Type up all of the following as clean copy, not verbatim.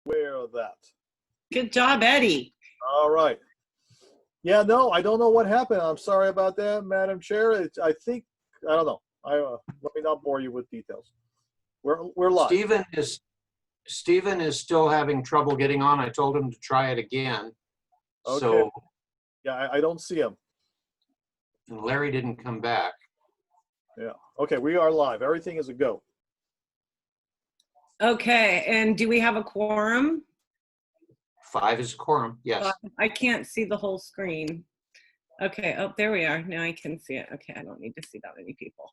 aware of that. Good job, Eddie. All right. Yeah, no, I don't know what happened. I'm sorry about that, Madam Chair. I think, I don't know. Let me not bore you with details. We're live. Stephen is still having trouble getting on. I told him to try it again. Okay. So, yeah, I don't see him. and Larry didn't come back. Yeah. Okay, we are live. Everything is a go. Okay, and do we have a quorum? 5 is quorum, yes. I can't see the whole screen. Okay, oh, there we are. Now I can see it. Okay, I don't need to see that many people.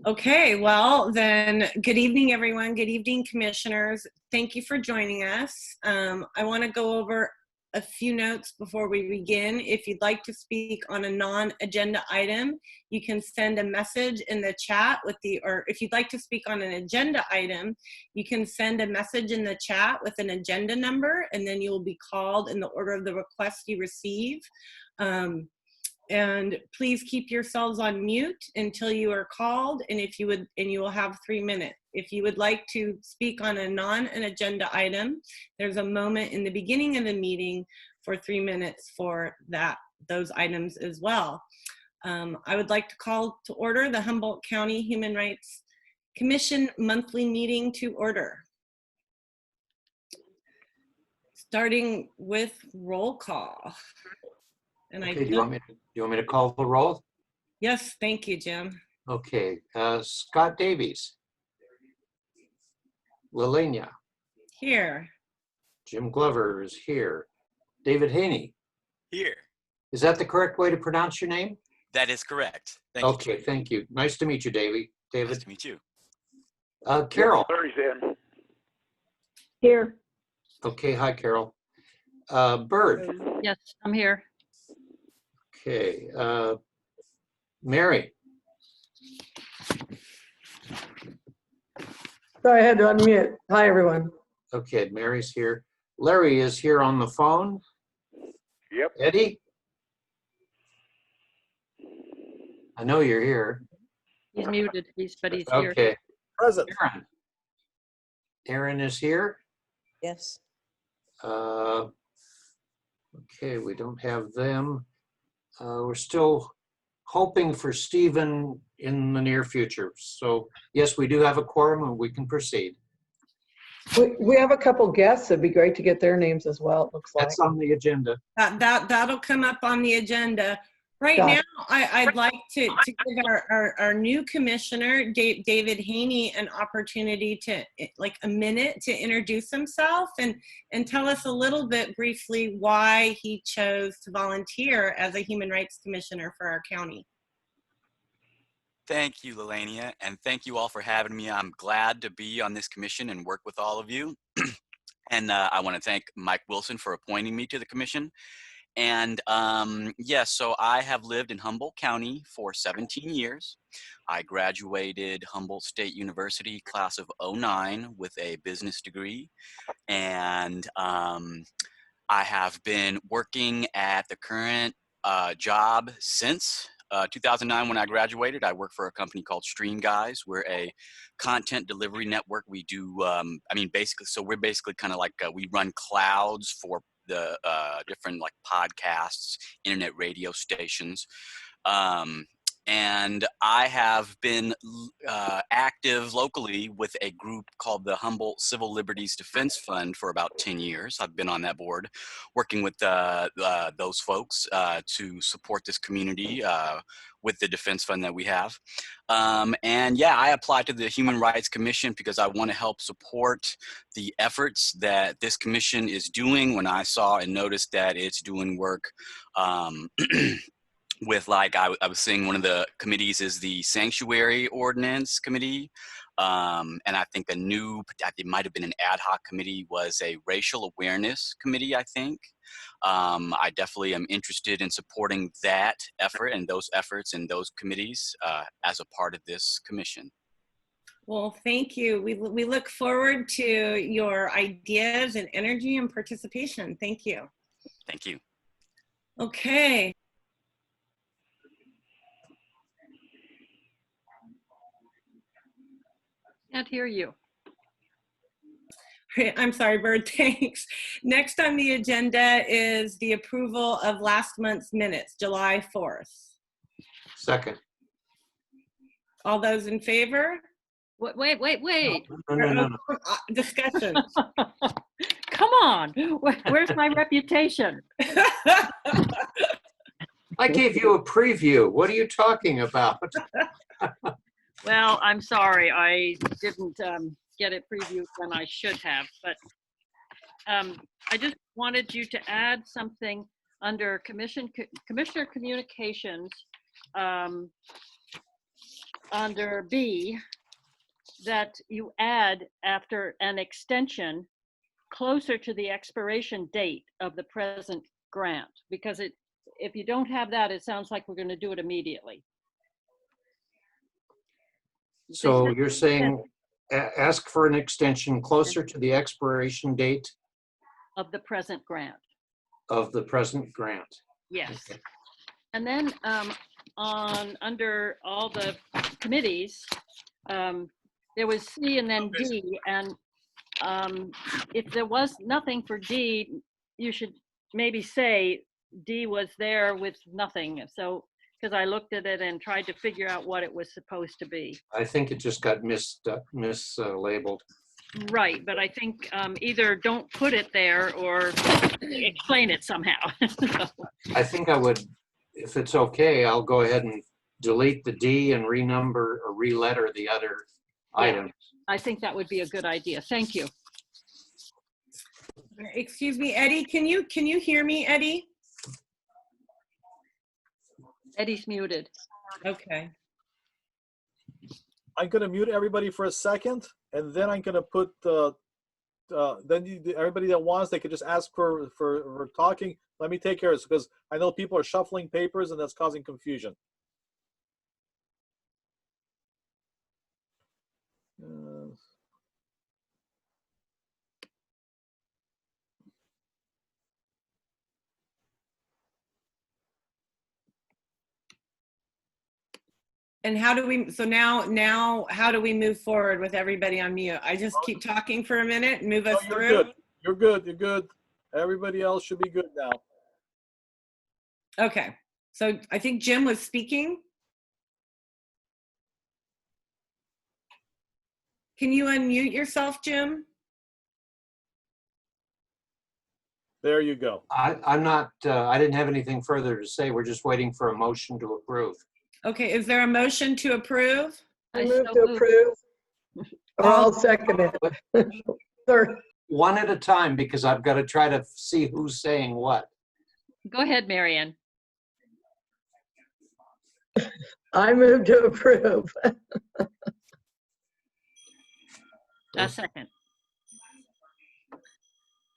Okay, well then, good evening, everyone. Good evening, commissioners. Thank you for joining us. I want to go over a few notes before we begin. If you'd like to speak on a non-agenda item, you can send a message in the chat or if you'd like to speak on an agenda item, you can send a message in the chat with an agenda number, and then you will be called in the order of the request you receive. And please keep yourselves on mute until you are called, and you will have 3 minutes. If you would like to speak on a non-agenda item, there's a moment in the beginning of the meeting for 3 minutes for those items as well. I would like to call to order the Humboldt County Human Rights Commission monthly meeting to order. Starting with roll call. And Okay, do you want me to call the roll? Yes, thank you, Jim. Okay, Scott Davies. Lelania. Here. Jim Glover is here. David Haney. Here. Is that the correct way to pronounce your name? That is correct. Thank you. Okay, thank you. Nice to meet you, David. Nice to meet you. Carol. Larry's in. Here. Okay, hi, Carol. Bird. Yes, I'm here. Okay, Mary. Sorry, I had to unmute. Hi, everyone. Okay, Mary's here. Larry is here on the phone. Yep. Eddie? I know you're here. He's muted, but he's here. Okay. Present. Aaron is here. Yes. Okay, we don't have them. We're still hoping for Stephen in the near future. So yes, we do have a quorum and we can proceed. We have a couple guests. It'd be great to get their names as well, it looks like. That's on the agenda. That'll come up on the agenda. Right Got now, I'd like to give our new commissioner, David Haney, an opportunity to, like, a minute to introduce himself and tell us a little bit briefly why he chose to volunteer as a human rights commissioner for our county. Thank you, Lelania, and thank you all for having me. I'm glad to be on this commission and work with all of you. And I want to thank Mike Wilson for appointing me to the commission. And yes, so I have lived in Humboldt County for 17 years. I graduated Humboldt State University class of '09 with a business degree. And I have been working at the current job since 2009 when I graduated. I work for a company called Stream Guys. We're a content delivery network. We do, we're basically kind of like, we run clouds for the different like podcasts, internet radio stations. And I have been active locally with a group called the Humboldt Civil Liberties Defense Fund for about 10 years. I've been on that board working with those folks to support this community with the defense fund that we have. And yeah, I applied to the Human Rights Commission because I want to help support the efforts that this commission is doing. When I saw and noticed that it's doing work with, like, I was seeing one of the committees is the Sanctuary Ordinance Committee. And I think it might have been an ad hoc committee, was a Racial Awareness Committee, I think. I definitely am interested in supporting that effort and those efforts and those committees as a part of this commission. Well, thank you. We look forward to your ideas and energy and participation. Thank you. Thank you. Okay. Can't hear you. I'm sorry, Bird, thanks. Next on the agenda is the approval of last month's minutes, July 4th. Second. All those in favor? Wait. No. Discussion. Come on. Where's my reputation? I gave you a preview. What are you talking about? Well, I'm sorry. I didn't get it previewed when I should have, but I just wanted you to add something under Commissioner Communications under B, that you add after an extension closer to the expiration date of the present grant, because if you don't have that, it sounds like we're going to do it immediately. So you're saying ask for an extension closer to the expiration date of the present grant. of the present grant. Yes. Okay. And then under all the committees, there was C and then D, and if there was nothing for D, you should maybe say D was there with nothing. So, because I looked at it and tried to figure out what it was supposed to be. I think it just got mislabeled. Right, but I think either don't put it there or explain it somehow. I think I would, if it's okay, I'll go ahead and delete the D and renumber or re-letter the other items. I think that would be a good idea. Thank you. Excuse me, Eddie, can you hear me, Eddie? Eddie's muted. Okay. I'm going to mute everybody for a second, and then I'm going to put everybody that wants, they could just ask for talking. Let me take care of this because I know people are shuffling papers and that's causing confusion. And how do we, so now how do we move forward with everybody on mute? I just keep talking for a minute and move us You're through? good. You're good. You're good. Everybody else should be good now. Okay. So I think Jim was speaking. Can you unmute yourself, Jim? There you go. I'm not, I didn't have anything further to say. We're just waiting for a motion to approve. Okay, is there a motion to approve? I move to approve. Or I'll second it. Third. One at a time, because I've got to try to see who's saying what. Go ahead, Marianne. I move to approve. A second. All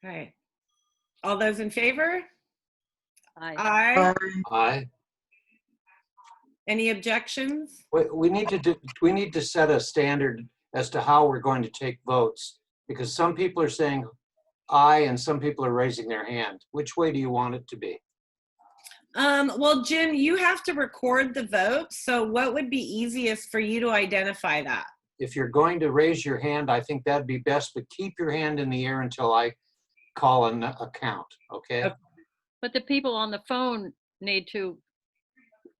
right. All those in favor? Aye. Aye. Aye. Any objections? We need to set a standard as to how we're going to take votes, because some people are saying aye and some people are raising their hand. Which way do you want it to be? Well, Jim, you have to record the vote. So what would be easiest for you to identify that? If you're going to raise your hand, I think that'd be best, but keep your hand in the air until I call a count, okay? Okay. But the people on the phone need to.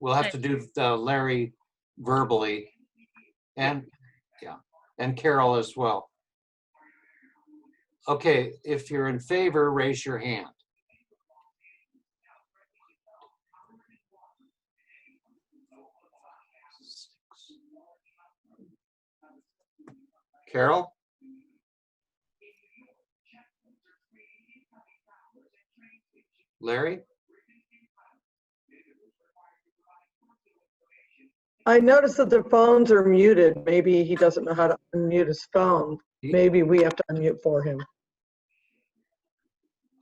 We'll have to do Larry verbally and Carol as well. Okay, if you're in favor, raise your hand. Carol? Larry? I noticed that the phones are muted. Maybe he doesn't know how to unmute his phone. Maybe we have to unmute for him.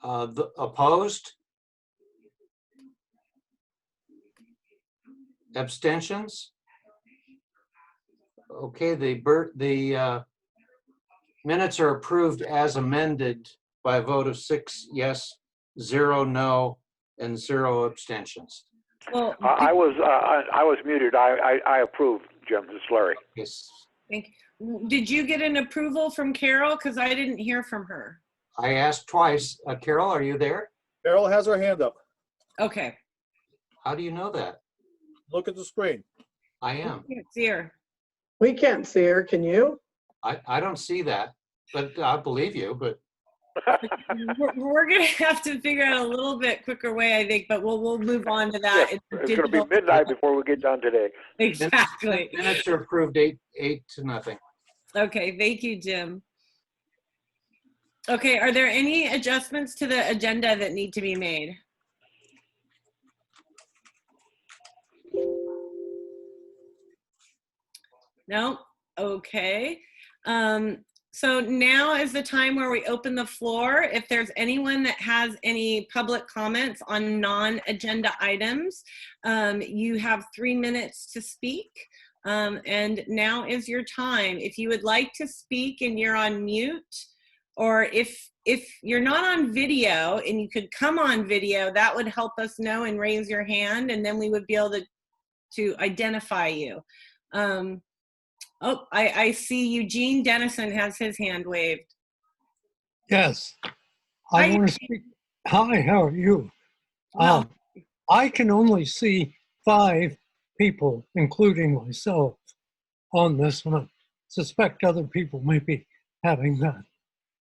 Opposed? Abstentions? Okay, the minutes are approved as amended by a vote of 6 yes, 0 no, and 0 abstentions. Well, I was muted. I approve, Jim. This is Larry. Yes. did you get an approval from Carol? Because I didn't hear from her. I asked twice. Carol, are you there? Carol has her hand up. Okay. How do you know that? Look at the screen. I am. I can't see her. We can't see her, can you? I don't see that, but I believe you, but We're gonna have to figure out a little bit quicker way, I think, but we'll move on to that. Yes, it's going to be midnight before we get done today. Exactly. minutes are approved 8-0. Okay, thank you, Jim. Okay, are there any adjustments to the agenda that need to be made? No? Okay. So now is the time where we open the floor. If there's anyone that has any public comments on non-agenda items, you have 3 minutes to speak. And now is your time. If you would like to speak and you're on mute, or if you're not on video and you could come on video, that would help us know and raise your hand, and then we would be able to identify you. Oh, I see Eugene Dennison has his hand waved. Yes. Hi, I want to speak. Hi, how are you? Well, I can only see 5 people, including myself, on this one. I suspect other people may be having that.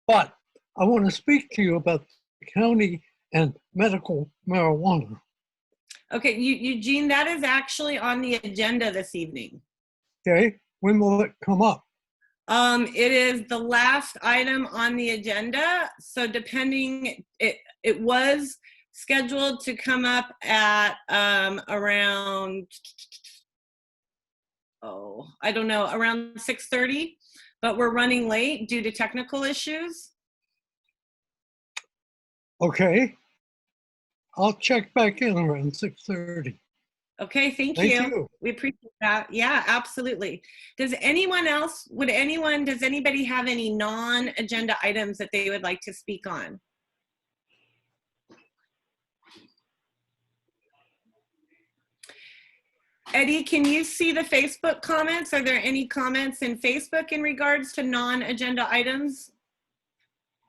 But I want to speak to you about the county and medical marijuana. okay, Eugene, that is actually on the agenda this evening. Okay? When will it come up? It is the last item on the agenda. So depending, it was scheduled to come up at around, I don't know, around 6:30, but we're running late due to technical issues. Okay. I'll check back in around 6:30. Okay, thank Thank you. you. We appreciate that. Yeah, absolutely. Does anyone else, does anybody have any non-agenda items that they would like to speak on? Eddie, can you see the Facebook comments? Are there any comments in Facebook in regards to non-agenda items?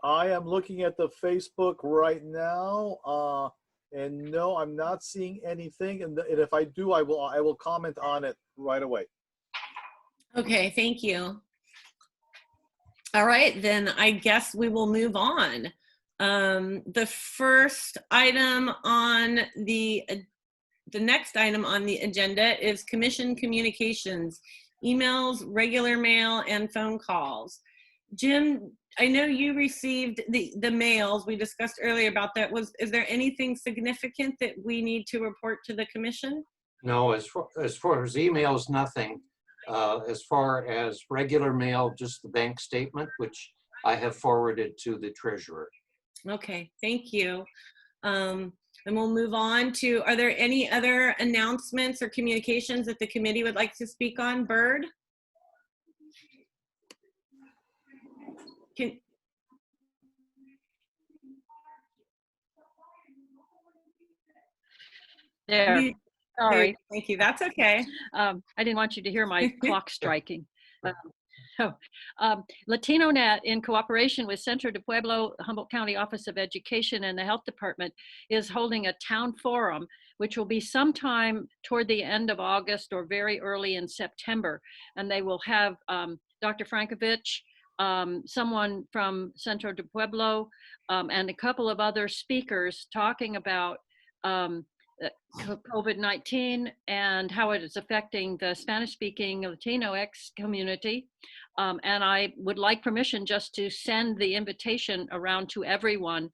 I am looking at the Facebook right now. And no, I'm not seeing anything. And if I do, I will comment on it right away. Okay, thank you. All right, then I guess we will move on. The first item on the next item on the agenda is commission communications, emails, regular mail, and phone calls. Jim, I know you received the mails. We discussed earlier about that. Is there anything significant that we need to report to the commission? no, as far as emails, nothing. As far as regular mail, just the bank statement, which I have forwarded to the treasurer. Okay, thank you. And we'll move on to, are there any other announcements or communications that the committee would like to speak on? Bird? There, sorry. Thank you, that's okay. I didn't want you to hear my clock striking. LatinoNet, in cooperation with Centro de Pueblo, Humboldt County Office of Education, and the Health Department, is holding a town forum, which will be sometime toward the end of August or very early in September. And they will have Dr. Frankovich, someone from Centro de Pueblo, and a couple of other speakers talking about COVID-19 and how it is affecting the Spanish-speaking Latinx community. And I would like permission just to send the invitation around to everyone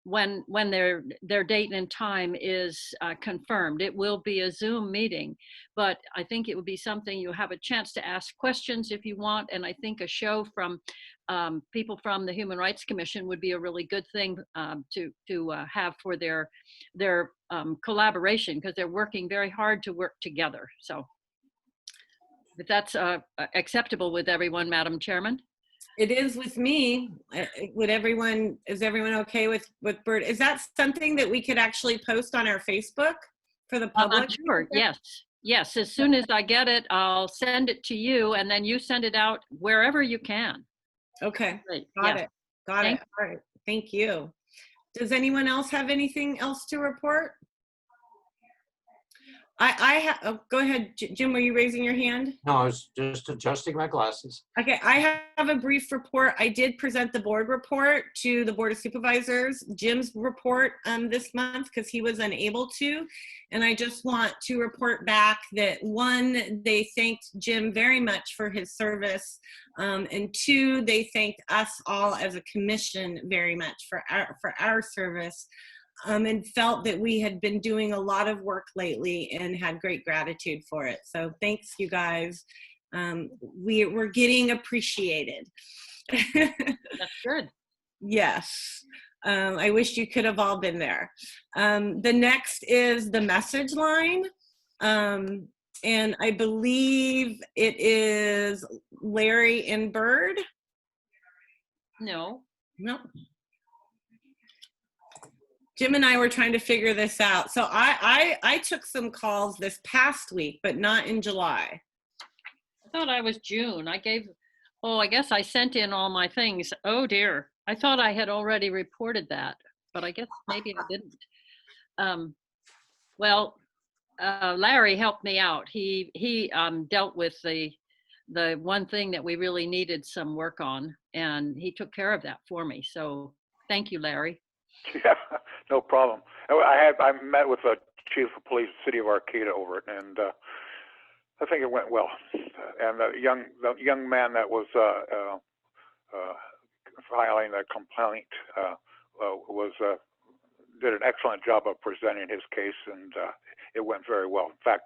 when their date and time is confirmed. It will be a Zoom meeting, but I think it would be something you'll have a chance to ask questions if you want. And I think a show from people from the Human Rights Commission would be a really good thing to have for their collaboration, because they're working very hard to work together. So if that's acceptable with everyone, Madam Chairman. It is with me. Is everyone okay with Bird? Is that something that we could actually post on our Facebook for the public? Sure, yes. Yes, as soon as I get it, I'll send it to you, and then you send it out wherever you can. Okay, Great. got Yeah. it. Got Thank it. All right, thank you. Does anyone else have anything else to report? Oh, go ahead, Jim, were you raising your hand? No, I was just adjusting my glasses. Okay, I have a brief report. I did present the board report to the Board of Supervisors, Jim's report this month because he was unable to. And I just want to report back that one, they thanked Jim very much for his service. And two, they thanked us all as a commission very much for our service. And felt that we had been doing a lot of work lately and had great gratitude for it. So thanks, you guys. We're getting appreciated. That's good. Yes. I wish you could have all been there. The next is the message line. And I believe it is Larry and Bird. No. No. Jim and I were trying to figure this out. So I took some calls this past week, but not in July. I thought I was June. I guess I sent in all my things. Oh dear. I thought I had already reported that, but I guess maybe I didn't. Larry helped me out. He dealt with the one thing that we really needed some work on, and he took care of that for me. So thank you, Larry. Yeah, no problem. I met with the chief of police, city of Arcata, over it, and I think it went well. And the young man that was filing the complaint did an excellent job of presenting his case, and it went very well. In fact,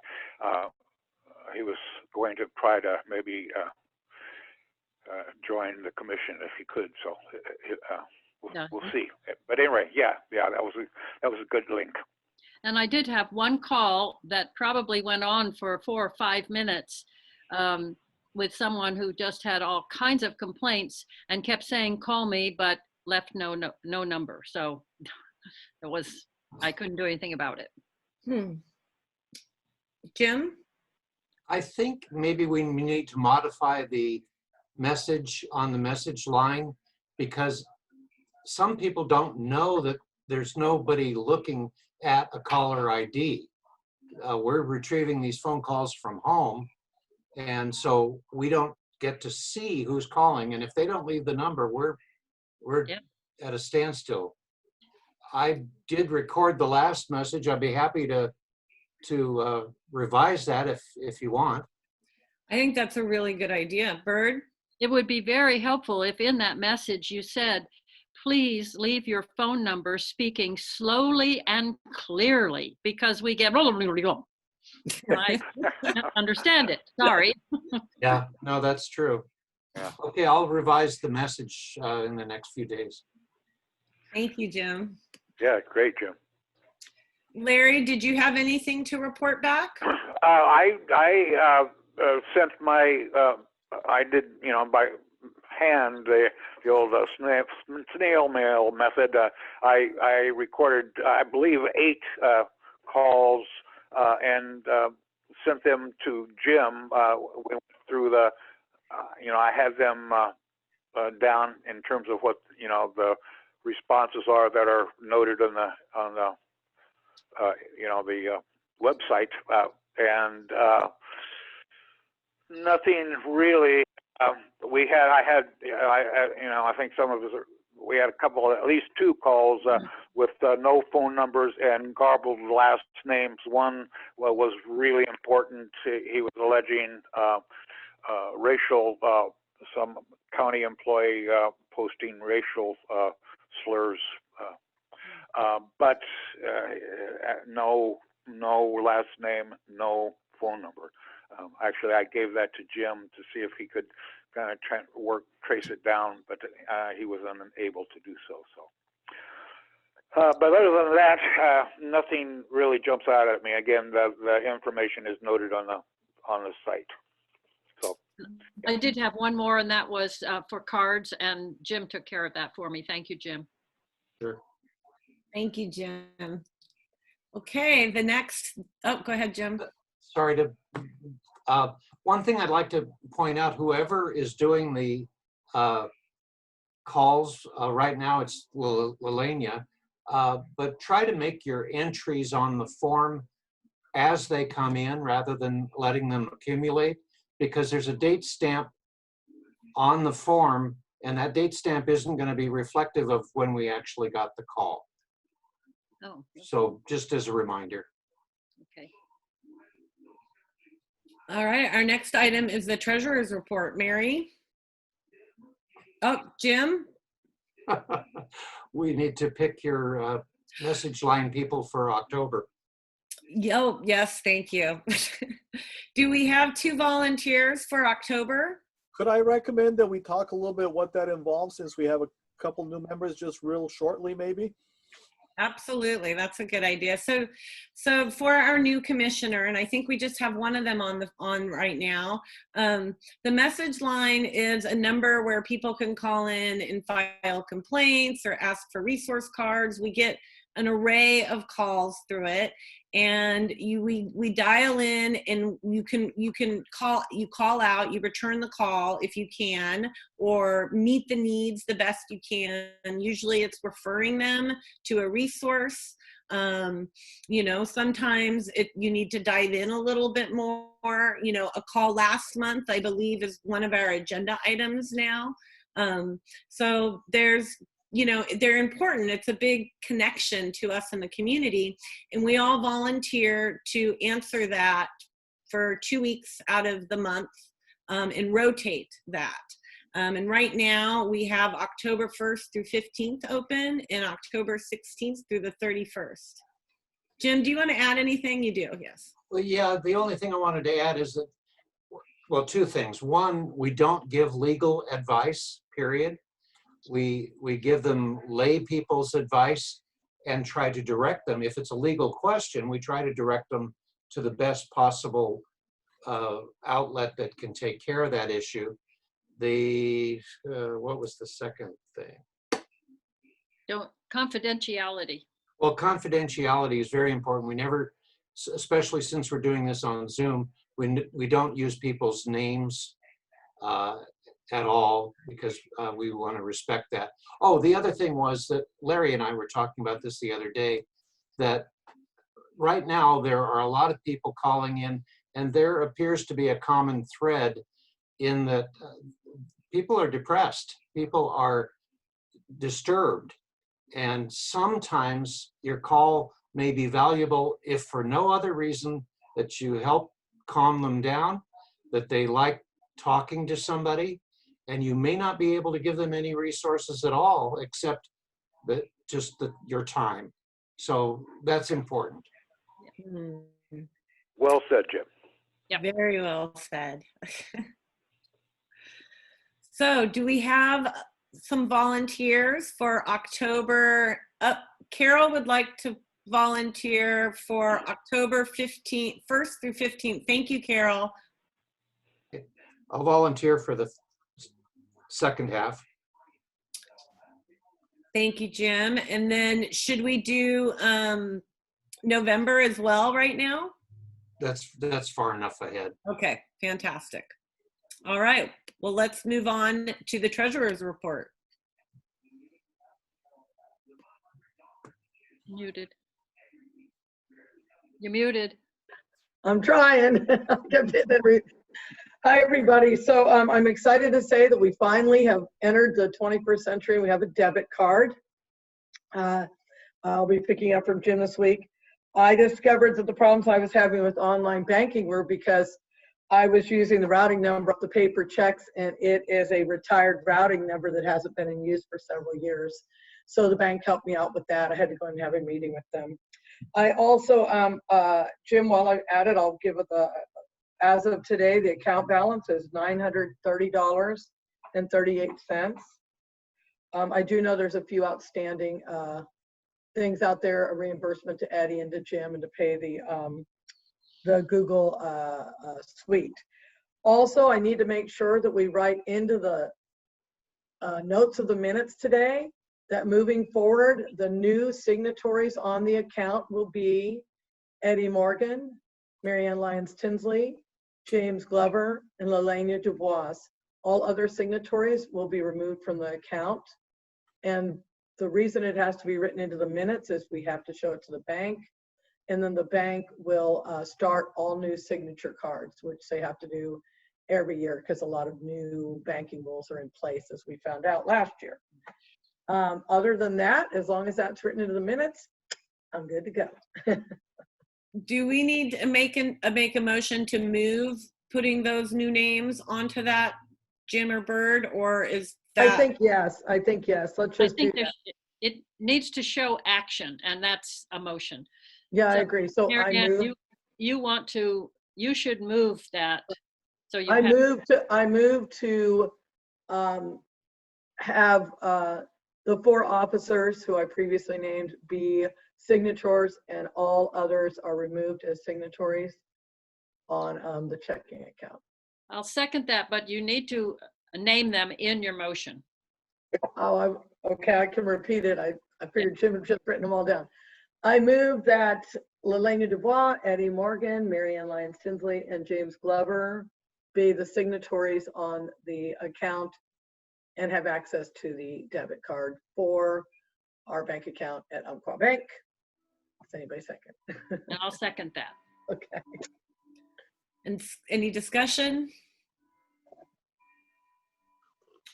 he was going to try to maybe join the commission if he could. So we'll see. But anyway, yeah, that was a good link. And I did have one call that probably went on for 4 or 5 minutes with someone who just had all kinds of complaints and kept saying, call me, but left no number. So I couldn't do anything about it. Jim? I think maybe we need to modify the message on the message line, because some people don't know that there's nobody looking at a caller ID. We're retrieving these phone calls from home, and so we don't get to see who's calling. And if they don't leave the number, we're at a standstill. I did record the last message. I'd be happy to revise that if you want. I think that's a really good idea. Bird? It would be very helpful if in that message you said, please leave your phone number speaking slowly and clearly, because we get I understand it. Sorry. Yeah, no, that's true. Yeah. Okay, I'll revise the message in the next few days. Thank you, Jim. Yeah, great, Jim. Larry, did you have anything to report back? I sent my I did, by hand, the old snail mail method. I recorded, I believe, 8 calls and sent them to Jim. We went through the, I had them down in terms of what the responses are that are noted on the website, and nothing really. I think some of us, we had a couple, at least 2 calls with no phone numbers and garbled last names. One was really important. He was alleging racial, some county employee posting racial slurs, but no last name, no phone number. Actually, I gave that to Jim to see if he could kind of trace it down, but he was unable to do so. But other than that, nothing really jumps out at me. Again, the information is noted on the site. So I did have one more, and that was for cards, and Jim took care of that for me. Thank you, Jim. Sure. Thank you, Jim. Okay, the next, go ahead, Jim. Sorry to, one thing I'd like to point out, whoever is doing the calls, right now it's Lelania, but try to make your entries on the form as they come in rather than letting them accumulate, because there's a date stamp on the form and that date stamp isn't going to be reflective of when we actually got the call. Oh, So just as a reminder. okay. All right, our next item is the treasurer's report. Mary? Oh, Jim? We need to pick your message line people for October. Oh, yes, thank you. Do we have 2 volunteers for October? Could I recommend that we talk a little bit what that involves, since we have a couple new members, just real shortly, maybe? Absolutely, that's a good idea. So for our new commissioner, and I think we just have one of them on right now. The message line is a number where people can call in and file complaints or ask for resource cards. We get an array of calls through it, and we dial in, and you call out, you return the call if you can, or meet the needs the best you can. Usually it's referring them to a resource. You know, sometimes you need to dive in a little bit more. You know, a call last month, I believe, is one of our agenda items now. So there's, you know, they're important. It's a big connection to us in the community, and we all volunteer to answer that for 2 weeks out of the month, and rotate that. And right now we have October 1st through 15th open and October 16th through the 31st. Jim, do you want to add anything? You do, yes. Well, yeah, the only thing I wanted to add is that, well, 2 things. One, we don't give legal advice, period. We give them lay people's advice and try to direct them. If it's a legal question, we try to direct them to the best possible outlet that can take care of that issue. What was the second thing? Confidentiality. Well, confidentiality is very important. We never, especially since we're doing this on Zoom, we don't use people's names at all, because we want to respect that. Oh, the other thing was that Larry and I were talking about this the other day, that right now there are a lot of people calling in, and there appears to be a common thread in that people are depressed, people are disturbed, and sometimes your call may be valuable if for no other reason that you help calm them down, that they like talking to somebody, and you may not be able to give them any resources at all except your time. So that's important. Well said, Jim. Yep. Very well said. So do we have some volunteers for October? Carol would like to volunteer for October 1st through 15th. Thank you, Carol. I'll volunteer for the second half. Thank you, Jim. And then should we do November as well right now? That's far enough ahead. Okay, fantastic. All right, well, let's move on to the treasurer's report. Muted. You're muted. I'm trying. Hi, everybody. So I'm excited to say that we finally have entered the 21st century. We have a debit card. I'll be picking up from Jim this week. I discovered that the problems I was having with online banking were because I was using the routing number of the paper checks, and it is a retired routing number that hasn't been in use for several years. So the bank helped me out with that. I had to go and have a meeting with them. I also, Jim, while I'm at it, I'll give it as of today, the account balance is $930.38. I do know there's a few outstanding things out there, a reimbursement to Eddie and to Jim, and to pay the Google suite. Also, I need to make sure that we write into the notes of the minutes today that moving forward, the new signatories on the account will be Eddie Morgan, Mary Ann Lyons Tinsley, James Glover, and Lelania Dubois. All other signatories will be removed from the account. And the reason it has to be written into the minutes is we have to show it to the bank. And then the bank will start all new signature cards, which they have to do every year because a lot of new banking rules are in place, as we found out last year. Other than that, as long as that's written into the minutes, I'm good to go. Do we need to make a motion to move putting those new names onto that, Jim or Bird, or is that? I think yes. Let's I just do think that. it needs to show action, and that's a motion. Yeah, I So, agree. So Mary I Ann, move. you should move that. So you I have, move to have the 4 officers who I previously named be signatories, and all others are removed as signatories on the checking account. I'll second that, but you need to name them in your motion. Oh, okay, I can repeat it. I figured Jim had just written them all down. I move that Lelania Dubois, Eddie Morgan, Mary Ann Lyons Tinsley, and James Glover be the signatories on the account and have access to the debit card for our bank account at Umpqua Bank. Does anybody second? And I'll second that. Okay. And any discussion?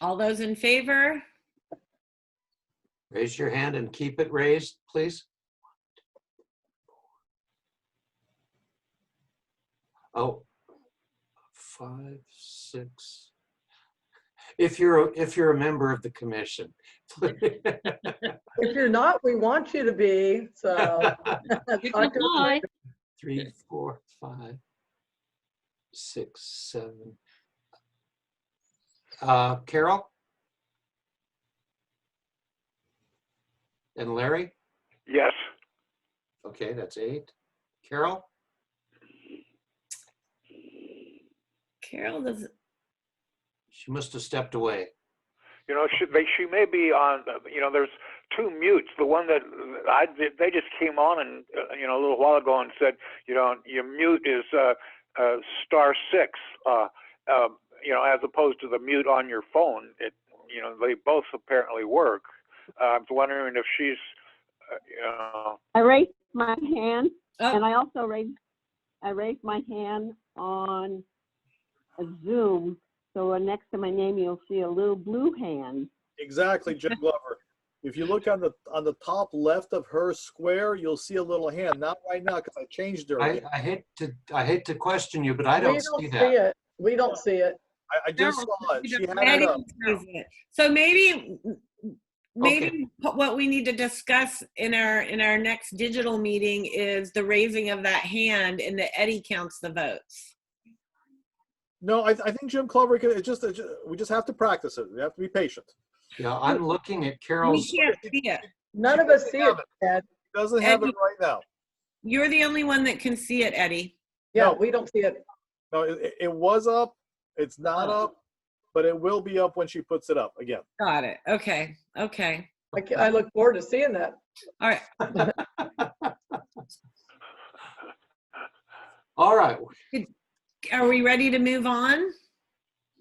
All those in favor? Raise your hand and keep it raised, please. Oh, 5, 6. If you're a member of the commission. If you're not, we want you to be. So You can apply. 3, 4, 5, 6, 7. Carol? And Larry? Yes. Okay, that's 8. Carol? Carol does. She must have stepped away. You know, she may be on, you know, there's 2 mutes. The one that they just came on and, you know, a little while ago and said, you know, your mute is *6, you know, as opposed to the mute on your phone. You know, they both apparently work. I was wondering if she's, you know. I raised my hand, Oh. and I also raised my hand on a Zoom. So next to my name, you'll see a little blue hand. Exactly, Jim Glover. If you look on the top left of her square, you'll see a little hand. Not right now because I changed her. Again. I hate to question you, but I don't see that. it. We don't see it. I just saw it. She had Eddie it up. sees it. So maybe Okay. what we need to discuss in our next digital meeting is the raising of that hand, and that Eddie counts the votes. No, I think Jim Glover can. We just have to practice it. We have to be patient. Yeah, I'm looking at We Carol's. can't see it. None of us see it, Ed. He doesn't have it Eddie. right now. You're the only one that can see it, Eddie. Yeah, No. we don't see it. No, it was up. It's not up, but it will be up when she puts it up again. Got it. Okay. I look forward to seeing that. All right. All right. Are we ready to move on?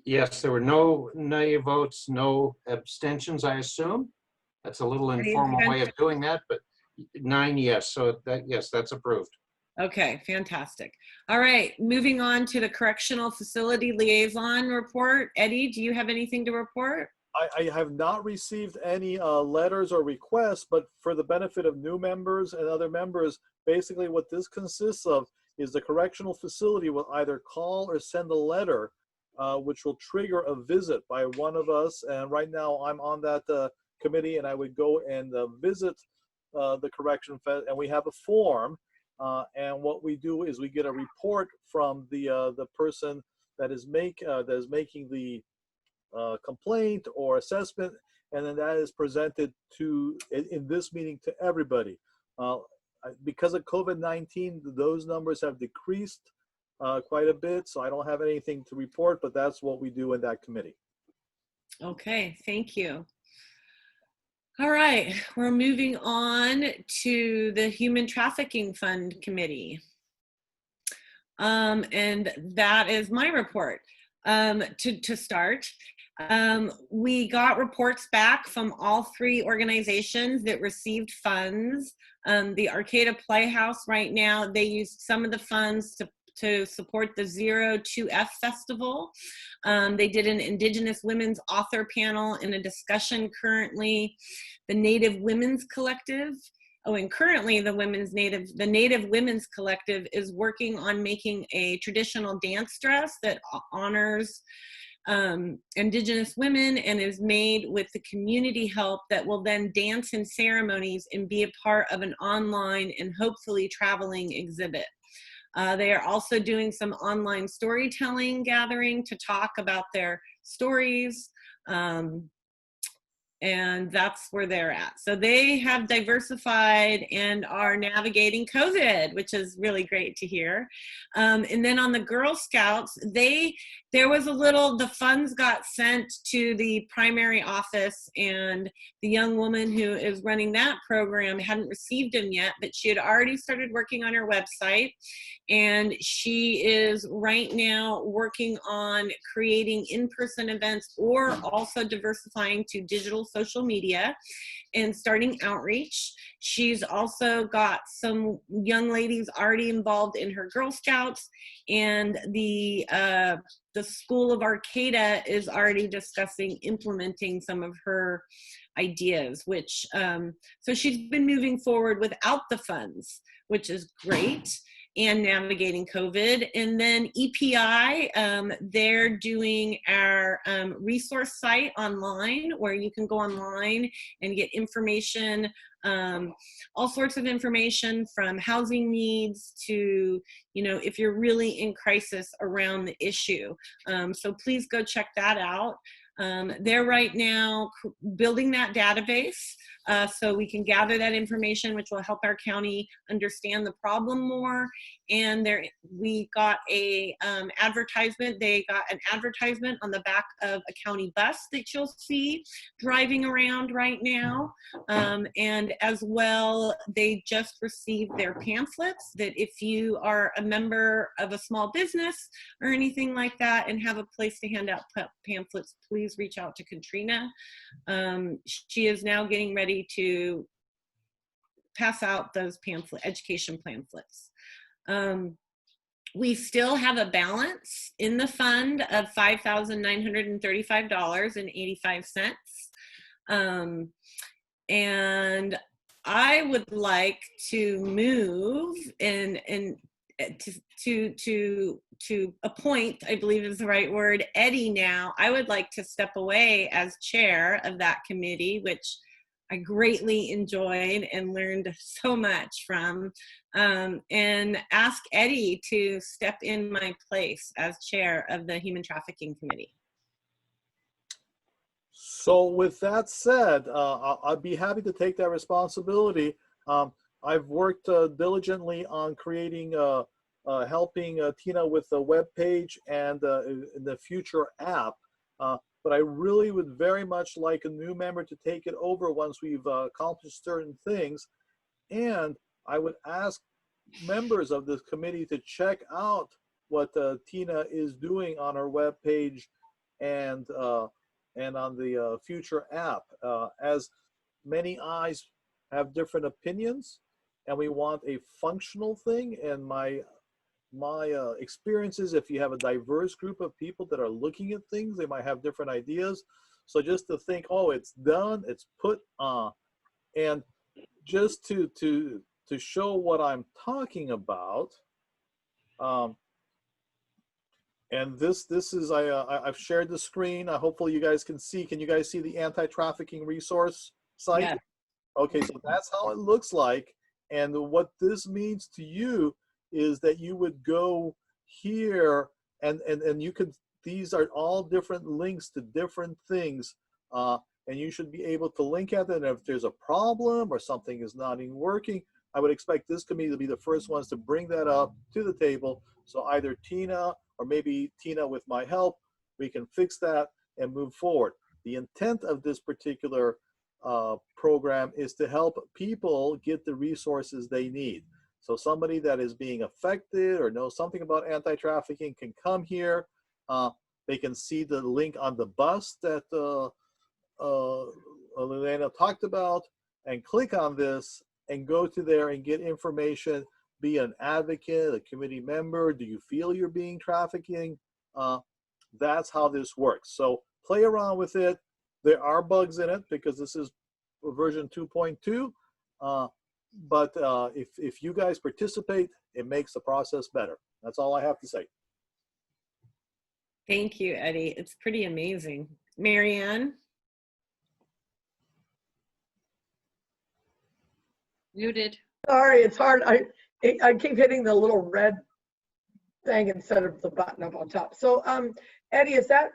Yes, there were no nay votes, no abstentions, I assume. That's a little Any informal way of doing that, but 9 yes. So yes, that's approved. Okay, fantastic. All right, moving on to the Correctional Facility Liaison report. Eddie, do you have anything to report? I have not received any letters or requests, but for the benefit of new members and other members, basically what this consists of is the correctional facility will either call or send a letter, which will trigger a visit by one of us. And right now I'm on that committee, and I would go and visit the correction, and we have a form. And what we do is we get a report from the person that is making the complaint or assessment, and then that is presented in this meeting to everybody. Because of COVID-19, those numbers have decreased quite a bit, so I don't have anything to report, but that's what we do in that committee. Okay, thank you. All right, we're moving on to the Human Trafficking Fund Committee. And that is my report. To start, we got reports back from all 3 organizations that received funds. The Arcata Playhouse right now, they used some of the funds to support the 02F Festival. They did an Indigenous Women's Author Panel and a discussion currently. The Native Women's Collective. Oh, and currently the Native Women's Collective is working on making a traditional dance dress that honors Indigenous women and is made with the community help that will then dance in ceremonies and be a part of an online and hopefully traveling exhibit. They are also doing some online storytelling gathering to talk about their stories. And that's where they're at. So they have diversified and are navigating COVID, which is really great to hear. And then on the Girl Scouts, there was the funds got sent to the primary office, and the young woman who is running that program hadn't received them yet, but she had already started working on her website. And she is right now working on creating in-person events or also diversifying to digital social media and starting outreach. She's also got some young ladies already involved in her Girl Scouts, and the School of Arcata is already discussing implementing some of her ideas, which, so she's been moving forward without the funds, which is great, and navigating COVID. And then EPI, they're doing our resource site online, where you can go online and get information, all sorts of information, from housing needs to, if you're really in crisis around the issue. So please go check that out. They're right now building that database so we can gather that information, which will help our county understand the problem more. And we got a advertisement. They got an advertisement on the back of a county bus that you'll see driving around right now. And as well, they just received their pamphlets that if you are a member of a small business or anything like that and have a place to hand out pamphlets, please reach out to Katrina. She is now getting ready to pass out those education pamphlets. We still have a balance in the fund of $5,935.85. And I would like to move and to appoint, I believe is the right word, Eddie now. I would like to step away as chair of that committee, which I greatly enjoyed and learned so much from, and ask Eddie to step in my place as chair of the Human Trafficking Committee. So with that said, I'd be happy to take that responsibility. I've worked diligently on creating, helping Tina with the web page and the future app. But I really would very much like a new member to take it over once we've accomplished certain things. And I would ask members of this committee to check out what Tina is doing on her web page and on the future app. As many eyes have different opinions, and we want a functional thing. And my experiences, if you have a diverse group of people that are looking at things, they might have different ideas. So just to think, oh, it's done, it's put on. And just to show what I'm talking about, and this is, I've shared the screen. Hopefully you guys can see. Can you guys see the anti-trafficking resource site? Yeah. Okay, so that's how it looks like. And what this means to you is that you would go here and you could, these are all different links to different things, and you should be able to link at them. And if there's a problem or something is not even working, I would expect this committee to be the first ones to bring that up to the table. So either Tina or maybe Tina with my help, we can fix that and move forward. The intent of this particular program is to help people get the resources they need. So somebody that is being affected or knows something about anti-trafficking can come here. They can see the link on the bus that Liliana talked about and click on this and go to there and get information, be an advocate, a committee member. Do you feel you're being trafficking? That's how this works. So play around with it. There are bugs in it because this is version 2.2. But if you guys participate, it makes the process better. That's all I have to say. Thank you, Eddie. It's pretty amazing. Marianne? Muted. Sorry, it's hard. I keep hitting the little red thing instead of the button up on top. So Eddie, is that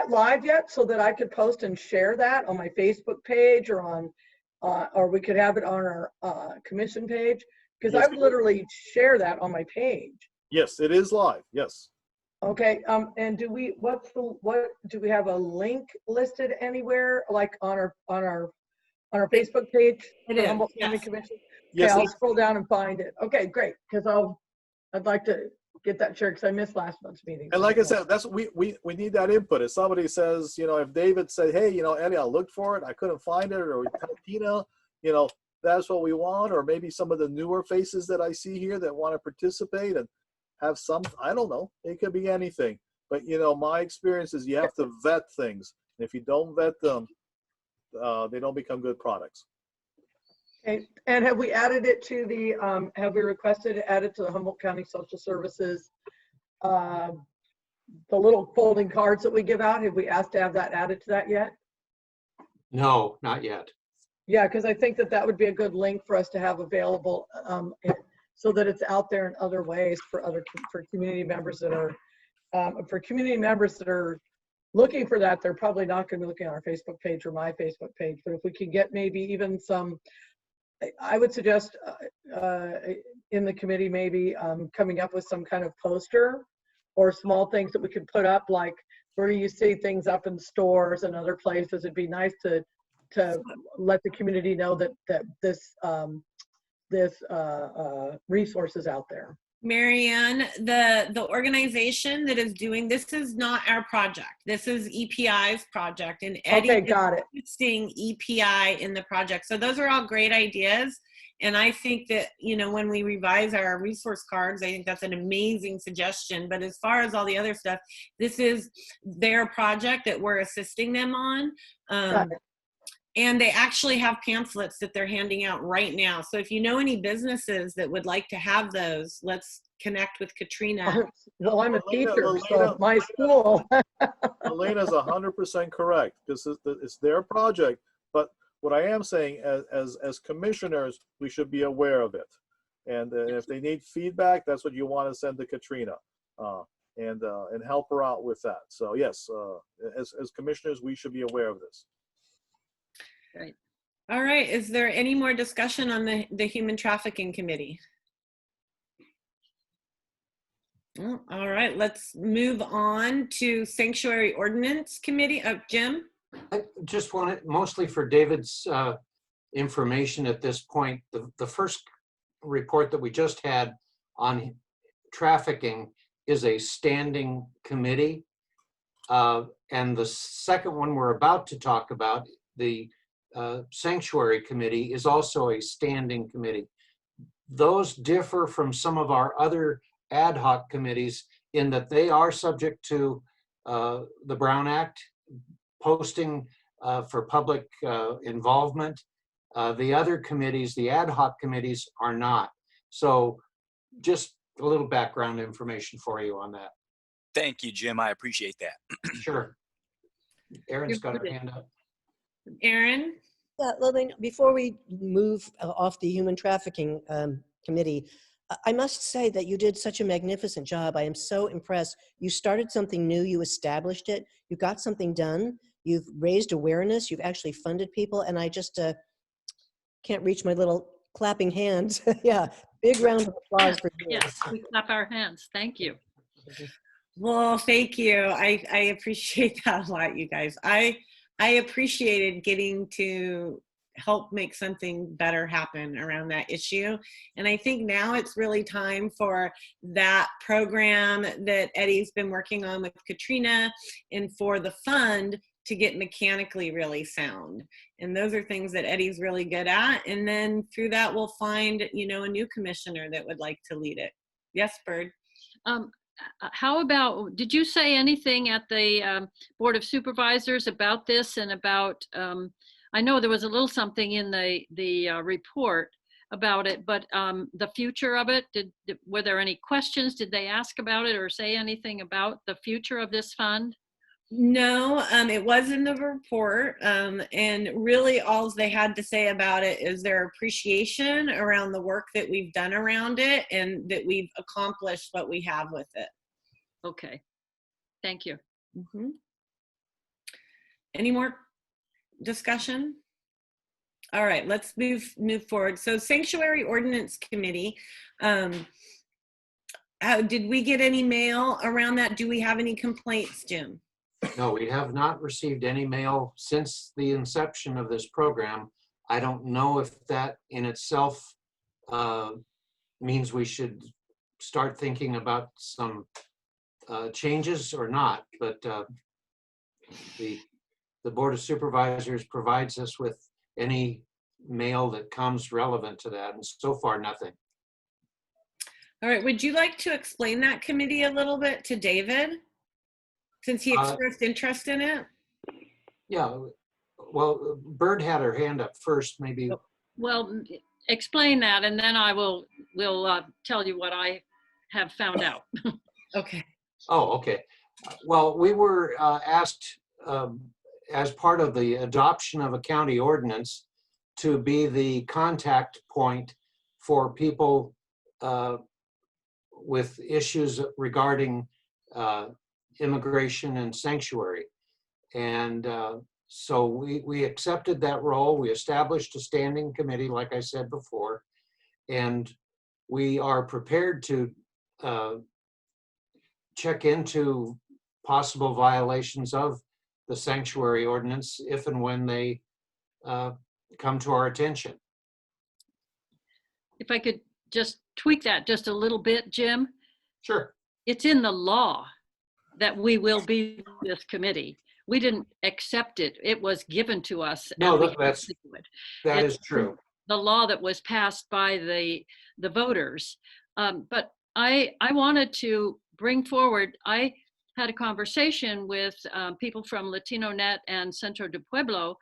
live yet so that I could post and share that on my Facebook page or on or we could have it on our commission page? Because Yes, I would literally share that on my page. Yes, it is live. Yes. Okay. And do we have a link listed anywhere like on our Facebook page? It for is, Humboldt County yes. Commission? Yes. Okay, I'll scroll down and find it. Okay, great. Because I'd like to get that shared because I missed last month's meeting. And like I said, that's we need that input. If somebody says, if David said, hey, Eddie, I looked for it, I couldn't find it, or Tina, that's what we want, or maybe some of the newer faces that I see here that want to participate and have some, I don't know, it could be anything. But my experience is you have to vet things. And if you don't vet them, they don't become good products. Okay, and have we added it to the, have we requested to add it to the Humboldt County Social Services, the little folding cards that we give out? Have we asked to have that added to that yet? No, not yet. Yeah, because I think that would be a good link for us to have available so that it's out there in other ways for community members that are, looking for that. They're probably not going to be looking at our Facebook page or my Facebook page, but if we can get maybe even some, I would suggest in the committee maybe coming up with some kind of poster or small things that we could put up, like where you see things up in stores and other places. It'd be nice to let the community know that this resource is out there. Marianne, the organization that is doing this is not our project. This is EPI's project, and Eddie Okay, got it. is listing EPI in the project. So those are all great ideas, and I think that when we revise our resource cards, I think that's an amazing suggestion. But as far as all the other stuff, this is their project that we're assisting them on. And they actually have pamphlets that they're handing out right now. So if you know any businesses that would like to have those, let's connect with Katrina. Well, I'm a teacher, so my school. Elena's 100% correct. This is it's their project. But what I am saying, as commissioners, we should be aware of it. And if they need feedback, that's what you want to send to Katrina, and help her out with that. So yes, as commissioners, we should be aware of this. Great. All right, is there any more discussion on the Human Trafficking Committee? Oh, all right, let's move on to Sanctuary Ordinance Committee. Jim? I just want it mostly for David's information at this point. The first report that we just had on trafficking is a standing committee. And the second one we're about to talk about, the Sanctuary Committee, is also a standing committee. Those differ from some of our other ad hoc committees in that they are subject to the Brown Act, posting for public involvement. The other committees, the ad hoc committees, are not. So just a little background information for you on that. Thank you, Jim. I appreciate that. Sure. Erin's got her hand up. Erin? Yeah, Lillian, before we move off the Human Trafficking Committee, I must say that you did such a magnificent job. I am so impressed. You started something new, you established it, you got something done, you've raised awareness, you've actually funded people, and I just can't reach my little clapping hands. Yeah, big round of applause for you. Yes, we clap our hands. Thank you. Well, thank you. I appreciate that a lot, you guys. I appreciated getting to help make something better happen around that issue. And I think now it's really time for that program that Eddie's been working on with Katrina and for the fund to get mechanically really sound. And those are things that Eddie's really good at. And then through that, we'll find, you know, a new commissioner that would like to lead it. Yes, Bird. How about, did you say anything at the Board of Supervisors about this and about, I know there was a little something in the report about it, but the future of it, were there any questions? Did they ask about it or say anything about the future of this fund? No, it was in the report, and really all they had to say about it is their appreciation around the work that we've done around it and that we've accomplished what we have with it. Okay, thank you. Mm-hmm. Any more discussion? All right, let's move forward. So Sanctuary Ordinance Committee, did we get any mail around that? Do we have any complaints, Jim? No, we have not received any mail since the inception of this program. I don't know if that in itself means we should start thinking about some changes or not, but the Board of Supervisors provides us with any mail that comes relevant to that, and so far nothing. All right, would you like to explain that committee a little bit to David, since he expressed interest in it? Yeah, well, Bird had her hand up first, maybe. Well, explain that, and then I will tell you what I have found out. Okay. Oh, okay. Well, we were asked as part of the adoption of a county ordinance to be the contact point for people with issues regarding immigration and sanctuary. And so we accepted that role. We established a standing committee, like I said before, and we are prepared to check into possible violations of the sanctuary ordinance if and when they come to our attention. If I could just tweak that just a little bit, Jim. Sure. It's in the law that we will be this committee. We didn't accept it. It was given to us. No, and that is true. The law that was passed by the voters. But I wanted to bring forward, I had a conversation with people from LatinoNet and Centro de Pueblo,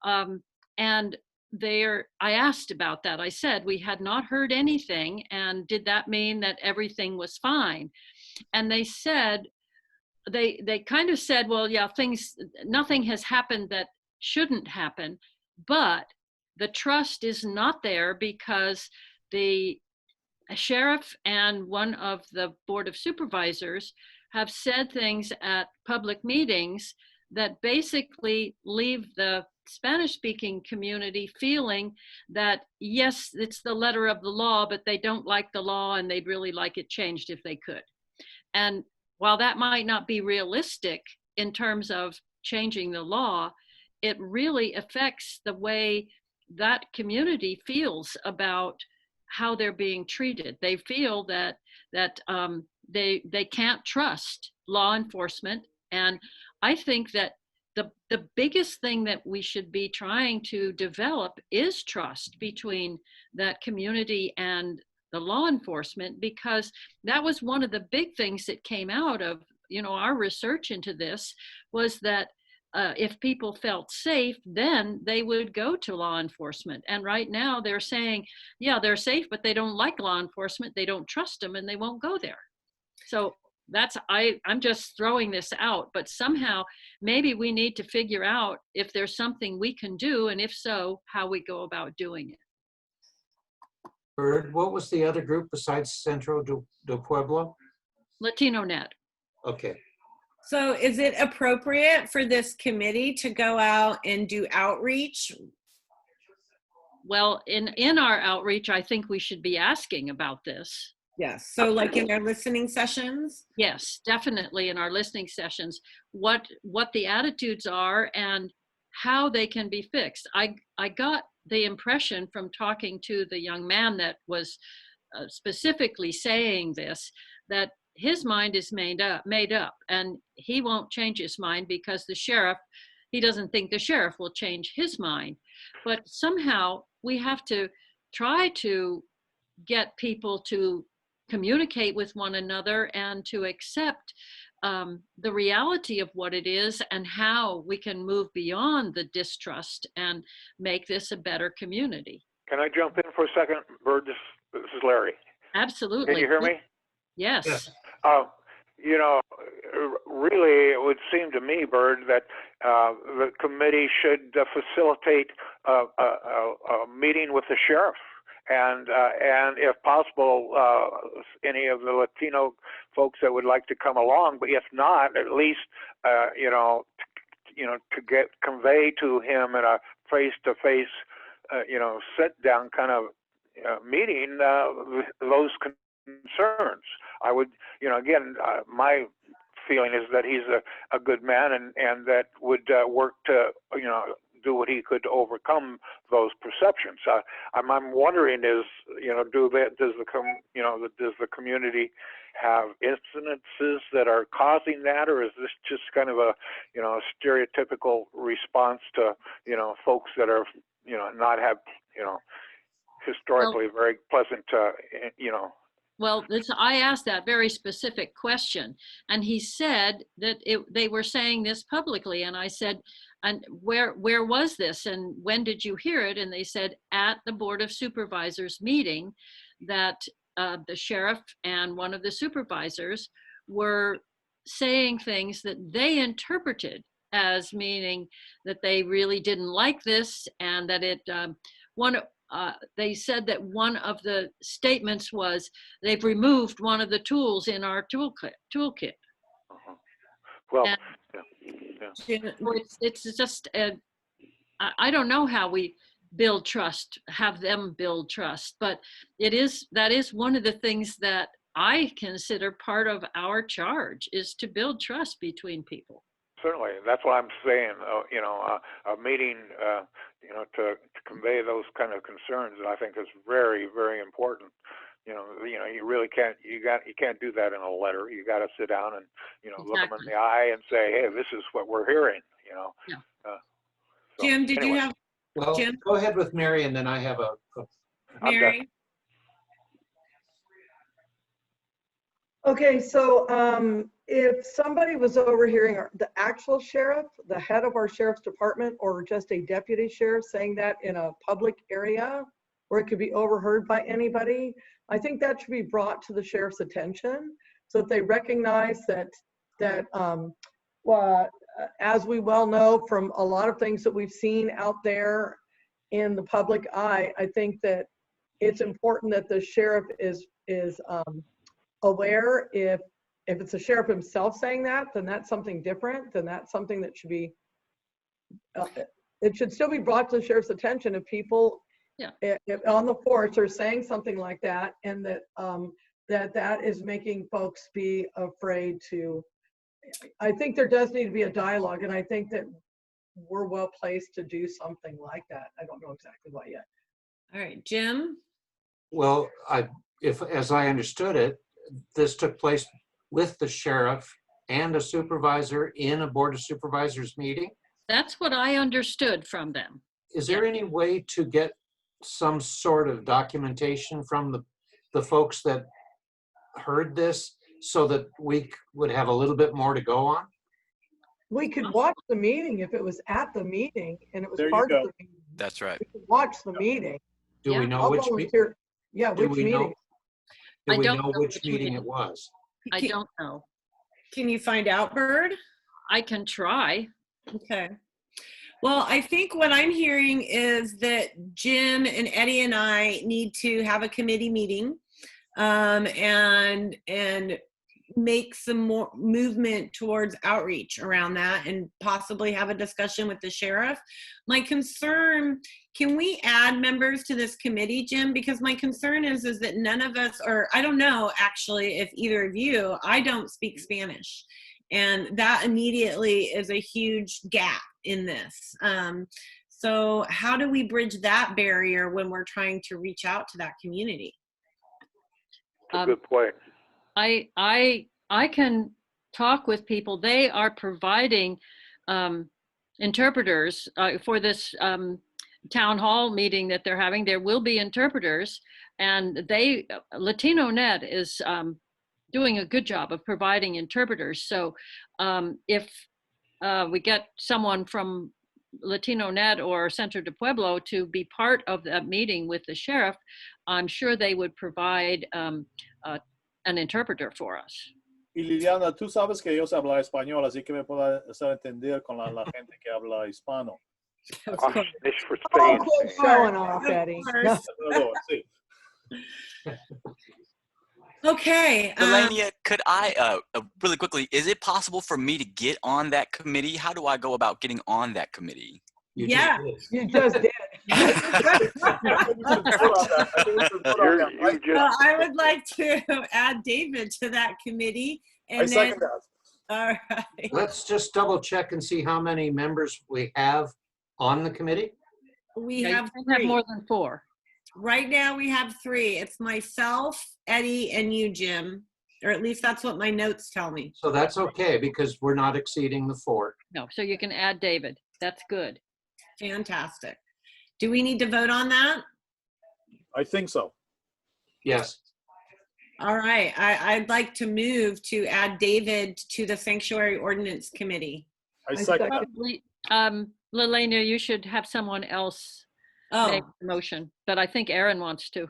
and I asked about that. I said, we had not heard anything, and did that mean that everything was fine? And they said, they kind of said, well, yeah, nothing has happened that shouldn't happen, but the trust is not there because the sheriff and one of the Board of Supervisors have said things at public meetings that basically leave the Spanish-speaking community feeling that, yes, it's the letter of the law, but they don't like the law and they'd really like it changed if they could. And while that might not be realistic in terms of changing the law, it really affects the way that community feels about how they're being treated. They feel that they can't trust law enforcement. And I think that the biggest thing that we should be trying to develop is trust between that community and the law enforcement, because that was one of the big things that came out of, our research into this, was that if people felt safe, then they would go to law enforcement. And right now they're saying, yeah, they're safe, but they don't like law enforcement, they don't trust them, and they won't go there. So I'm just throwing this out, but somehow maybe we need to figure out if there's something we can do, and if so, how we go about doing it. Bird, what was the other group besides Centro de Pueblo? LatinoNet. Okay. So is it appropriate for this committee to go out and do outreach? Well, in our outreach, I think we should be asking about this. Yes. So like in our listening sessions? Yes, definitely in our listening sessions, what the attitudes are and how they can be fixed. I got the impression from talking to the young man that was specifically saying this, that his mind is made up, and he won't change his mind because he doesn't think the sheriff will change his mind. But somehow we have to try to get people to communicate with one another and to accept the reality of what it is and how we can move beyond the distrust and make this a better community. Can I jump in for a second, Bird? This is Larry. Absolutely. Can you hear me? Yes. Yes. You know, really, it would seem to me, Bird, that the committee should facilitate a meeting with the sheriff, and if possible, any of the Latino folks that would like to come along. But if not, at least to convey to him in a face-to-face, sit down kind of meeting those concerns. I would, again, my feeling is that he's a good man and that would work to, do what he could to overcome those perceptions. I'm wondering is, does the community have incidences that are causing that, or is this just kind of a, stereotypical response to, folks that are, not have, historically very pleasant, Well, I asked that very specific question, and he said that they were saying this publicly, and I said, and where was this, and when did you hear it? And they said at the Board of Supervisors meeting that the sheriff and one of the supervisors were saying things that they interpreted as meaning that they really didn't like this, and that they said that one of the statements was they've removed one of the tools in our toolkit. Well, and yeah. it's just I don't know how we build trust, have them build trust, but that is one of the things that I consider part of our charge, is to build trust between people. Certainly, that's what I'm saying. A meeting, to convey those kind of concerns, I think is very, very important. You really can't. You can't do that in a letter. You got to sit down and look them in the eye and say, "Hey, this is what we're hearing." Yeah. Jim, did you have? Well, Jim? go ahead with Mary, and then I have a Mary? Okay, so if somebody was overhearing the actual sheriff, the head of our sheriff's department, or just a deputy sheriff saying that in a public area where it could be overheard by anybody, I think that should be brought to the sheriff's attention so that they recognize that as we well know from a lot of things that we've seen out there in the public eye, I think that it's important that the sheriff is aware. If it's the sheriff himself saying that, then that's something different. Then that's something that should be, it should still be brought to the sheriff's attention if people if on the force are saying something like that, and that is making folks be afraid to. I think there does need to be a dialogue, and I think that we're well placed to do something like that. I don't know exactly what yet. All right, Jim? Well, as I understood it, this took place with the sheriff and a supervisor in a Board of Supervisors meeting. That's what I understood from them. Is there any way to get some sort of documentation from the folks that heard this so that we would have a little bit more to go on? We could watch the meeting if it was at the meeting and it was There you part of go. the meeting. That's right. We could watch the meeting. Do we know I'll which volunteer. Yeah, which meeting? Do I we don't know know which which meeting meeting. it was? I don't know. Can you find out, Bird? I can try. Okay. Well, I think what I'm hearing is that Jim and Eddie and I need to have a committee meeting and make some more movement towards outreach around that, and possibly have a discussion with the sheriff. My concern, can we add members to this committee, Jim? Because my concern is that none of us, or I don't know actually if either of you, I don't speak Spanish. And that immediately is a huge gap in this. So how do we bridge that barrier when we're trying to reach out to that community? That's a good point. I can talk with people. They are providing interpreters for this town hall meeting that they're having. There will be interpreters, and LatinoNet is doing a good job of providing interpreters. So if we get someone from LatinoNet or Centro de Pueblo to be part of that meeting with the sheriff, I'm sure they would provide an interpreter for us. Y Liliana, tú sabes que yo sé hablar español, así que me puedo hacer entender con la gente que habla hispano. Of course. Fish for Oh, Spain. quit showing off, Eddie. Of course. Sí. Okay. Melania, could I, really quickly, is it possible for me to get on that committee? How do I go about getting on that committee? You Yeah. just did. You just did. Well, I would like to add David to that committee. I And second then, that. all right. Let's just double check and see how many members we have on the committee. We Yeah, you have can't have three. more than 4. Right now we have 3. It's myself, Eddie, and you, Jim. Or at least that's what my notes tell me. So that's okay because we're not exceeding the 4. No, so you can add David. That's good. Fantastic. Do we need to vote on that? I think so. Yes. All right. I'd like to move to add David to the Sanctuary Ordinance Committee. I second that. Probably, Lelena, you should have someone else make Oh, the motion, but I think Aaron wants to.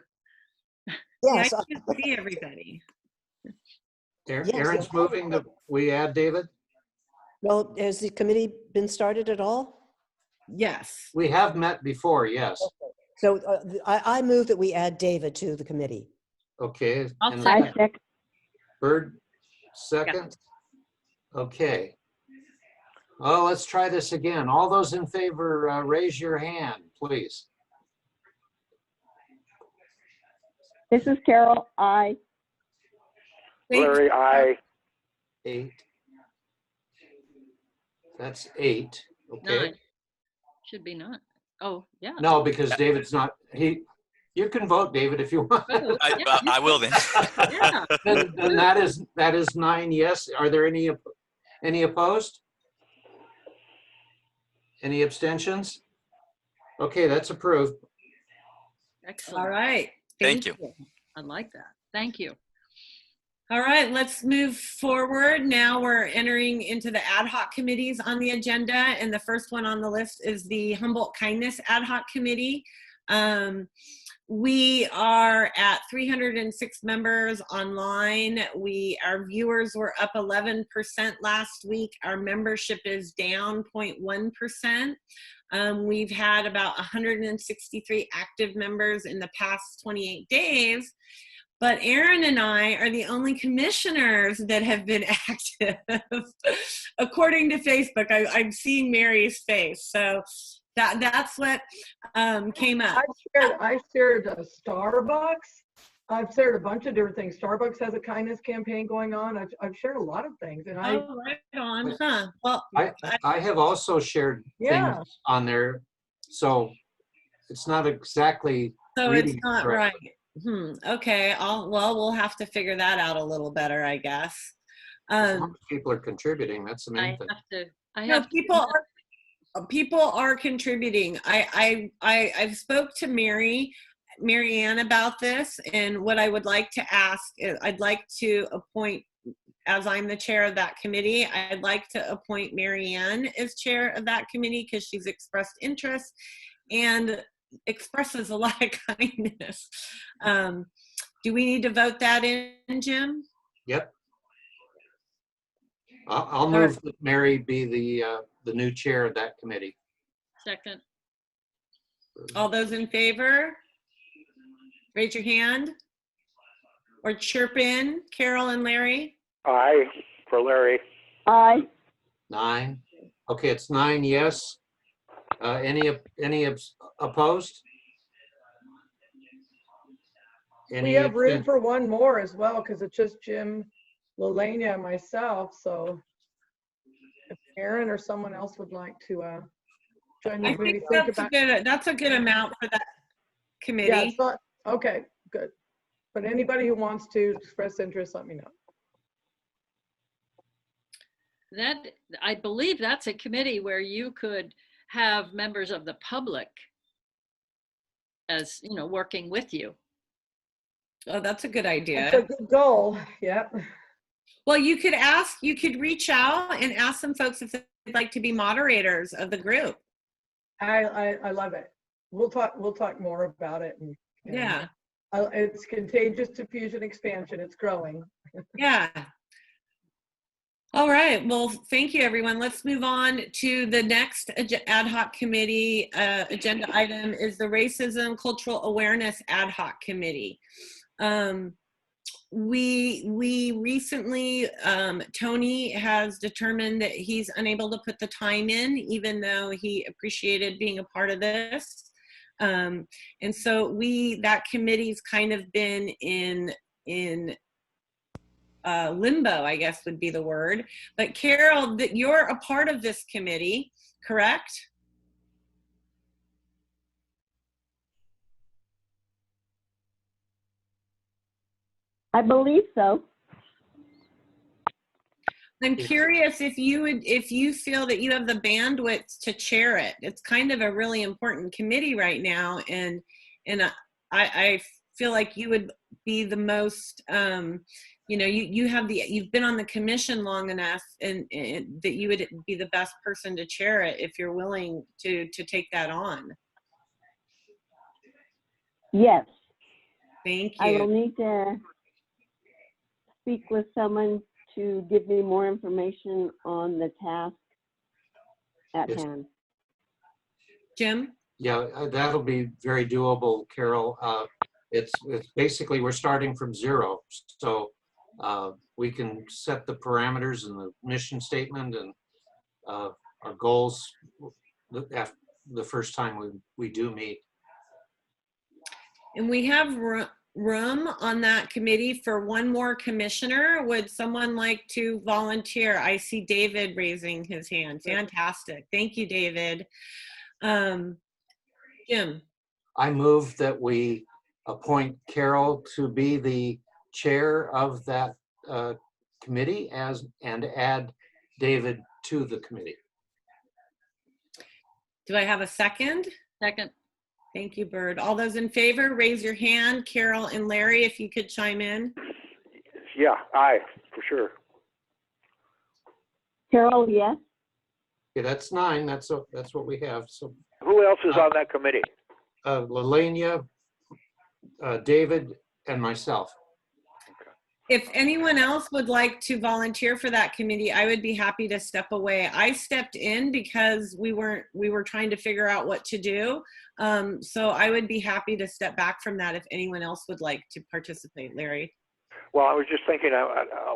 yeah, Yes, I can't see everybody. Yes, Aaron's moving that we add David. well, has the committee been started at all? Yes. We have met before, yes. So I move that we add David to the committee. Okay. I'll and second. I second. Bird, second. Okay. Oh, let's try this again. All those in favor, raise your hand, please. This is Carol. I. Larry, I. 8. That's 8. Okay. 9. Should be 9. Oh, yeah. No, because David's not, you can vote, David, if you want. Oh, yeah, I will then. yeah. Then that is 9 yes. Are there any opposed? Any abstentions? Okay, that's approved. Excellent. All right. Thank you. I like that. Thank you. All right, let's move forward. Now we're entering into the ad hoc committees on the agenda. And the first one on the list is the Humboldt Kindness Ad Hoc Committee. We are at 306 members online. Our viewers were up 11% last week. Our membership is down 0.1%. We've had about 163 active members in the past 28 days. But Aaron and I are the only commissioners that have been active. According to Facebook, I'm seeing Mary's face. So that's what came up. I shared a Starbucks. I've shared a bunch of different things. Starbucks has a kindness campaign going on. I've shared a lot of things, and Oh, right on, huh? Well, I have also shared Yeah. things on there, so it's not exactly. so it's reading not correctly. right. Okay. We'll have to figure that out a little better, I guess. As long as people are contributing, that's the I main thing. have to. I No, have to. people are contributing. I've spoke to Marianne about this, and what I would like to ask is I'd like to appoint, as I'm the chair of that committee, I'd like to appoint Marianne as chair of that committee because she's expressed interest and expresses a lot of kindness. Do we need to vote that in, Jim? Yep. I'll move that Mary be the new chair of that committee. Second. All those in favor? Raise your hand. Or chirp in, Carol and Larry. I for Larry. I. 9. Okay, it's 9 yes. Any opposed? we have room for one more as well because it's just Jim, Lelania, and myself. So if Aaron or someone else would like to So I I need think to think about. that's a good amount for that Yeah, committee. it's not, okay, good. But anybody who wants to express interest, let me know. That, I believe that's a committee where you could have members of the public as, you know, working with you. Oh, that's a good It's a idea. good goal, yeah. Well, you could reach out and ask some folks if they'd like to be moderators of the group. I love it. We'll talk more about it. And Yeah. it's contagious diffusion expansion. It's growing. Yeah. All right. Well, thank you, everyone. Let's move on to the next ad hoc committee agenda item is the Racism Cultural Awareness Ad Hoc Committee. We recently, Tony has determined that he's unable to put the time in, even though he appreciated being a part of this. And so that committee's kind of been in limbo, I guess would be the word. But Carol, that you're a part of this committee, correct? I believe so. I'm curious if you feel that you have the bandwidth to chair it. It's kind of a really important committee right now, and I feel like you would be the most, you know, you've been on the commission long enough, and that you would be the best person to chair it if you're willing to take that on. Yes, Thank I will you. need to speak with someone to give me more information on the task at Yes. hand. Jim? Yeah, that'll be very doable, Carol. It's basically, we're starting from zero. So we can set the parameters and the mission statement and our goals after the first time we do meet. And we have room on that committee for one more commissioner. Would someone like to volunteer? I see David raising his hand. Fantastic. Thank you, David. Jim? I move that we appoint Carol to be the chair of that committee and add David to the committee. Do I have a second? Second. Thank you, Bird. All those in favor, raise your hand. Carol and Larry, if you could chime in. Yeah, aye, for sure. Carol, yes? Okay, that's 9. That's what we have. So Who else is on that committee? Lelania, David, and myself. If anyone else would like to volunteer for that committee, I would be happy to step away. I stepped in because we were trying to figure out what to do. So I would be happy to step back from that if anyone else would like to participate. Larry? Well, I was just thinking,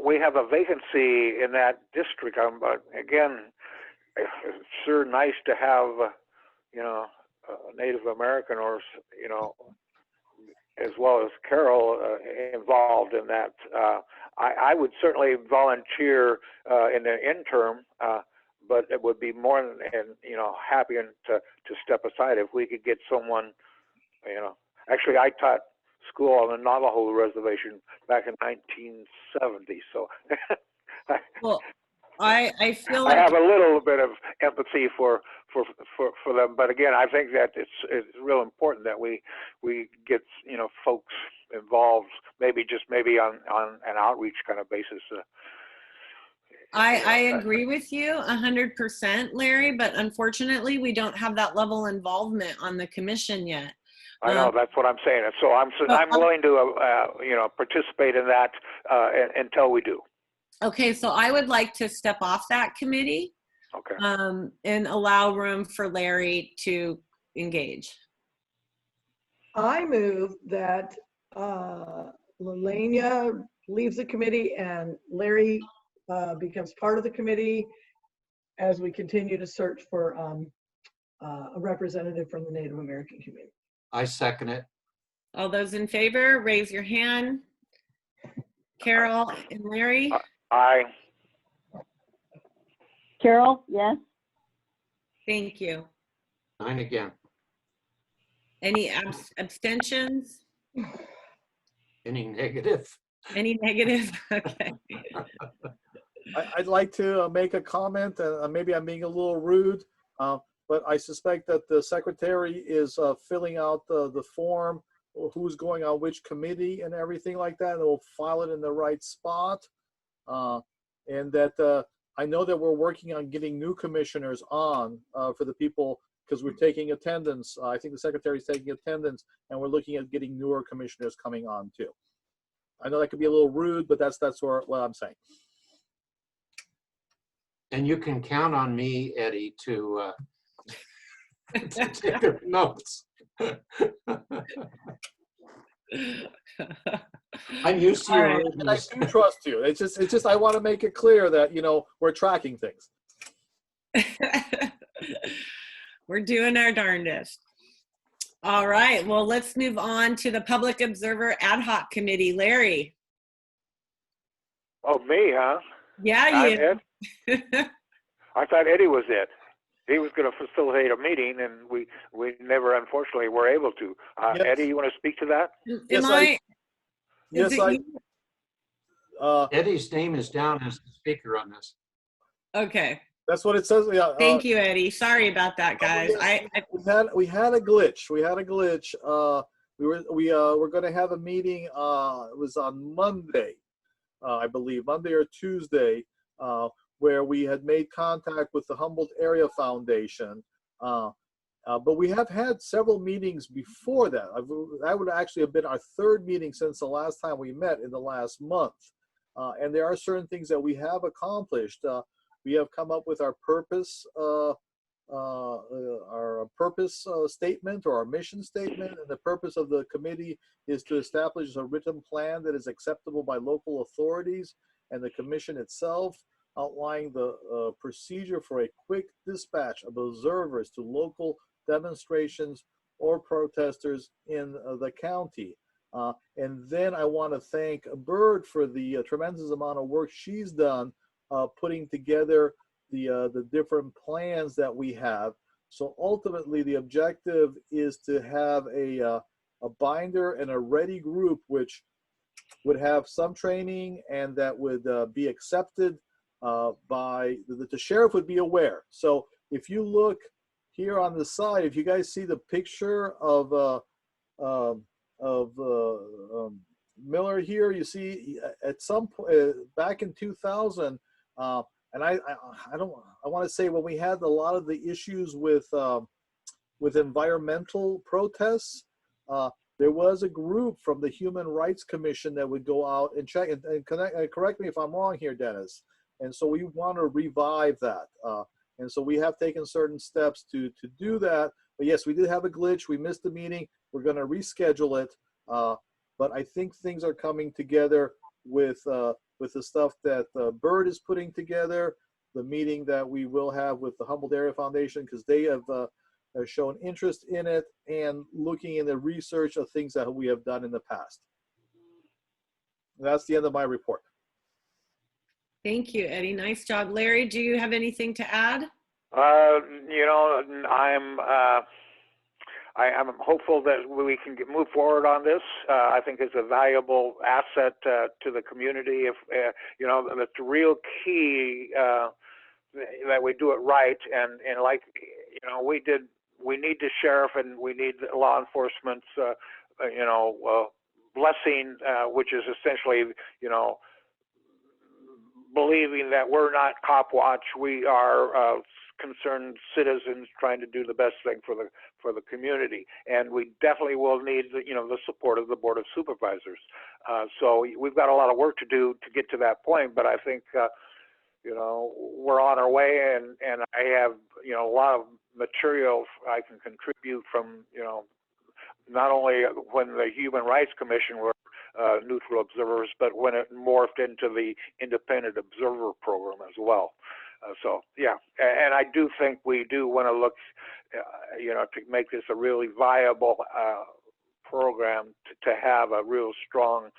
we have a vacancy in that district. But again, it's sure nice to have, you know, a Native American or, you know, as well as Carol involved in that. I would certainly volunteer in the interim, but it would be more than, you know, happy to step aside if we could get someone, you know. Actually, I taught school on the Navajo reservation back in 1970, so Well, I feel I like have a little bit of empathy for them, but again, I think that it's real important that we get, you know, folks involved, maybe on an outreach kind of basis. I agree with you 100%, Larry, but unfortunately we don't have that level of involvement on the commission yet. I know, that's what I'm saying. And so I'm willing to you know, participate in that until we do. Okay, so I would like to step off that committee. Okay. And allow room for Larry to engage. I move that Lelania leaves the committee and Larry becomes part of the committee as we continue to search for a representative from the Native American community. I second it. All those in favor, raise your hand. Carol and Larry? Aye. Carol, yes? Thank you. 9 again. Any abstentions? Any negative? Any negative? Okay. I'd like to make a comment, and maybe I'm being a little rude, but I suspect that the secretary is filling out the form, who's going on which committee and everything like that, and we'll file it in the right spot. And that I know that we're working on getting new commissioners on for the people, because we're taking attendance. I think the secretary's taking attendance, and we're looking at getting newer commissioners coming on too. I know that could be a little rude, but that's what I'm saying. And you can count on me, Eddie, to take the notes. I'm used to All your right. And I rudeness. do trust you. It's just I want to make it clear that, you know, we're tracking things. We're doing our darndest. All right. Well, let's move on to the Public Observer Ad Hoc Committee. Larry. Oh, me, huh? Yeah, I'm you. Ed. I thought Eddie was it. He was going to facilitate a meeting, and we never, unfortunately, were able to. Yes. Eddie, you want to speak to that? Yes, Eddie's name is down as the speaker on this. Okay. That's what it says. Yeah. Thank you, Eddie. Sorry about that, guys. We had a glitch. We were going to have a meeting. It was on Monday, I believe, Monday or Tuesday, where we had made contact with the Humboldt Area Foundation. But we have had several meetings before that. That would actually have been our third meeting since the last time we met in the last month. And there are certain things that we have accomplished. We have come up with our purpose, statement, or our mission statement. And the purpose of the committee is to establish a written plan that is acceptable by local authorities and the commission itself, outlining the procedure for a quick dispatch of observers to local demonstrations or protesters in the county. And then I want to thank Bird for the tremendous amount of work she's done putting together the different plans that we have. So ultimately, the objective is to have a binder and a ready group, which would have some training and that would be accepted by the sheriff would be aware. So if you look here on the side, if you guys see the picture of Miller here, you see at some point back in 2000, and I want to say when we had a lot of the issues with environmental protests, there was a group from the Human Rights Commission that would go out and check and correct me if I'm wrong here, Dennis. And so we want to revive that. And so we have taken certain steps to do that. But yes, we did have a glitch. We missed the meeting. We're going to reschedule it. But I think things are coming together with the stuff that Bird is putting together, the meeting that we will have with the Humboldt Area Foundation, because they have shown interest in it, and looking in the research of things that we have done in the past. That's the end of my report. Thank you, Eddie. Nice job. Larry, do you have anything to add? You know, I'm hopeful that we can move forward on this. I think it's a valuable asset to the community. If you know, it's the real key that we do it right. And like, you know, we need the sheriff and we need law enforcement's you know, blessing, which is essentially, you know, believing that we're not cop watch. We are concerned citizens trying to do the best thing for the community, and we definitely will need the support of the Board of Supervisors. So we've got a lot of work to do to get to that point, but I think you know, we're on our way, and I have, you know, a lot of material I can contribute from, you know, not only when the Human Rights Commission were neutral observers, but when it morphed into the independent observer program as well. So yeah, and I do think we do want to look, you know, to make this a really viable program, to have a real strong,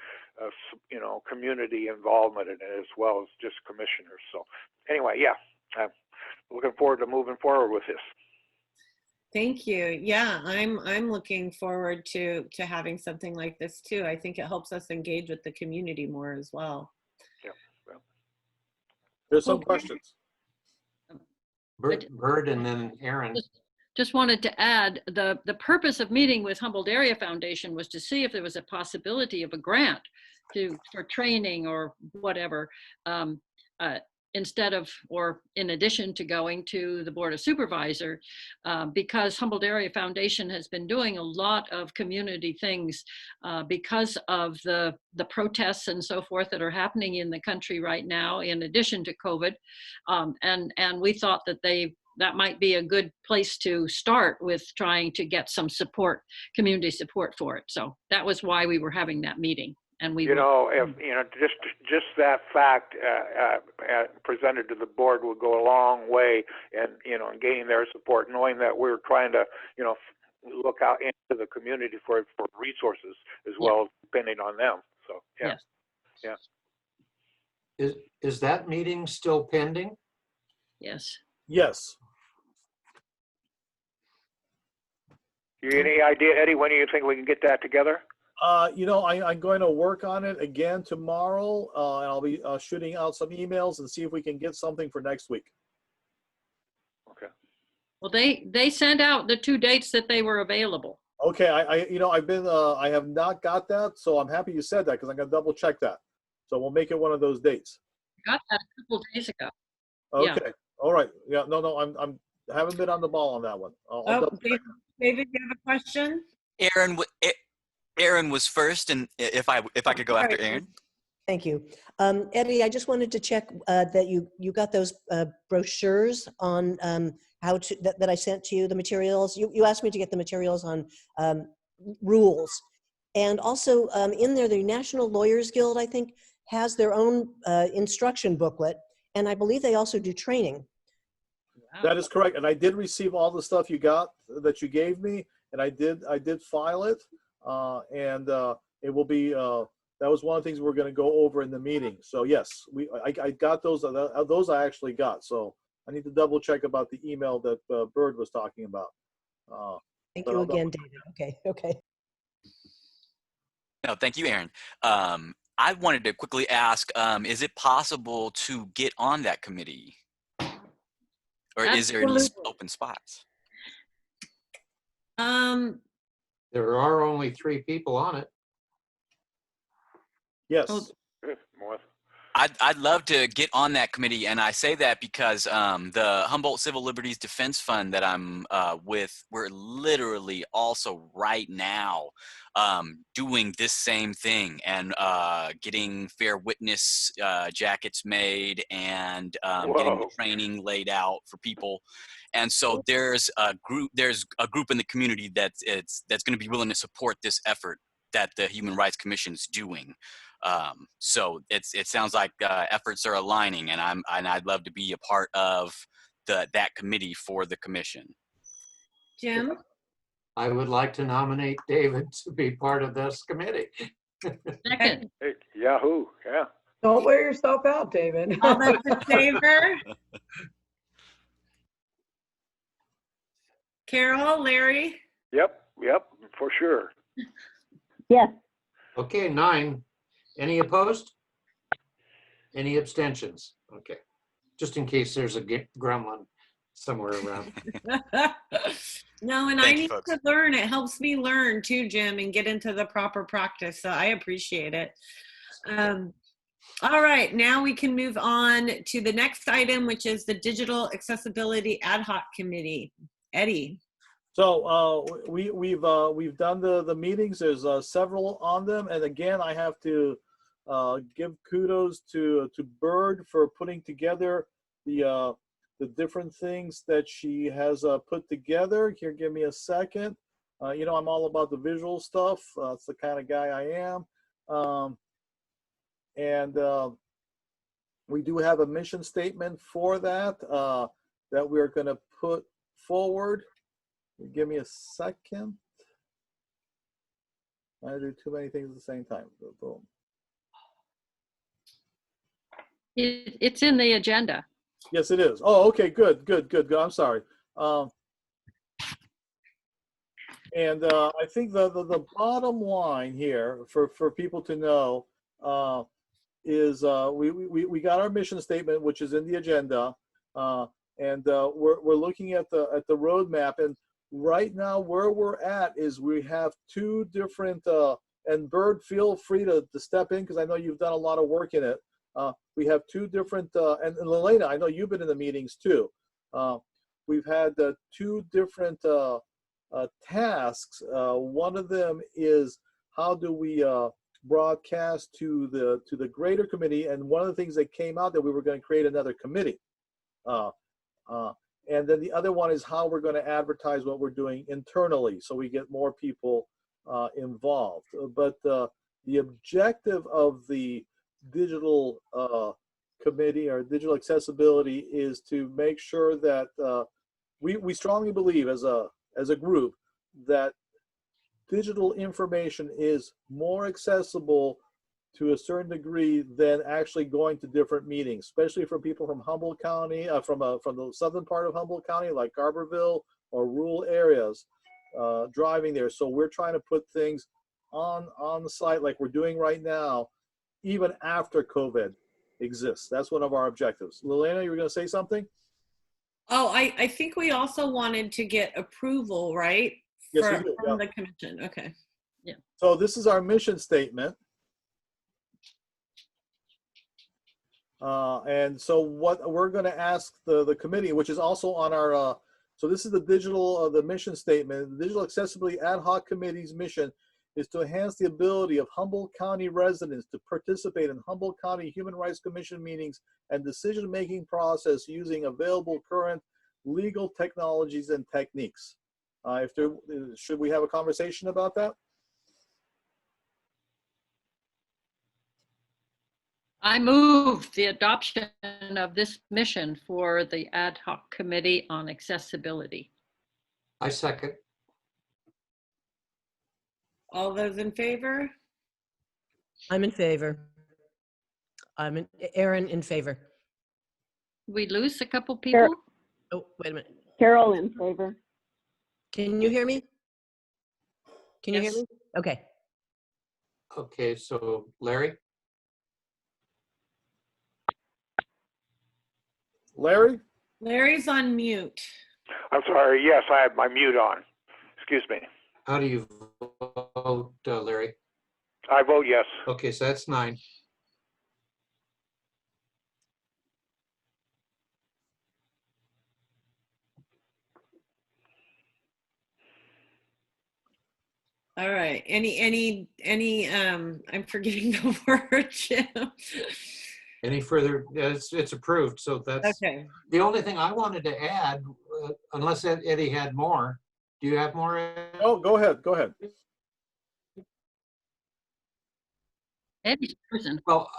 you know, community involvement in it as well as just commissioners. So anyway, yeah, I'm looking forward to moving forward with this. Thank you. Yeah, I'm looking forward to having something like this too. I think it helps us engage with the community more as well. Yeah. Well, There's some Okay. questions. Bird and then Aaron. Just wanted to add, the purpose of meeting with Humboldt Area Foundation was to see if there was a possibility of a grant for training or whatever, instead of, or in addition to going to the Board of Supervisor, because Humboldt Area Foundation has been doing a lot of community things because of the protests and so forth that are happening in the country right now, in addition to COVID. And we thought that that might be a good place to start with, trying to get some support, community support for it. So that was why we were having that meeting. And we, if just that fact presented to the board would go a long way, and in gaining their support, knowing that we're trying to look out into the community for resources as well as depending on them. So yeah, yes. yeah. Is that meeting still pending? Yes. Yes. Any idea, Eddie, when do you think we can get that together? I'm going to work on it again tomorrow, and I'll be shooting out some emails and see if we can get something for next week. Okay. Well, they sent out the 2 dates that they were available. Okay, I have not got that, so I'm happy you said that, because I'm gonna double check that. So we'll make it one of those dates. Got that a couple days ago. Okay. Yeah. All right. Yeah. No. I'm haven't been on the ball on that one. I'll double check. David, you have a question? Aaron was first, and if I could go after Aaron. Thank you. Eddie, I just wanted to check that you got those brochures on how to, that I sent to you, the materials. You asked me to get the materials on rules. And also in there, the National Lawyers Guild, I think, has their own instruction booklet. And I believe they also do training. That is correct. And I did receive all the stuff you that you gave me, and I did file it. It will be, that was one of the things we're going to go over in the meeting. So yes, I got those I actually got. So I need to double check about the email that Bird was talking about. Thank you again, David. Okay. No, thank you, Aaron. I wanted to quickly ask, is it possible to get on that committee? Or is there any open spots? There are only 3 people on it. Yes. Oh. I'd love to get on that committee, and I say that because the Humboldt Civil Liberties Defense Fund that I'm with, we're literally also right now doing this same thing and getting fair witness jackets made and getting the training laid out for people. And so there's a group in the community that's going to be willing to support this effort that the Human Rights Commission is doing. So it sounds like efforts are aligning, and I'd love to be a part of that committee for the commission. Jim? I would like to nominate David to be part of this committee. Second. Hey, Yahoo! Yeah. Don't wear yourself out, David. All those in favor? Carol, Larry? Yep, for sure. Yes. Okay, 9. Any opposed? Any abstentions? Okay. Just in case there's a gremlin somewhere around. No, and I need to learn. It helps me learn too, Jim, and get into the proper practice. So I appreciate it. All right, now we can move on to the next item, which is the Digital Accessibility Ad Hoc Committee. Eddie. So we've done the meetings. There's several on them, and again, I have to give kudos to Bird for putting together the different things that she has put together. Here, give me a second. I'm all about the visual stuff. That's the kind of guy I am. We do have a mission statement for that that we're going to put forward. Give me a second. I do too many things at the same time. Boom. It's in the agenda. Yes, it is. Oh, okay, good. I'm sorry. And I think the bottom line here for people to know is we got our mission statement, which is in the agenda, and we're looking at the roadmap. And right now, where we're at is we have two different. And Bird, feel free to step in because I know you've done a lot of work in it. We have two different, and Lelena, I know you've been in the meetings too. We've had two different tasks. One of them is how do we broadcast to the greater committee, and one of the things that came out that we were going to create another committee. And then the other one is how we're going to advertise what we're doing internally so we get more people involved. But the objective of the digital committee or digital accessibility is to make sure that we strongly believe as a group that digital information is more accessible to a certain degree than actually going to different meetings, especially for people from Humboldt County, from the southern part of Humboldt County, like Garberville or rural areas, driving there. So we're trying to put things on the site like we're doing right now, even after COVID exists. That's one of our objectives. Liliana, you were going to say something? Oh, I think we also wanted to get approval, right? Yes, we do, From yeah. the commission. Okay. Yeah. So this is our mission statement. And so what we're going to ask the committee, which is also on our, so this is the digital, the mission statement. The Digital Accessibility Ad Hoc Committee's mission is to enhance the ability of Humboldt County residents to participate in Humboldt County Human Rights Commission meetings and decision-making process using available current legal technologies and techniques. Should we have a conversation about that? I move the adoption of this mission for the Ad Hoc Committee on Accessibility. I second. All those in favor? I'm in favor. Aaron in favor. We lose a couple people? Oh, wait a minute. Carol in favor. Can you hear me? Can you hear Yes. me? Okay. Okay, so Larry? Larry? Larry's on mute. I'm sorry. Yes, I have my mute on. Excuse me. How do you vote, Larry? I vote yes. Okay, so that's 9. All right. Any I'm forgetting the word, Jim. Any further? It's approved. So that's Okay. the only thing I wanted to add, unless Eddie had more. Do you have more, Ed? Oh, go ahead. Go ahead. Eddie's prison. Well,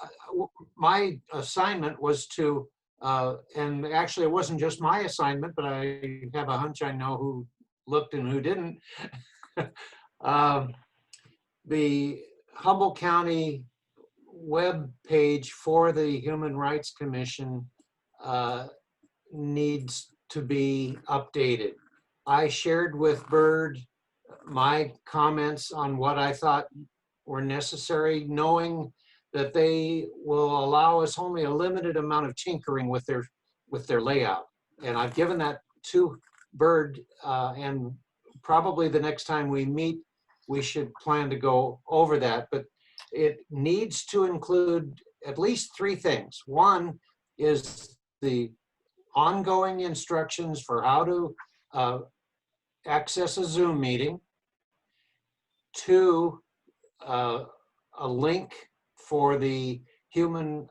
my assignment was to, and actually it wasn't just my assignment, but I have a hunch I know who looked and who didn't. The Humboldt County web page for the Human Rights Commission needs to be updated. I shared with Bird my comments on what I thought were necessary, knowing that they will allow us only a limited amount of tinkering with their layout. And I've given that to Bird, and probably the next time we meet, we should plan to go over that. But it needs to include at least 3 things. One is the ongoing instructions for how to access a Zoom meeting. 2, a link for the human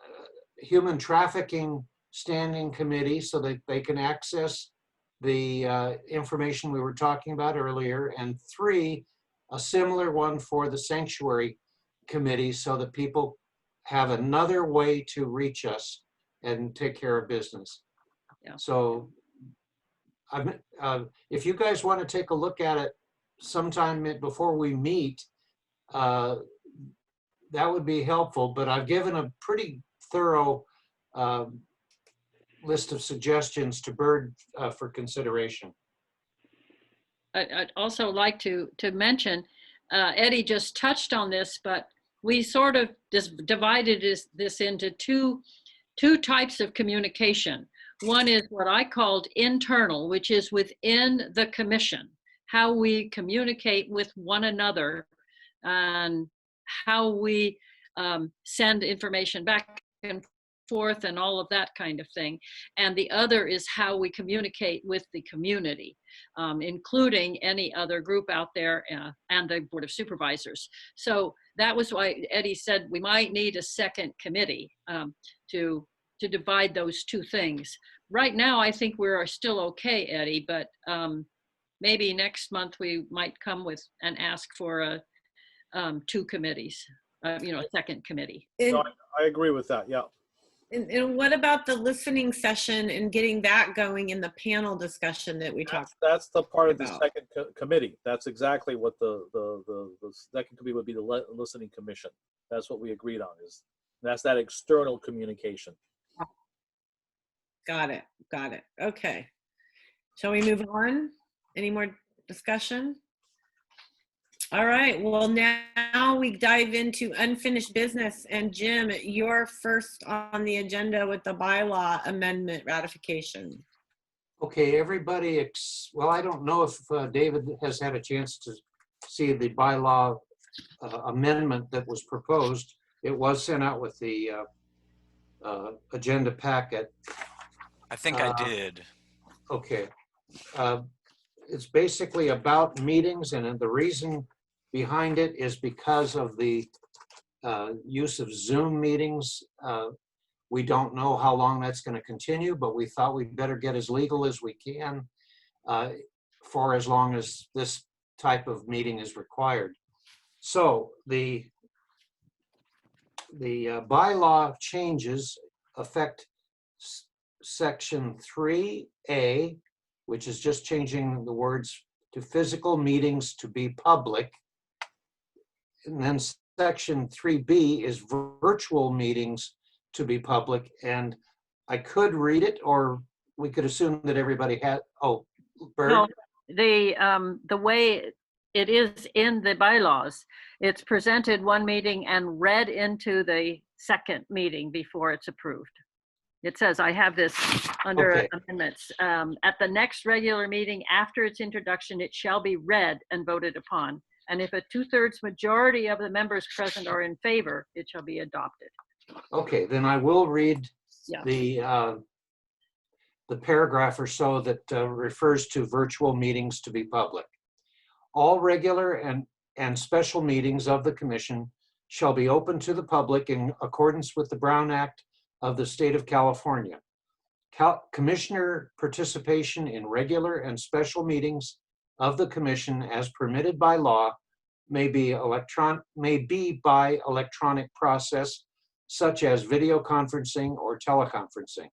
trafficking standing committee so that they can access the information we were talking about earlier. And 3, a similar one for the sanctuary committee so that people have another way to reach us and take care of business. Yeah. So if you guys want to take a look at it sometime before we meet, that would be helpful. But I've given a pretty thorough list of suggestions to Bird for consideration. I'd also like to mention, Eddie just touched on this, but we sort of just divided this into two types of communication. One is what I called internal, which is within the commission, how we communicate with one another and how we send information back and forth and all of that kind of thing. And the other is how we communicate with the community, including any other group out there and the Board of Supervisors. So that was why Eddie said we might need a second committee to divide those two things. Right now, I think we're still okay, Eddie, but maybe next month we might come with and ask for two committees, a second committee. No, I agree with that. Yeah. And what about the listening session and getting that going in the panel discussion that we talked about? That's the part of the second committee. That's exactly what the second committee would be, the listening commission. That's what we agreed on. That's that external communication. Got it. Got it. Okay. Shall we move on? Any more discussion? All right. Well, now we dive into unfinished business. And Jim, you're first on the agenda with the bylaw amendment ratification. Okay, everybody, well, I don't know if David has had a chance to see the bylaw amendment that was proposed. It was sent out with the agenda packet. I think I did. Okay. It's basically about meetings, and the reason behind it is because of the use of Zoom meetings. We don't know how long that's going to continue, but we thought we'd better get as legal as we can for as long as this type of meeting is required. So the bylaw changes affect section 3A, which is just changing the words to physical meetings to be public. And then section 3B is virtual meetings to be public. And I could read it, or we could assume that everybody had, Bird? No, the way it is in the bylaws, it's presented one meeting and read into the second meeting before it's approved. It says, I have this under amendments. At the next regular meeting after its introduction, it shall be read and voted upon. And if a 2/3 majority of the members present are in favor, it shall be adopted. Okay, then I will read the paragraph or so that refers to virtual meetings to be public. All regular and special meetings of the Commission shall be open to the public in accordance with the Brown Act of the State of California. Commissioner participation in regular and special meetings of the Commission as permitted by law may be by electronic process, such as video conferencing or teleconferencing,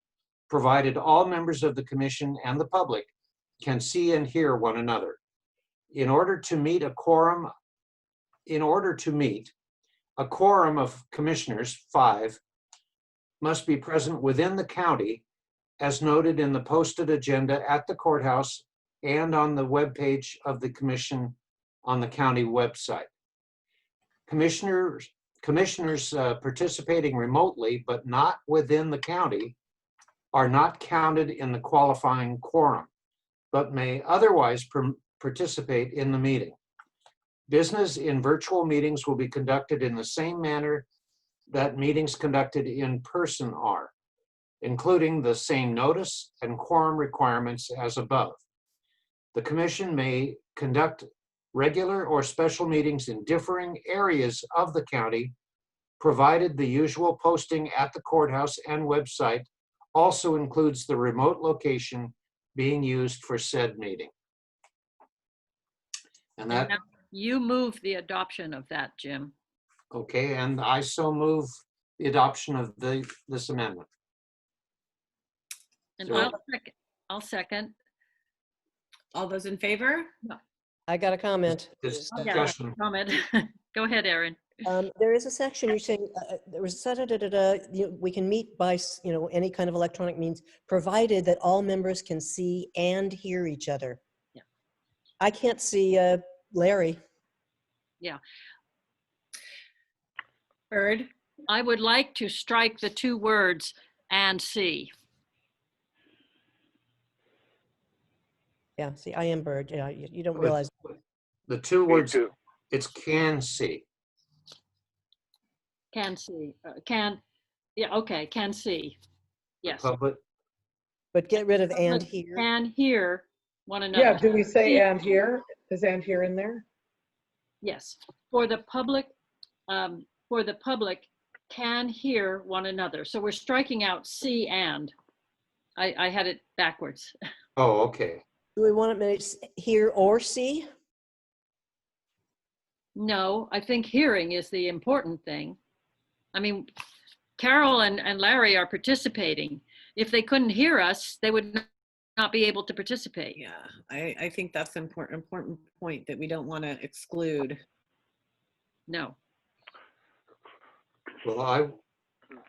provided all members of the Commission and the public can see and hear one another. In order to meet a quorum of commissioners, 5, must be present within the county, as noted in the posted agenda at the courthouse and on the webpage of the Commission on the county website. Commissioners participating remotely but not within the county are not counted in the qualifying quorum, but may otherwise participate in the meeting. Business in virtual meetings will be conducted in the same manner that meetings conducted in person are, including the same notice and quorum requirements as above. The Commission may conduct regular or special meetings in differing areas of the county, provided the usual posting at the courthouse and website also includes the remote location being used for said meeting. And that, now you move the adoption of that, Jim. okay, and I so move the adoption of this amendment. And So- I'll second. All those in favor? I got a comment. This Yeah, discussion. comment. Go ahead, Erin. There is a section you're saying there was we can meet by any kind of electronic means, provided that all members can see and hear each other. I can't see Larry. Yeah. Bird? I would like to strike the two words "and see." Yeah, see, I am Bird. Yeah, you don't With realize. the two Me words, too. it's can see. Can see, yeah, okay, can see. The Yes. public, But get rid of and Public here. can hear one another. Yeah, do we say See- and here? Is and here in there? Yes, for the public can hear one another. So we're striking out see and. I had it backwards. oh, okay. Do we want it hear or see? No, I think hearing is the important thing. I mean, Carol and Larry are participating. If they couldn't hear us, they would not be able to participate. Yeah, I think that's an important point that we don't want to exclude. No. Well,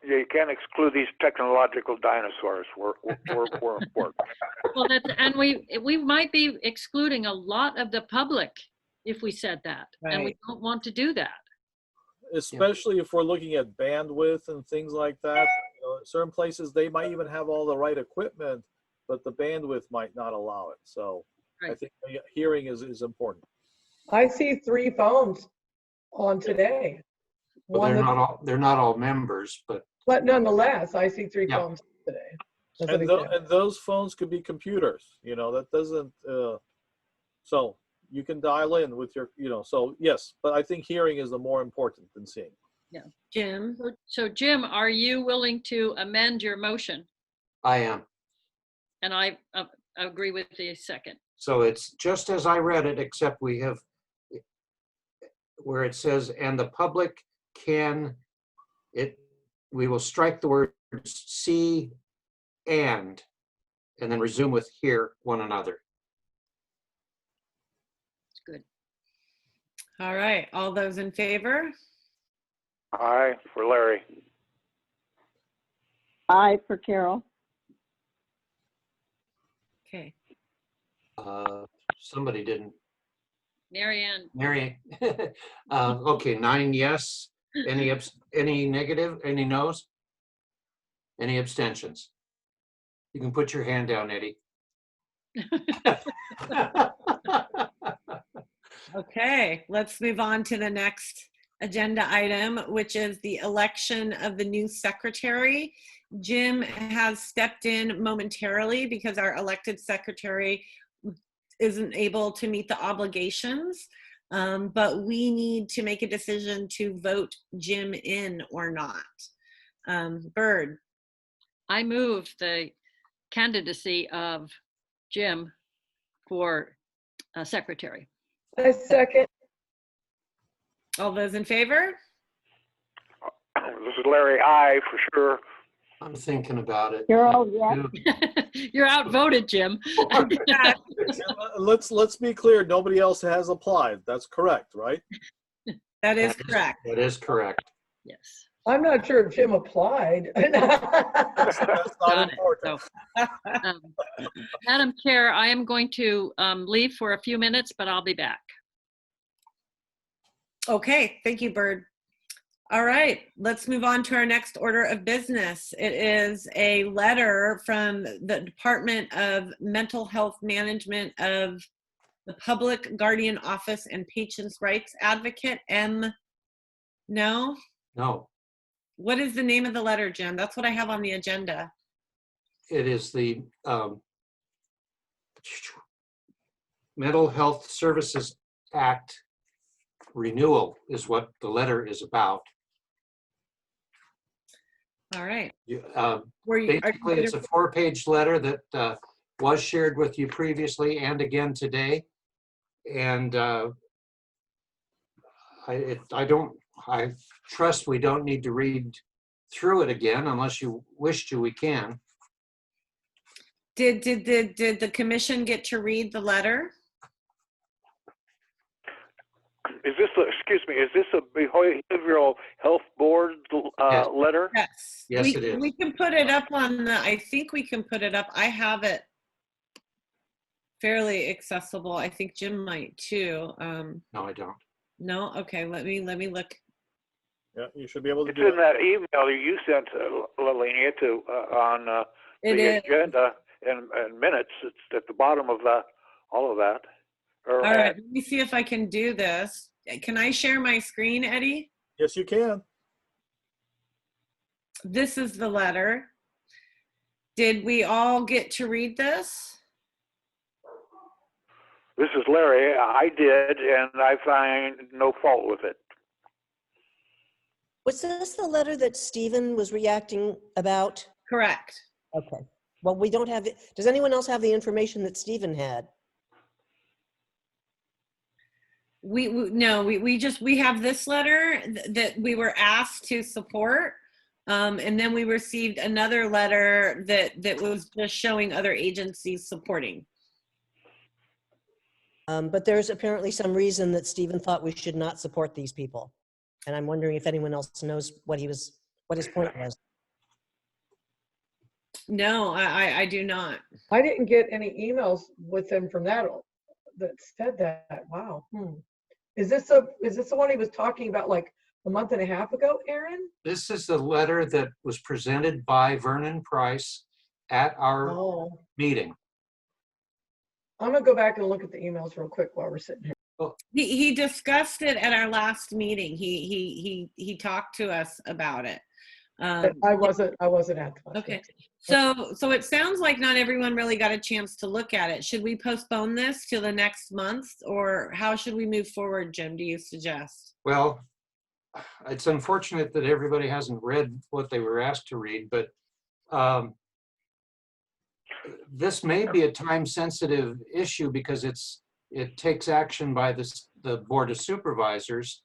You can't exclude these technological dinosaurs. We're important. Well, and we might be excluding a lot of the public if we said that, and we Right. don't want to do that. Especially if we're looking at bandwidth and things like that. You know, certain places, they might even have all the right equipment, but the bandwidth might not allow it. So I Right. think hearing is important. I see 3 phones on today. well, One they're not all members, but but nonetheless, I see 3 Yeah. phones today. As an And, example. and those phones could be computers, you know, that doesn't, so you can dial in with your, you know, so yes, but I think hearing is the more important than seeing. Jim? So Jim, are you willing to amend your motion? I am. And I agree with the second. So it's just as I read it, except we have where it says, and the public can, we will strike the words see and then resume with hear one another. It's good. All right, all those in favor? Aye, for Larry. I for Carol. Okay. Somebody didn't. Marianne, Mary. Okay, 9 yes. Any negative? Any no's? Any abstentions? You can put your hand down, Eddie. Okay, let's move on to the next agenda item, which is the election of the new secretary. Jim has stepped in momentarily because our elected secretary isn't able to meet the obligations, but we need to make a decision to vote Jim in or not. Bird? I move the candidacy of Jim for secretary. I second. All those in favor? This is Larry. Aye, for sure. I'm thinking about it. Carol, yes. You're outvoted, Jim. Let's be clear, nobody else has applied. That's correct, right? That is correct. That is correct. Yes. I'm not sure if Jim applied. That's not Got it. important. So, Madam Chair, I am going to leave for a few minutes, but I'll be back. Okay, thank you, Bird. All right, let's move on to our next order of business. It is a letter from the Department of Mental Health Management of the Public Guardian Office and Patients' Rights Advocate, No? No, What is the name of the letter, Jim? That's what I have on the agenda. it is the Mental Health Services Act renewal is what the letter is about. All right. Basically, it's a 4-page letter that was shared with you previously and again today. And I trust we don't need to read through it again unless you wish to, we can. Did the commission get to read the letter? Is this a behavioral health board Yes. letter? Yes. Yes, it is. We can put it up on I think we can put it up. I have it. fairly accessible. I think Jim might too. No, I don't. No? Okay, let me look. Yeah, you should be able to It's do in it. that email you sent, Lelania, to on It the is. agenda and minutes. It's at the bottom of that, all of that. Or All right, let me see if I can do this. Can I share my screen, Eddie? Yes, you can. This is the letter. Did we all get to read this? This is Larry. I did, and I find no fault with it. Was this the letter that Stephen was reacting about? Correct. Okay. Well, we don't have it. Does anyone else have the information that Stephen had? No, we have this letter that we were asked to support. And then we received another letter that was just showing other agencies supporting. But there's apparently some reason that Stephen thought we should not support these people. And I'm wondering if anyone else knows what his point was. No, I do not. I didn't get any emails with him from that said that. Wow. Is this the one he was talking about like a month and a half ago, Aaron? This is the letter that was presented by Vernon Price at our meeting. I'm gonna go back and look at the emails real quick while we're sitting here. He discussed it at our last meeting. He talked to us about it. I wasn't at the last Okay. meeting. So it sounds like not everyone really got a chance to look at it. Should we postpone this till the next month, or how should we move forward, Jim, do you suggest? Well, it's unfortunate that everybody hasn't read what they were asked to read, but this may be a time-sensitive issue because it takes action by the Board of Supervisors,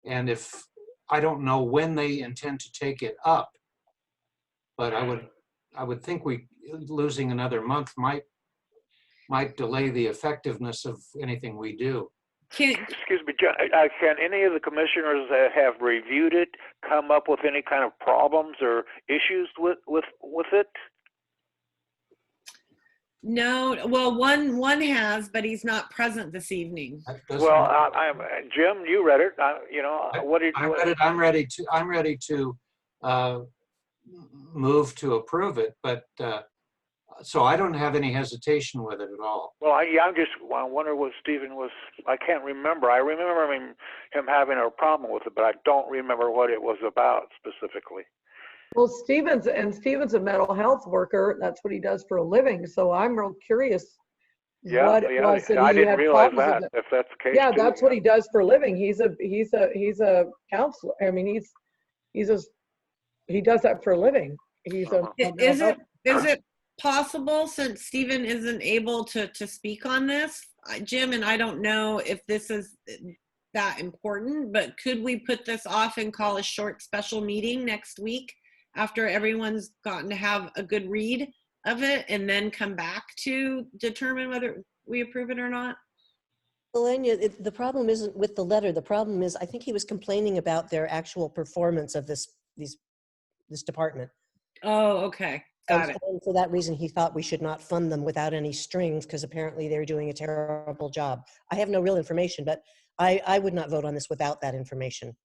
and if I don't know when they intend to take it up, but I would think losing another month might delay the effectiveness of anything we do. Excuse me, John, can any of the commissioners that have reviewed it come up with any kind of problems or issues with it? No, well, one has, but he's not present this evening. Well, Jim, you read it. What did I read it. I'm ready to move to approve it, but so I don't have any hesitation with it at all. Well, I wonder what Stephen was. I can't remember. I remember him having a problem with it, but I don't remember what it was about specifically. Well, Stephen's a mental health worker. That's what he does for a living. So I'm real curious what it was that I he didn't had realize problems that. with. If that's the case, Yeah, too, that's what he does for a living. He's a counselor. I mean, he does that for a living. He's a Is it possible, since Stephen isn't able to speak on this, Jim, and I don't know if this is that important, but could we put this off and call a short special meeting next week after everyone's gotten to have a good read of it, and then come back to determine whether we approve it or not? Elena, the problem isn't with the letter. The problem is, I think he was complaining about their actual performance of this department. Oh, okay. Got it. And for that reason, he thought we should not fund them without any strings because apparently they're doing a terrible job. I have no real information, but I would not vote on this without that information.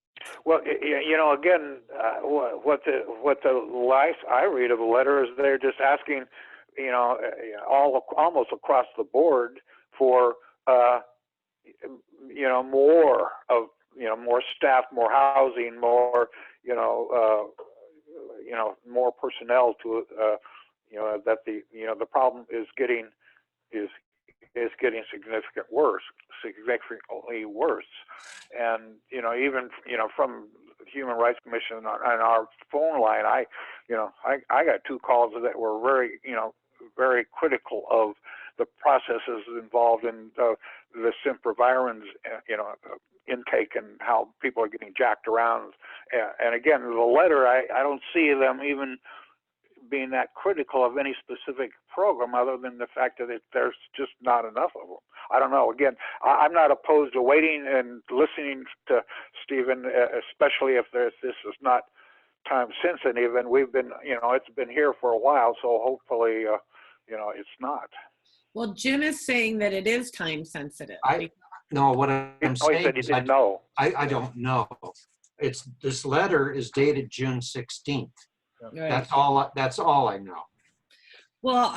Well, again, what the last I read of the letter is they're just asking, almost across the board for, more of, more staff, more housing, more, more personnel to, that the problem is getting significantly worse. And, even, from the Human Rights Commission on our phone line, I got 2 calls that were very critical of the processes involved in the sempervirens, intake and how people are getting jacked around. And again, the letter, I don't see them even being that critical of any specific program other than the fact that there's just not enough of them. I don't know. Again, I'm not opposed to waiting and listening to Stephen, especially if this is not time sensitive, and we've been, it's been here for a while, so hopefully, it's not. Well, Jim is saying that it is time sensitive. No, what I'm Oh, he saying said he is didn't know. I don't know. This letter is dated June 16th. Right. That's all I know. Well,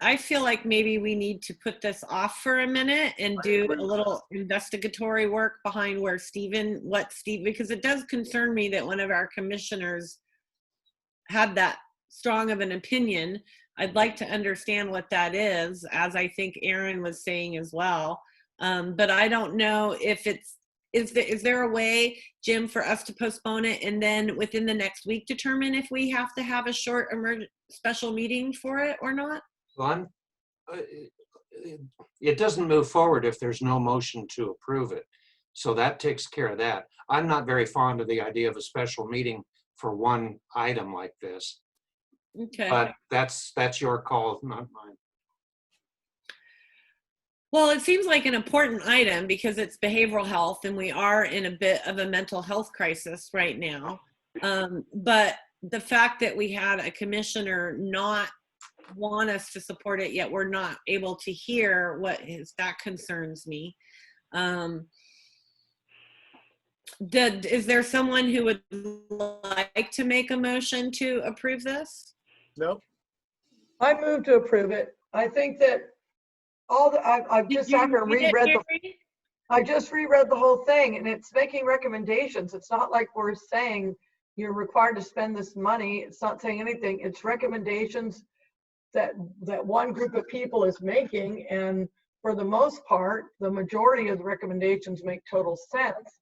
I feel like maybe we need to put this off for a minute and do a little investigatory work behind because it does concern me that one of our commissioners had that strong of an opinion. I'd like to understand what that is, as I think Aaron was saying as well. But I don't know if is there a way, Jim, for us to postpone it and then within the next week determine if we have to have a short special meeting for it or not? Well, it doesn't move forward if there's no motion to approve it. So that takes care of that. I'm not very fond of the idea of a special meeting for one item like this. Okay. But that's your call, not mine. Well, it seems like an important item because it's behavioral health and we are in a bit of a mental health crisis right now. But the fact that we had a commissioner not want us to support it, yet we're not able to hear that concerns me. Is there someone who would like to make a motion to approve this? No. I move to approve it. I think that I've just sat here and I just reread the whole thing, and it's making recommendations. It's not like we're saying you're required to spend this money. It's not saying anything. It's recommendations that one group of people is making, and for the most part, the majority of the recommendations make total sense.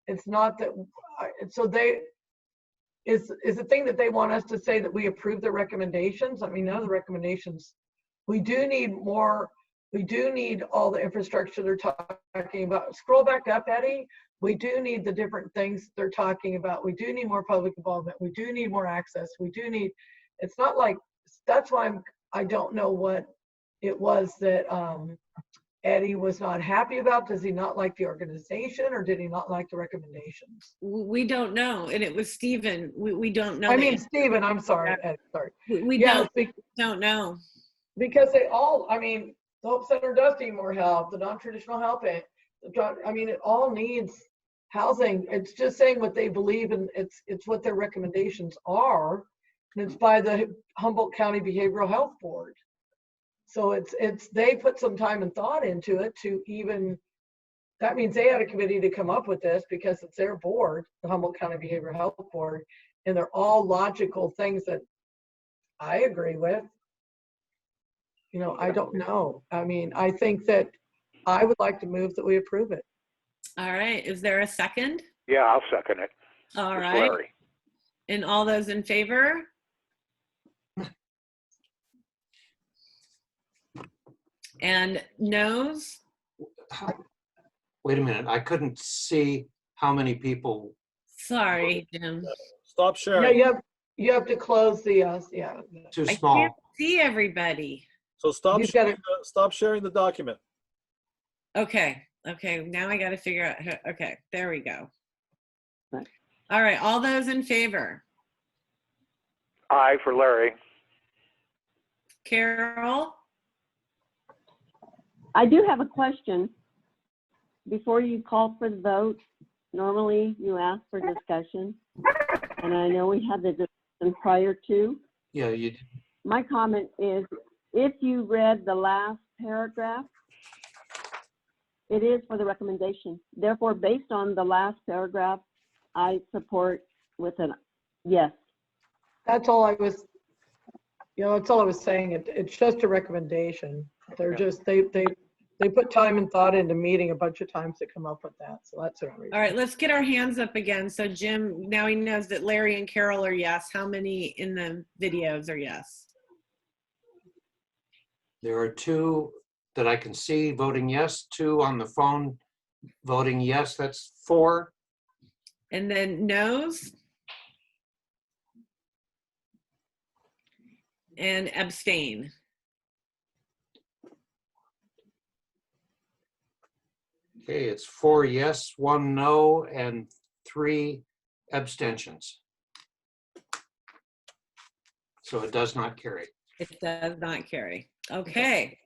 It's not that, so is the thing that they want us to say that we approve the recommendations? I mean, none of the recommendations. We do need more. We do need all the infrastructure they're talking about. Scroll back up, Eddie. We do need the different things they're talking about. We do need more public involvement. We do need more access. We do need, it's not like, that's why I don't know what it was that Eddie was not happy about. Does he not like the organization, or did he not like the recommendations? We don't know. And it was Stephen. We don't know. I mean, Stephen, I'm sorry. Eddie, sorry. We don't know. Because they all, I mean, the Hope Center does need more help. The non-traditional help, I mean, it all needs housing. It's just saying what they believe, and it's what their recommendations are. And it's by the Humboldt County Behavioral Health Board. So they put some time and thought into it to even, that means they had a committee to come up with this because it's their board, the Humboldt County Behavioral Health Board, and they're all logical things that I agree with. You know, I don't know. I mean, I think that I would like to move that we approve it. All right. Is there a second? Yeah, I'll second it. All It's right. Larry. And all those in favor? And noes? Wait a minute, I couldn't see how many people. Sorry, Jim. Stop sharing. Yeah, you have to close the, yeah. Too I small. can't see everybody. So stop You've gotta- sharing stop sharing the document. Okay. Now I got to figure out. Okay. There we go. Right. All right. All those in favor? Aye for Larry. Carol? I do have a question. Before you call for the vote, normally you ask for discussion. And I know we had the discussion prior to. Yeah, you did. My comment is, if you read the last paragraph, it is for the recommendation. Therefore, based on the last paragraph, I support with an yes. That's all I was, that's all I was saying. It's just a recommendation. They're just, they put time and thought into meeting a bunch of times to come up with that. So that's the reason. All right. Let's get our hands up again. So Jim, now he knows that Larry and Carol are yes. How many in the videos are yes? There are 2 that I can see voting yes, 2 on the phone voting yes, that's 4. And then noes? And abstain. Okay, it's 4 yes, 1 no, and 3 abstentions. So it does not carry. It does not carry. Okay.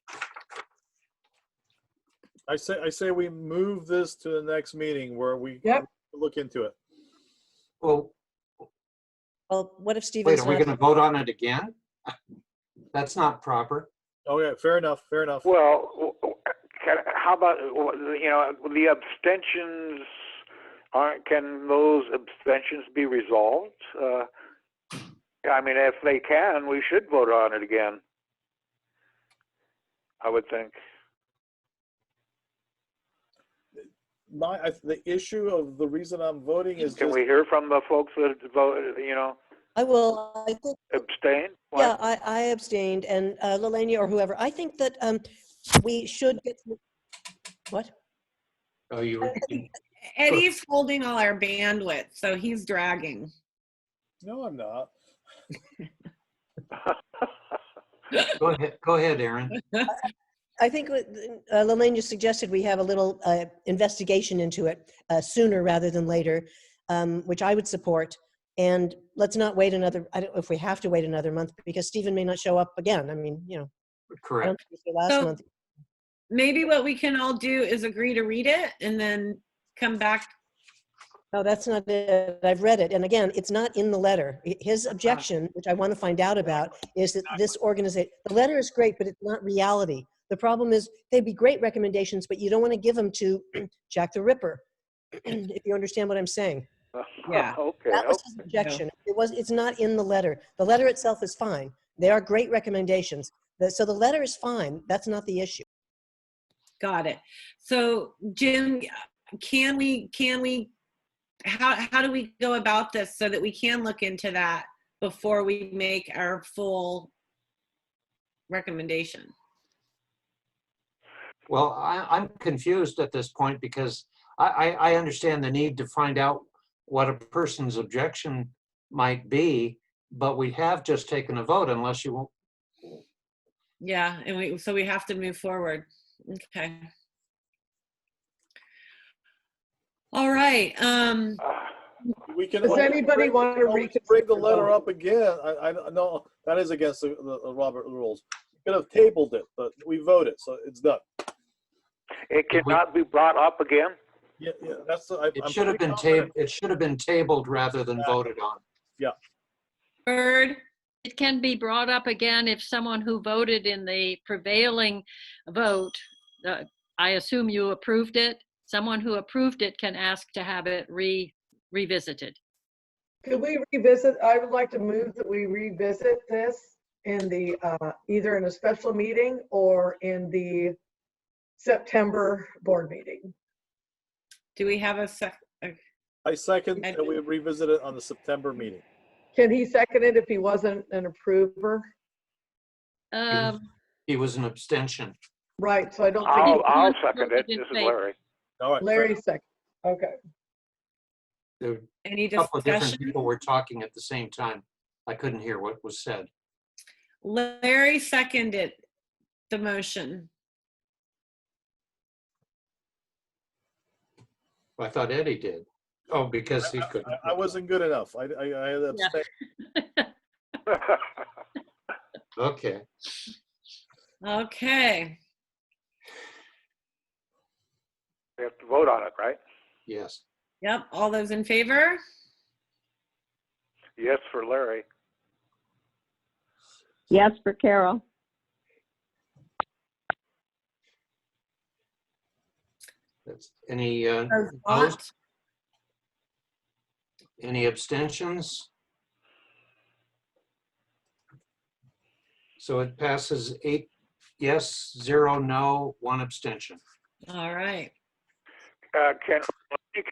I say we move this to the next meeting where we Yep. look into it. Well, Well, what if wait, Stephen's are we not? going to vote on it again? That's not proper. Okay, fair enough, fair enough. Well, how about, the abstentions, can those abstentions be resolved? I mean, if they can, we should vote on it again, I would think. The issue of the reason I'm voting is Can just, we hear from the folks that voted, I will. I think. abstain? Yeah, I abstained, and Lelania or whoever. I think that we should get. What? Oh, you were, Eddie's holding all our bandwidth, so he's dragging. no, I'm not. go ahead, Aaron. I think what Lelania suggested, we have a little investigation into it sooner rather than later, which I would support. And let's not wait another, I don't know if we have to wait another month, because Stephen may not show up again. I mean, I don't Correct. think he was here last So- month. Maybe what we can all do is agree to read it and then come back. No, that's not it. I've read it. And again, it's not in the letter. His objection, which I want to find out about, is that this organization, the letter is great, but it's not reality. The problem is they'd be great recommendations, but you don't want to give them to Jack the Ripper, if you understand what I'm saying. Yeah. Okay. That was his objection. It's not in the letter. The letter itself is fine. They are great recommendations. So the letter is fine. That's not the issue. Got it. So Jim, how do we go about this so that we can look into that before we make our full recommendation? Well, I'm confused at this point because I understand the need to find out what a person's objection might be, but we have just taken a vote unless you won't. Yeah, and so we have to move forward. Okay. All right. We can. Does anybody want to bring the letter up again? I know that is against the Robert rules. We could have tabled it, but we voted, so it's done. It cannot be brought up again? Yeah, that's. It should have been tabled. It should have been tabled rather than voted on. Yeah. Bird. It can be brought up again if someone who voted in the prevailing vote, I assume you approved it, someone who approved it can ask to have it revisited. Could we revisit? I would like to move that we revisit this in the either in a special meeting or in the September board meeting. Do we have a I second that we revisit it on the September meeting. Can he second it if he wasn't an approver? He was an abstention. Right, so I don't think. I'll second it. This is Larry. All right. Larry second. Okay. There any a couple of different discussion? people were talking at the same time. I couldn't hear what was said. Larry seconded the motion. I thought Eddie did. Oh, because he couldn't. I wasn't good enough. I had abstained. Okay. Okay. We have to vote on it, right? Yes. Yep. All those in favor? Yes, for Larry. Yes, for Carol. That's any Or opposed? not? Any abstentions? So it passes 8 yes, 0 no, 1 abstention. All right. Can we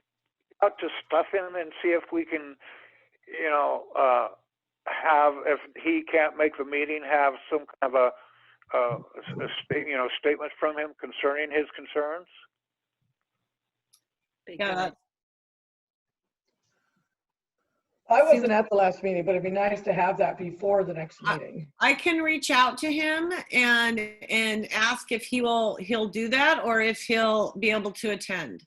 out to stuff him and see if we can, have, if he can't make the meeting, have some kind of a statement from him concerning his concerns? Yeah. I wasn't at the last meeting, but it'd be nice to have that before the next meeting. I can reach out to him and ask if he'll do that or if he'll be able to attend.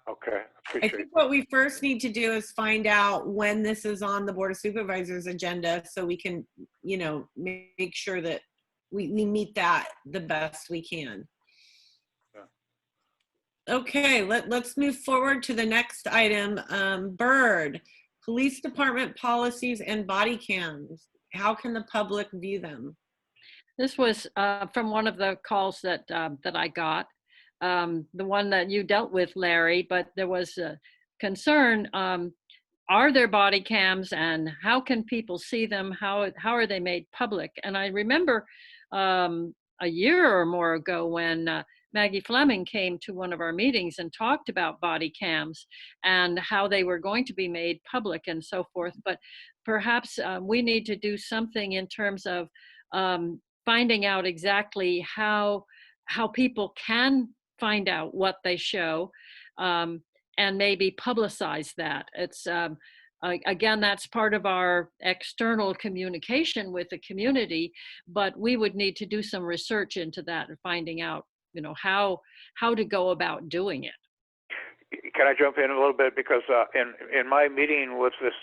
Okay, I appreciate it. think what we first need to do is find out when this is on the Board of Supervisors agenda so we can you know, make sure that we meet that the best we can. Okay, let's move forward to the next item. Bird, police department policies and body cams. How can the public view them? This was from one of the calls that that I got, the one that you dealt with, Larry, but there was a concern. Are there body cams and how can people see them? How are they made public? And I remember a year or more ago when Maggie Fleming came to one of our meetings and talked about body cams and how they were going to be made public and so forth. But perhaps we need to do something in terms of finding out exactly how people can find out what they show, and maybe publicize that. It's again, that's part of our external communication with the community, but we would need to do some research into that and finding out, you know, how to go about doing it. Can I jump in a little bit? Because in my meeting with this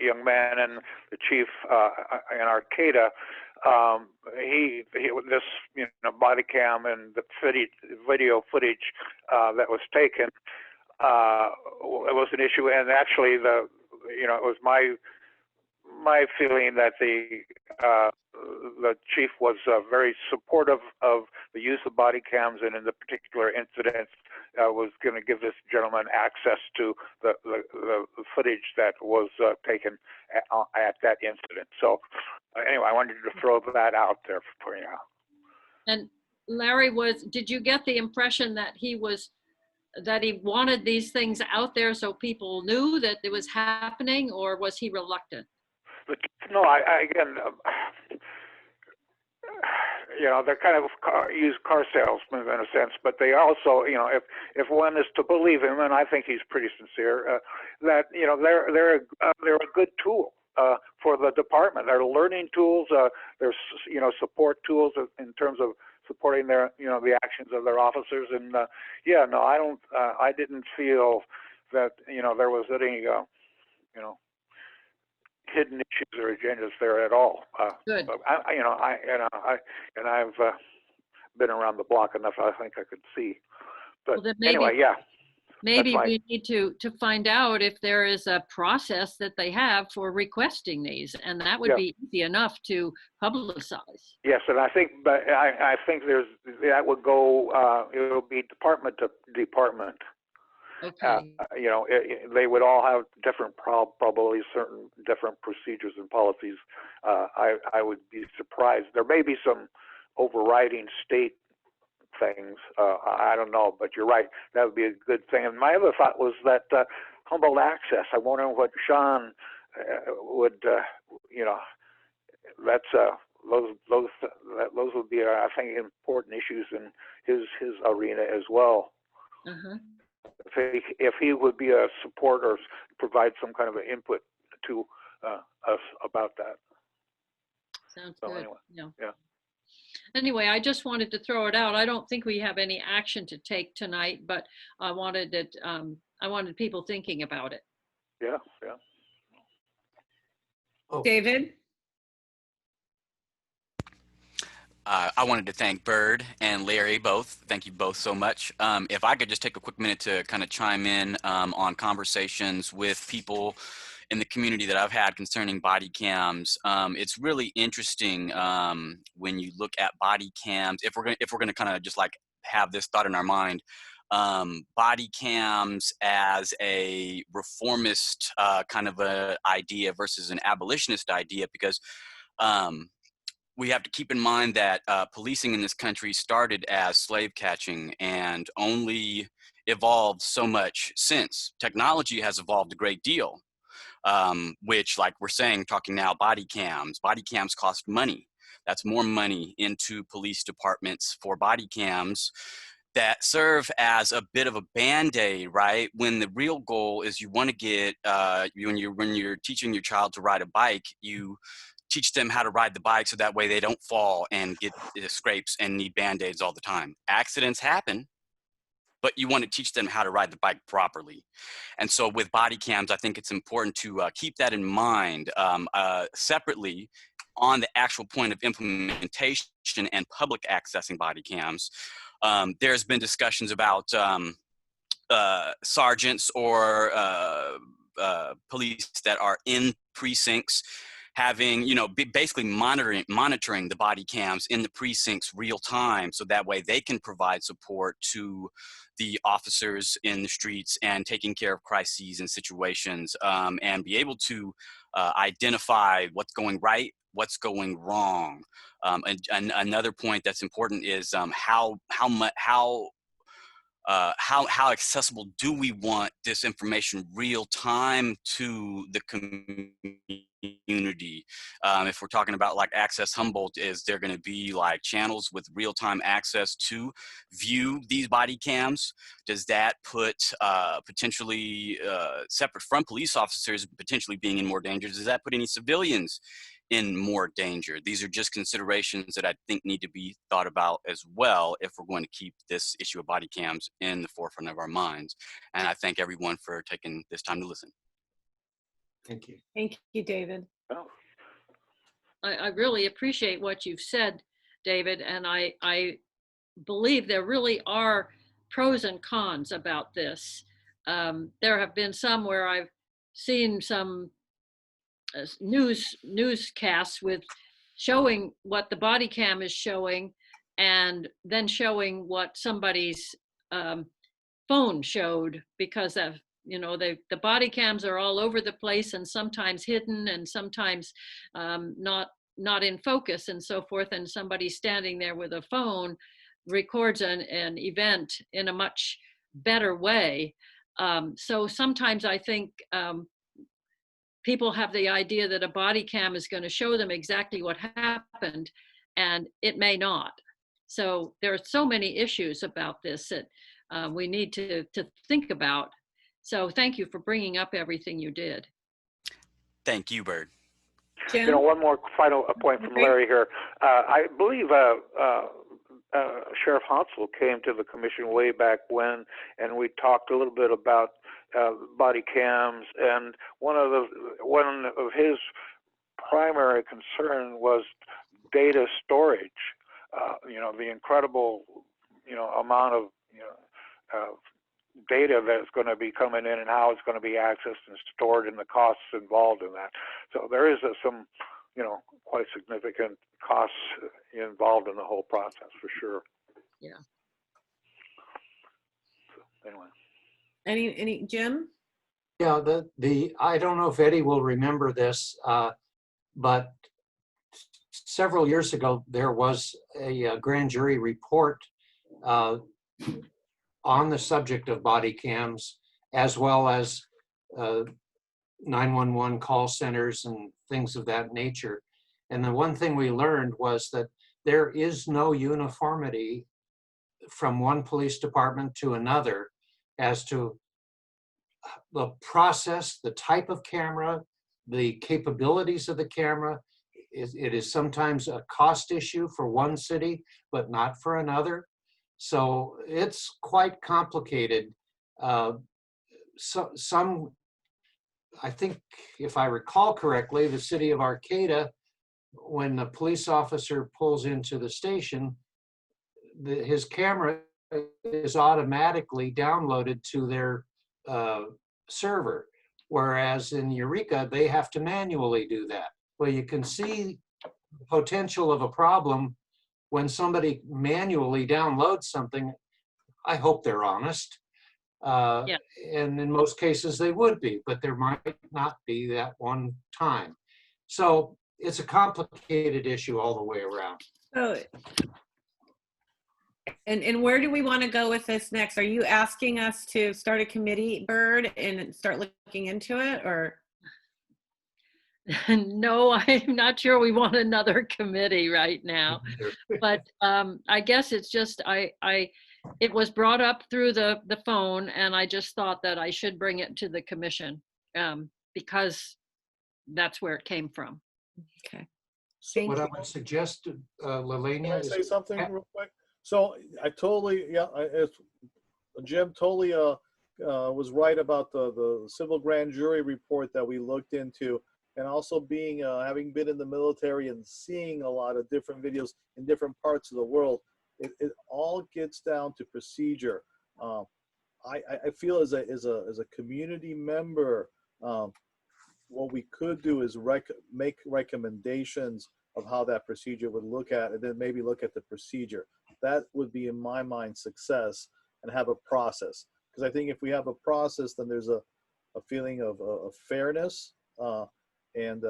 young man and the chief in Arcata, this body cam and the video footage that was taken, it was an issue, and actually it was my feeling that the chief was very supportive of the use of body cams, and in the particular incident was going to give this gentleman access to the footage that was taken at that incident. So anyway, I wanted to throw that out there for you. And Larry, did you get the impression that he wanted these things out there so people knew that it was happening, or was he reluctant? But no, again, they're kind of used car salesmen in a sense, but they also, if one is to believe him, and I think he's pretty sincere, that they're a good tool for the department. They're learning tools. There's support tools in terms of supporting their the actions of their officers. And I didn't feel that there was any hidden issues or agendas there at all. Good. I've been around the block enough. I think I could see. But well, then maybe, anyway, yeah. Maybe we need to find out if there is a process that they have for requesting these, and that would be easy enough to publicize. Yes, and I think, but I think that would go. It'll be department to department. Okay. They would all have different probably certain different procedures and policies. I would be surprised. There may be some overriding state things. I don't know, but you're right. That would be a good thing. And my other thought was that Humboldt access. I wonder what Sean would. That's those would be I think important issues in his arena as well. Uh-huh. If he would be a support or provide some kind of an input to us about that. Sounds so good. Anyway, yeah. Anyway, I just wanted to throw it out. I don't think we have any action to take tonight, but I wanted it. I wanted people thinking about it. Yeah. Oh. David? I wanted to thank Bird and Larry both. Thank you both so much. If I could just take a quick minute to kind of chime in on conversations with people in the community that I've had concerning body cams. It's really interesting when you look at body cams. If we're gonna kind of just like have this thought in our mind, body cams as a reformist kind of a idea versus an abolitionist idea, because we have to keep in mind that policing in this country started as slave catching and only evolved so much since. Technology has evolved a great deal, which, like we're saying, talking now, body cams cost money. That's more money into police departments for body cams that serve as a bit of a Band-Aid, right? When the real goal is you want to get, when you're teaching your child to ride a bike, you teach them how to ride the bike so that way they don't fall and get scrapes and need Band-Aids all the time. Accidents happen, but you want to teach them how to ride the bike properly. And so with body cams, I think it's important to keep that in mind. Separately, on the actual point of implementation and public accessing body cams, there's been discussions about sergeants or police that are in precincts having, you know, basically monitoring the body cams in the precincts real time, so that way they can provide support to the officers in the streets and taking care of crises and situations, and be able to identify what's going right, what's going wrong. And another point that's important is how accessible do we want this information real time to the community? If we're talking about like Access Humboldt, is there going to be like channels with real time access to view these body cams? Does that put potentially separate from police officers potentially being in more danger? Does that put any civilians in more danger? These are just considerations that I think need to be thought about as well if we're going to keep this issue of body cams in the forefront of our minds. And I thank everyone for taking this time to listen. Thank you. Thank you, David. Oh, I really appreciate what you've said, David, and I believe there really are pros and cons about this. There have been some where I've seen some newscasts with showing what the body cam is showing and then showing what somebody's phone showed, because of, you know, the body cams are all over the place and sometimes hidden and sometimes not in focus and so forth, and somebody standing there with a phone records an event in a much better way. So sometimes I think people have the idea that a body cam is going to show them exactly what happened, and it may not. So there are so many issues about this that we need to think about. So thank you for bringing up everything you did. Thank you, Bird. you know, one more final point from Larry here. I believe Sheriff Hansel came to the commission way back when, and we talked a little bit about body cams, and one of his primary concern was data storage. You know, the incredible, you know, amount of, you know, data that's going to be coming in and how it's going to be accessed and stored and the costs involved in that. So there is some, you know, quite significant costs involved in the whole process for sure. Yeah. So, anyway. Any Jim? Yeah, I don't know if Eddie will remember this, but several years ago there was a grand jury report on the subject of body cams, as well as 911 call centers and things of that nature. And the one thing we learned was that there is no uniformity from one police department to another as to the process, the type of camera, the capabilities of the camera. It is sometimes a cost issue for one city, but not for another. So it's quite complicated. Some, I think, if I recall correctly, the city of Arcata, when the police officer pulls into the station, his camera is automatically downloaded to their server, whereas in Eureka, they have to manually do that. Well, you can see the potential of a problem when somebody manually downloads something. I hope they're honest. Yeah. And in most cases they would be, but there might not be that one time. So it's a complicated issue all the way around. So, and where do we want to go with this next? Are you asking us to start a committee, Bird, and start looking into it, or? No, I'm not sure we want another committee right now. But I guess it's just, it was brought up through the phone, and I just thought that I should bring it to the commission because that's where it came from. Okay. So what I would suggest, Lelania, can I say something real quick? So I totally, Jim totally was right about the civil grand jury report that we looked into. and also being having been in the military and seeing a lot of different videos in different parts of the world, it all gets down to procedure. I feel as a community member, what we could do is make recommendations of how that procedure would look at, and then maybe look at the procedure. That would be, in my mind, success, and have a process. Because I think if we have a process, then there's a feeling of fairness, and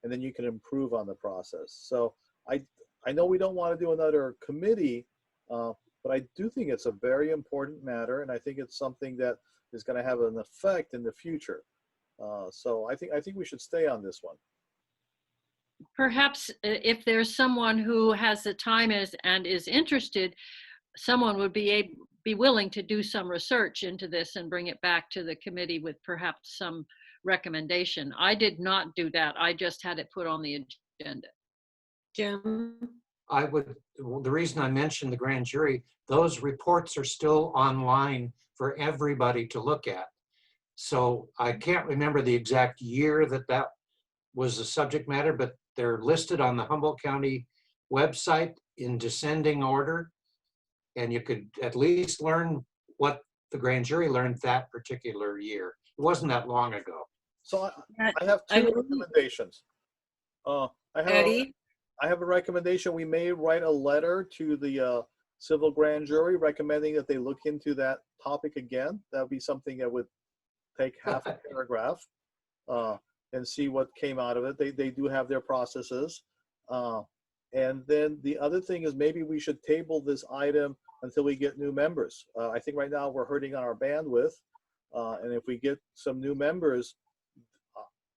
then you can improve on the process. So I know we don't want to do another committee, but I do think it's a very important matter, and I think it's something that is going to have an effect in the future. So I think we should stay on this one. Perhaps if there's someone who has the time and is interested, someone would be willing to do some research into this and bring it back to the committee with perhaps some recommendation. I did not do that. I just had it put on the agenda. Jim? The reason I mentioned the grand jury, those reports are still online for everybody to look at. So I can't remember the exact year that was the subject matter, but they're listed on the Humboldt County website in descending order. And you could at least learn what the grand jury learned that particular year. It wasn't that long ago. So I have two recommendations. Eddie? I have a recommendation. We may write a letter to the civil grand jury recommending that they look into that topic again. That would be something that would take half a paragraph and see what came out of it. They do have their processes. And then the other thing is, maybe we should table this item until we get new members. I think right now we're hurting on our bandwidth. And if we get some new members,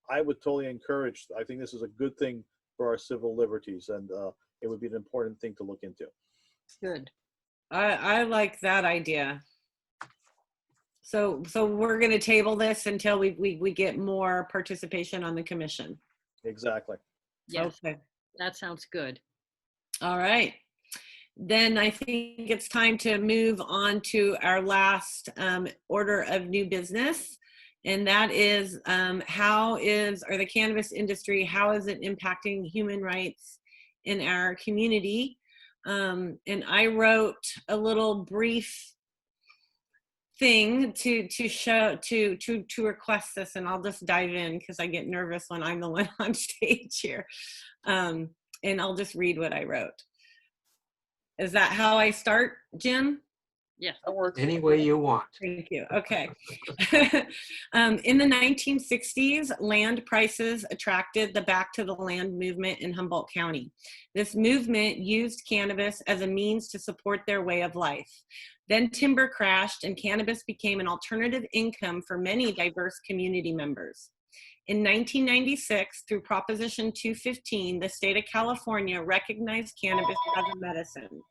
I would totally encourage. I think this is a good thing for our civil liberties, and it would be an important thing to look into. Good. I like that idea. So we're going to table this until we get more participation on the commission. Exactly. Yes, Okay. that sounds good. All right. Then I think it's time to move on to our last order of new business. And that is, the cannabis industry, how is it impacting human rights in our community? And I wrote a little brief thing to request this, and I'll just dive in because I get nervous when I'm the one on stage here. And I'll just read what I wrote. Is that how I start, Jim? Yes. That works. Any way you want. Thank you. Okay. In the 1960s, land prices attracted the Back to the Land movement in Humboldt County. This movement used cannabis as a means to support their way of life. Then timber crashed and cannabis became an alternative income for many diverse community members. In 1996, through Proposition 215, the state of California recognized cannabis as a medicine,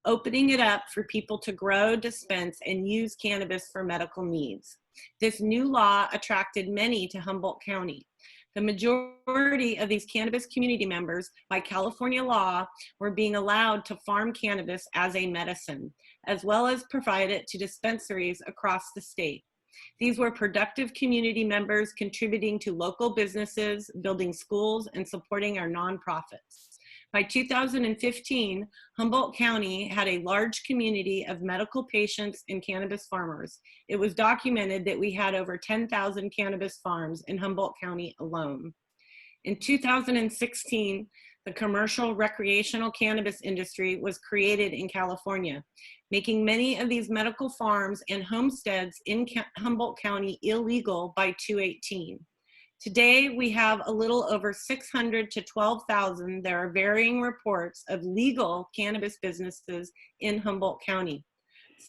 opening it up for people to grow, dispense, and use cannabis for medical needs. This new law attracted many to Humboldt County. The majority of these cannabis community members, by California law, were being allowed to farm cannabis as a medicine, as well as provide it to dispensaries across the state. These were productive community members contributing to local businesses, building schools, and supporting our nonprofits. By 2015, Humboldt County had a large community of medical patients and cannabis farmers. It was documented that we had over 10,000 cannabis farms in Humboldt County alone. In 2016, the commercial recreational cannabis industry was created in California, making many of these medical farms and homesteads in Humboldt County illegal by 2018. Today, we have a little over 600 to 12,000. There are varying reports of legal cannabis businesses in Humboldt County.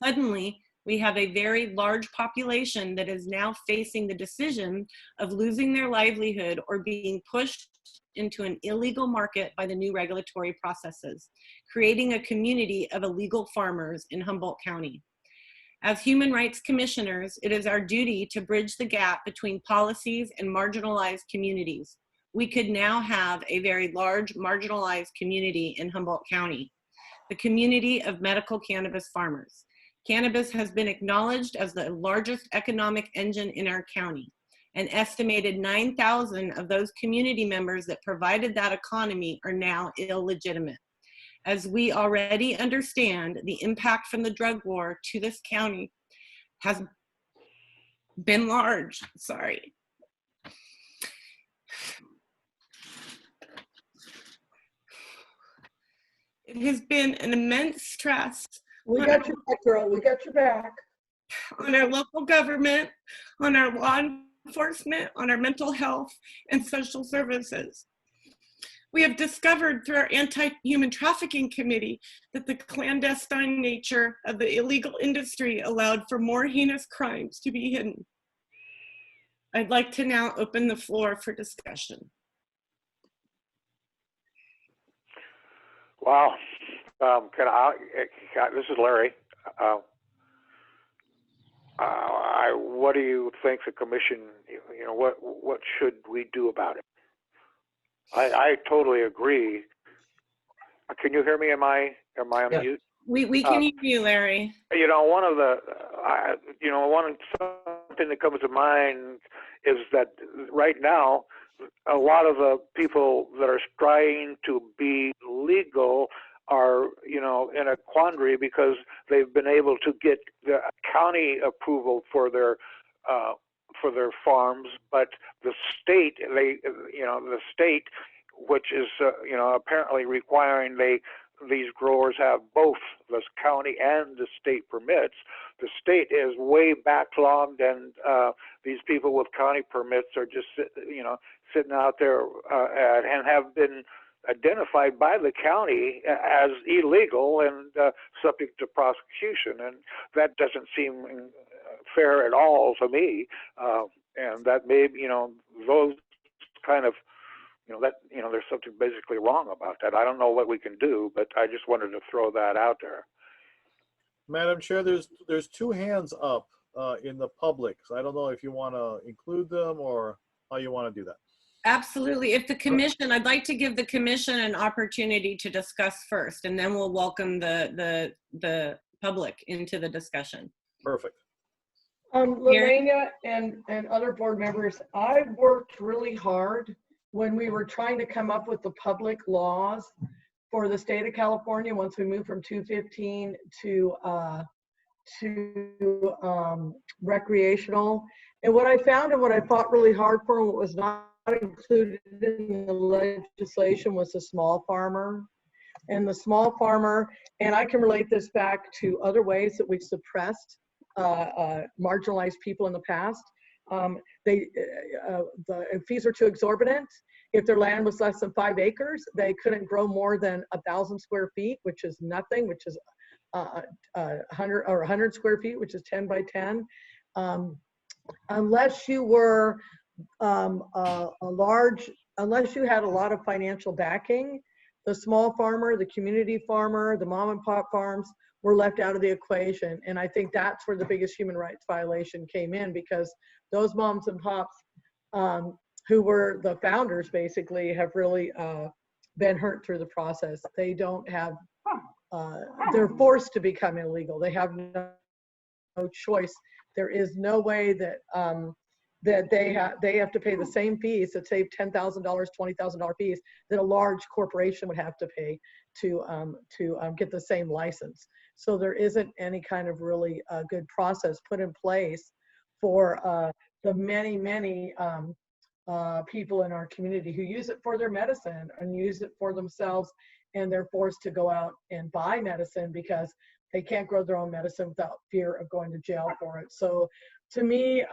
Suddenly, we have a very large population that is now facing the decision of losing their livelihood or being pushed into an illegal market by the new regulatory processes, creating a community of illegal farmers in Humboldt County. As human rights commissioners, it is our duty to bridge the gap between policies and marginalized communities. We could now have a very large marginalized community in Humboldt County, the community of medical cannabis farmers. Cannabis has been acknowledged as the largest economic engine in our county. An estimated 9,000 of those community members that provided that economy are now illegitimate. As we already understand, the impact from the drug war to this county has been large. Sorry. It has been an immense stress We got your back, girl. We got your back. on our local government, on our law enforcement, on our mental health and social services. We have discovered through our anti-human trafficking committee that the clandestine nature of the illegal industry allowed for more heinous crimes to be hidden. I'd like to now open the floor for discussion. Wow. This is Larry. What do you think the commission, what should we do about it? I totally agree. Can you hear me? Am I on mute? We can hear you, Larry. Something that comes to mind is that right now, a lot of the people that are trying to be legal are, in a quandary because they've been able to get the county approval for their farms, but the state, which is, apparently requiring these growers have both the county and the state permits. The state is way backlogged, and these people with county permits are just, sitting out there and have been identified by the county as illegal and subject to prosecution, and that doesn't seem fair at all to me. And that may, those kind of, there's something basically wrong about that. I don't know what we can do, but I just wanted to throw that out there. Madam Chair, there's two hands up in the public. So I don't know if you want to include them or how you want to do that. Absolutely. If the commission, I'd like to give the commission an opportunity to discuss first, and then we'll welcome the public into the discussion. Perfect. Lorena and other board members, I worked really hard when we were trying to come up with the public laws for the state of California once we moved from 215 to recreational. And what I found and what I fought really hard for and what was not included in the legislation was the small farmer. And the small farmer, and I can relate this back to other ways that we've suppressed marginalized people in the past. The fees are too exorbitant. If their land was less than 5 acres, they couldn't grow more than 1,000 square feet, which is nothing, which is 100 square feet, which is 10 by 10. Unless you were unless you had a lot of financial backing, the small farmer, the community farmer, the mom and pop farms were left out of the equation. And I think that's where the biggest human rights violation came in, because those moms and pops who were the founders basically have really been hurt through the process. They don't have, they're forced to become illegal. They have no choice. There is no way that that they have to pay the same fees that save $10,000, $20,000 fees that a large corporation would have to pay to get the same license. So there isn't any kind of really good process put in place for the many people in our community who use it for their medicine and use it for themselves, and they're forced to go out and buy medicine because they can't grow their own medicine without fear of going to jail for it. So to me,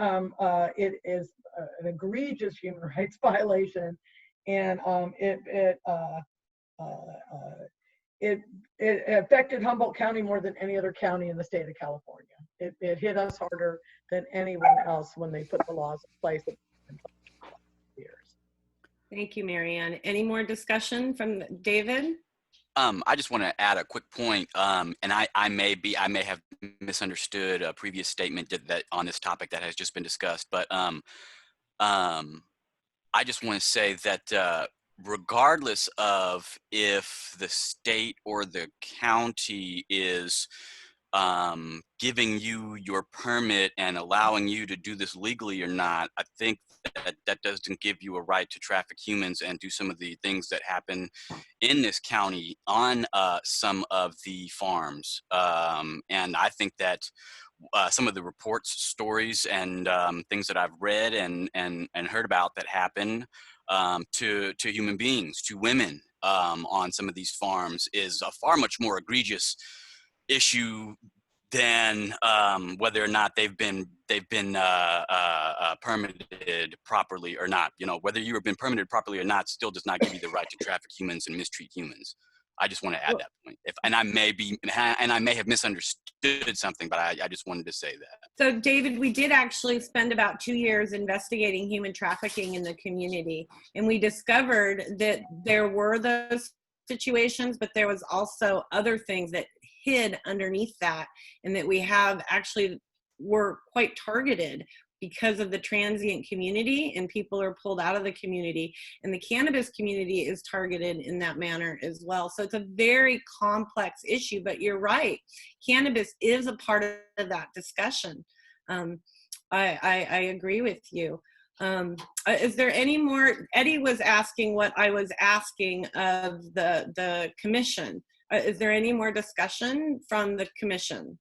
it is an egregious human rights violation, and it affected Humboldt County more than any other county in the state of California. It hit us harder than anyone else when they put the laws in place. Thank you, Marianne. Any more discussion from David? I just want to add a quick point, and I may have misunderstood a previous statement that on this topic that has just been discussed, but I just want to say that regardless of if the state or the county is giving you your permit and allowing you to do this legally or not, I think that doesn't give you a right to traffic humans and do some of the things that happen in this county on some of the farms. And I think that some of the reports, stories, and things that I've read and heard about that happen to human beings, to women on some of these farms is a far much more egregious issue than whether or not they've been permitted properly or not. You know, whether you have been permitted properly or not still does not give you the right to traffic humans and mistreat humans. I just want to add that point. And I may have misunderstood something, but I just wanted to say that. So David, we did actually spend about 2 years investigating human trafficking in the community, and we discovered that there were those situations, but there was also other things that hid underneath that, and that we have actually were quite targeted because of the transient community, and people are pulled out of the community, and the cannabis community is targeted in that manner as well. So it's a very complex issue, but you're right. Cannabis is a part of that discussion. I agree with you. Is there any more? Eddie was asking what I was asking of the commission. Is there any more discussion from the commission?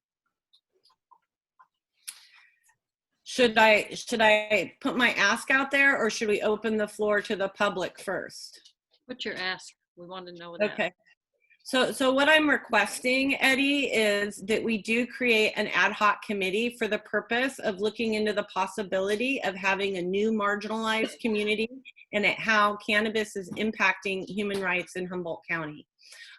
Should I put my ask out there, or should we open the floor to the public first? What's your ask? We want to know that. Okay. So what I'm requesting, Eddie, is that we do create an ad hoc committee for the purpose of looking into the possibility of having a new marginalized community and at how cannabis is impacting human rights in Humboldt County.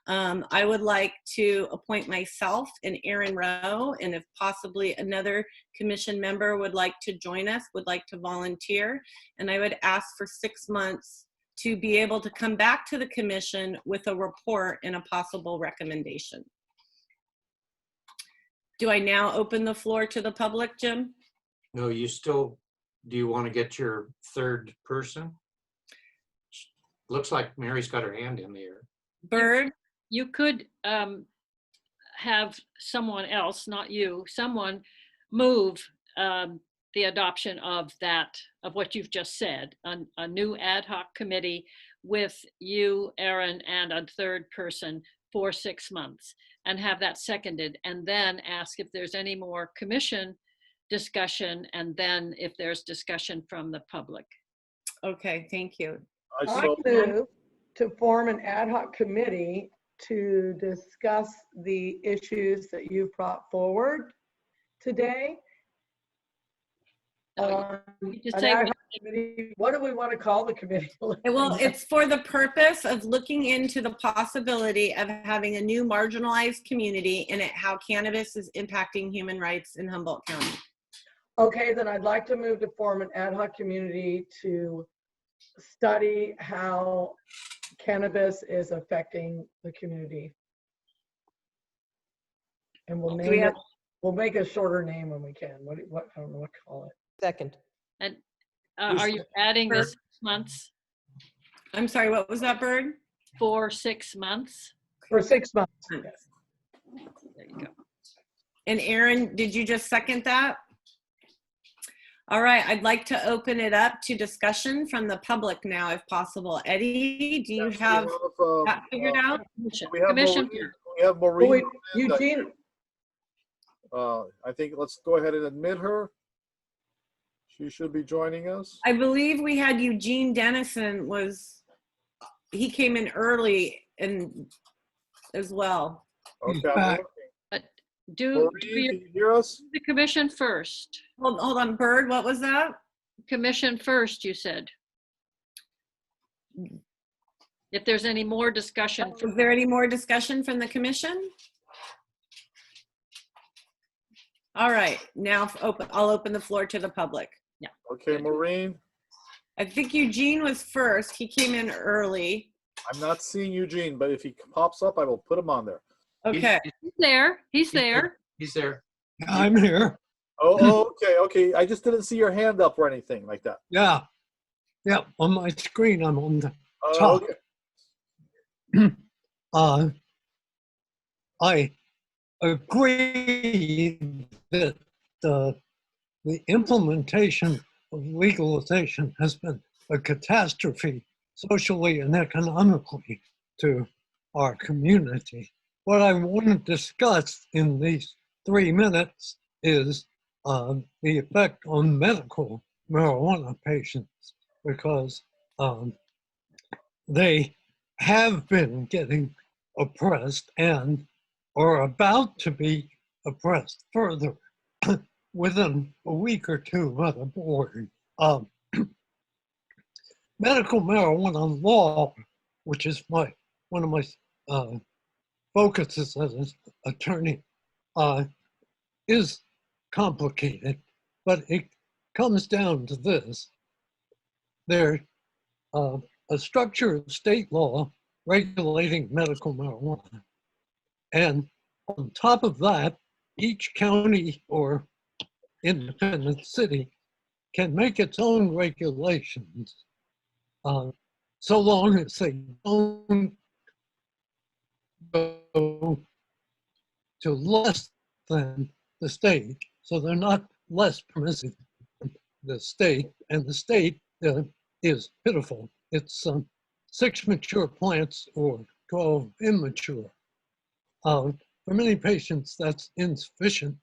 I would like to appoint myself and Aaron Rowe, and if possibly another commission member would like to join us, would like to volunteer, and I would ask for 6 months to be able to come back to the commission with a report and a possible recommendation. Do I now open the floor to the public, Jim? No, you still, do you want to get your third person? Looks like Mary's got her hand in the air. Bird? You could have someone else, not you, someone move the adoption of what you've just said, a new ad hoc committee with you, Aaron, and a third person for 6 months, and have that seconded, and then ask if there's any more commission discussion, and then if there's discussion from the public. Okay, thank you. I move to form an ad hoc committee to discuss the issues that you brought forward today. You just say what do we want to call the committee? Well, it's for the purpose of looking into the possibility of having a new marginalized community and at how cannabis is impacting human rights in Humboldt County. Okay, then I'd like to move to form an ad hoc community to study how cannabis is affecting the community. And we'll name it, we'll make a shorter name when we can. What I don't know what to call it. Second. And are you adding the 6 months? I'm sorry, what was that, Bird? For 6 months? For 6 months. There you go. And Aaron, did you just second that? All right, I'd like to open it up to discussion from the public now, if possible. Eddie, do you have that figured out? Commission. We have Maureen. Eugene. I think let's go ahead and admit her. She should be joining us. I believe we had Eugene Dennison he came in early and as well. Okay. Do Maureen, can you hear us? the commission first. Hold on, Bird, what was that? Commission first, you said. If there's any more discussion. Is there any more discussion from the commission? All right, now I'll open the floor to the public. Yeah. Okay, Maureen. I think Eugene was first. He came in early. I'm not seeing Eugene, but if he pops up, I will put him on there. Okay. He's there. He's there. He's there. I'm here. Oh, okay. I just didn't see your hand up or anything like that. Yeah. Yeah. On my screen, I'm on the top. Okay. I agree that the implementation of legalization has been a catastrophe socially and economically to our community. What I want to discuss in these 3 minutes is the effect on medical marijuana patients, because they have been getting oppressed and are about to be oppressed further within a week or two by the board. Medical marijuana law, which is one of my focuses as an attorney, is complicated, but it comes down to this. There's a structure of state law regulating medical marijuana. And on top of that, each county or independent city can make its own regulations, so long as they don't go to less than the state. So they're not less permissive than the state, and the state is pitiful. It's 6 mature plants or 12 immature. For many patients, that's insufficient.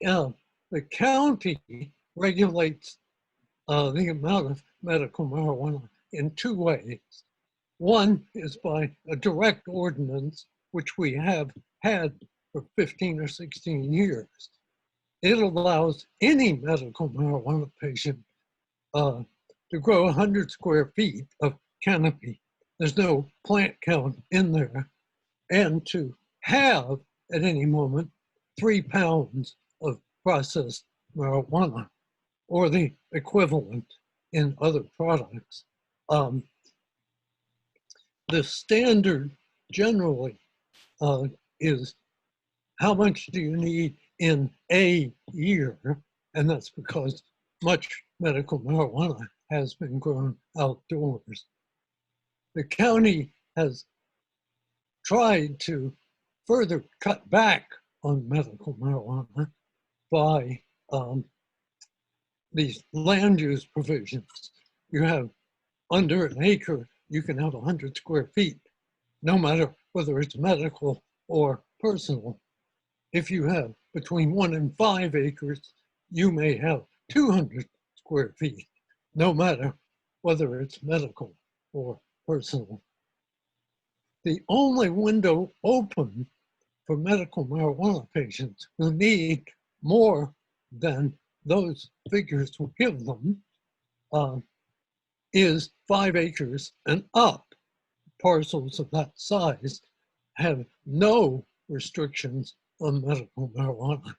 The county regulates the amount of medical marijuana in 2 ways. One is by a direct ordinance, which we have had for 15 or 16 years. It allows any medical marijuana patient to grow 100 square feet of canopy. There's no plant count in there. And to have, at any moment, 3 pounds of processed marijuana, or the equivalent in other products. The standard generally is how much do you need in a year? And that's because much medical marijuana has been grown outdoors. The county has tried to further cut back on medical marijuana by these land use provisions. You have under an acre, you can have 100 square feet, no matter whether it's medical or personal. If you have between 1 and 5 acres, you may have 200 square feet, no matter whether it's medical or personal. The only window open for medical marijuana patients who need more than those figures will give them is 5 acres and up. Parcels of that size have no restrictions on medical marijuana,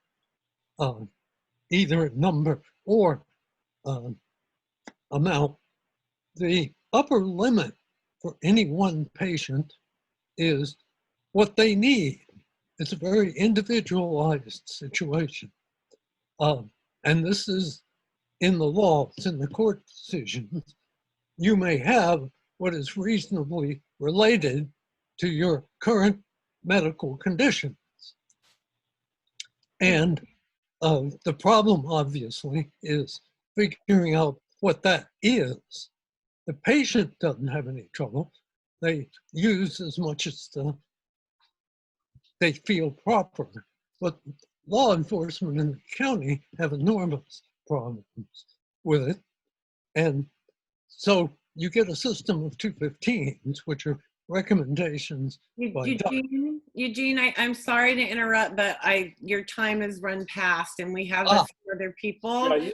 either number or amount. The upper limit for any one patient is what they need. It's a very individualized situation. And this is in the law, it's in the court decisions. You may have what is reasonably related to your current medical conditions. And the problem, obviously, is figuring out what that is. The patient doesn't have any trouble. They use as much as they feel proper. But law enforcement in the county have enormous problems with it. And so you get a system of 215s, which are recommendations. Eugene, I'm sorry to interrupt, but your time has run past and we have a few other people. Yeah,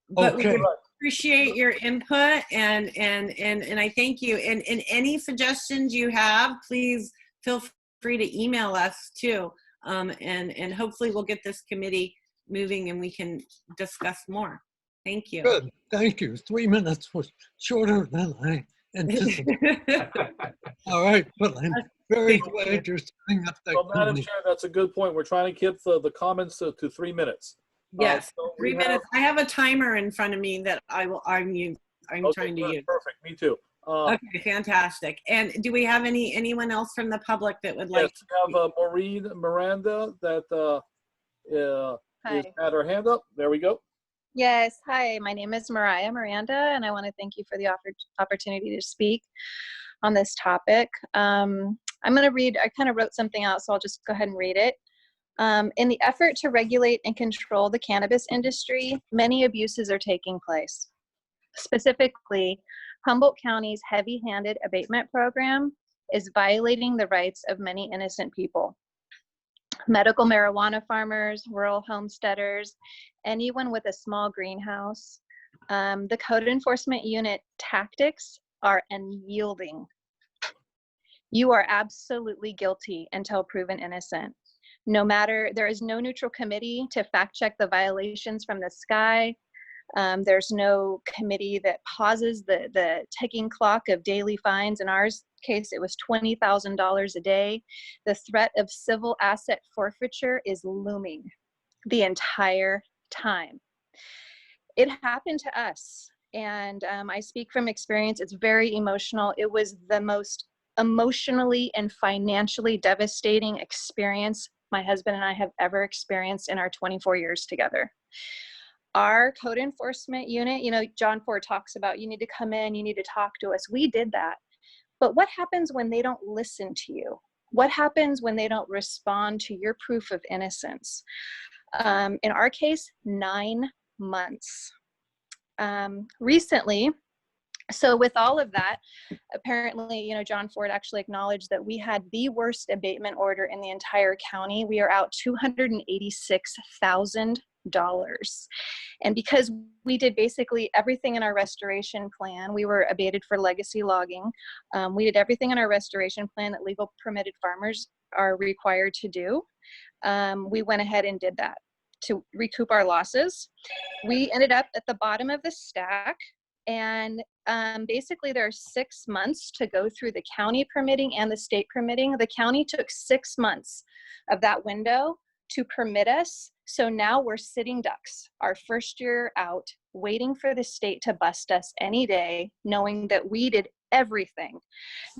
but okay. We appreciate your input and I thank you. And any suggestions you have, please feel free to email us too. And hopefully we'll get this committee moving and we can discuss more. Thank you. Good, thank you. 3 minutes was shorter than I anticipated. All right, but I'm very glad you're setting up that. Well, Madam Chair, that's a good point. We're trying to keep the comments to 3 minutes. Yes, so 3 minutes. I have a timer in front of me that I'm trying to use. Perfect, me too. Okay, fantastic. And do we have anyone else from the public that would Yes, like to? we have Maureen Miranda that Hi. had her hand up. There we go. Yes. Hi, my name is Mariah Miranda, and I want to thank you for the opportunity to speak on this topic. I'm going to read, I kind of wrote something out, so I'll just go ahead and read it. In the effort to regulate and control the cannabis industry, many abuses are taking place. Specifically, Humboldt County's heavy-handed abatement program is violating the rights of many innocent people. Medical marijuana farmers, rural homesteaders, anyone with a small greenhouse. The code enforcement unit tactics are unyielding. You are absolutely guilty until proven innocent. No matter, there is no neutral committee to fact check the violations from the sky. There's no committee that pauses the ticking clock of daily fines. In our case, it was $20,000 a day. The threat of civil asset forfeiture is looming the entire time. It happened to us, and I speak from experience. It's very emotional. It was the most emotionally and financially devastating experience my husband and I have ever experienced in our 24 years together. Our code enforcement unit, you know, John Ford talks about, you need to come in, you need to talk to us. We did that. But what happens when they don't listen to you? What happens when they don't respond to your proof of innocence? In our case, 9 months. Recently, so with all of that, apparently, you know, John Ford actually acknowledged that we had the worst abatement order in the entire county. We are out $286,000. And because we did basically everything in our restoration plan, we were abated for legacy logging. We did everything in our restoration plan that legal permitted farmers are required to do. We went ahead and did that to recoup our losses. We ended up at the bottom of the stack. And basically there are 6 months to go through the county permitting and the state permitting. The county took 6 months of that window to permit us. So now we're sitting ducks, our first year out, waiting for the state to bust us any day, knowing that we did everything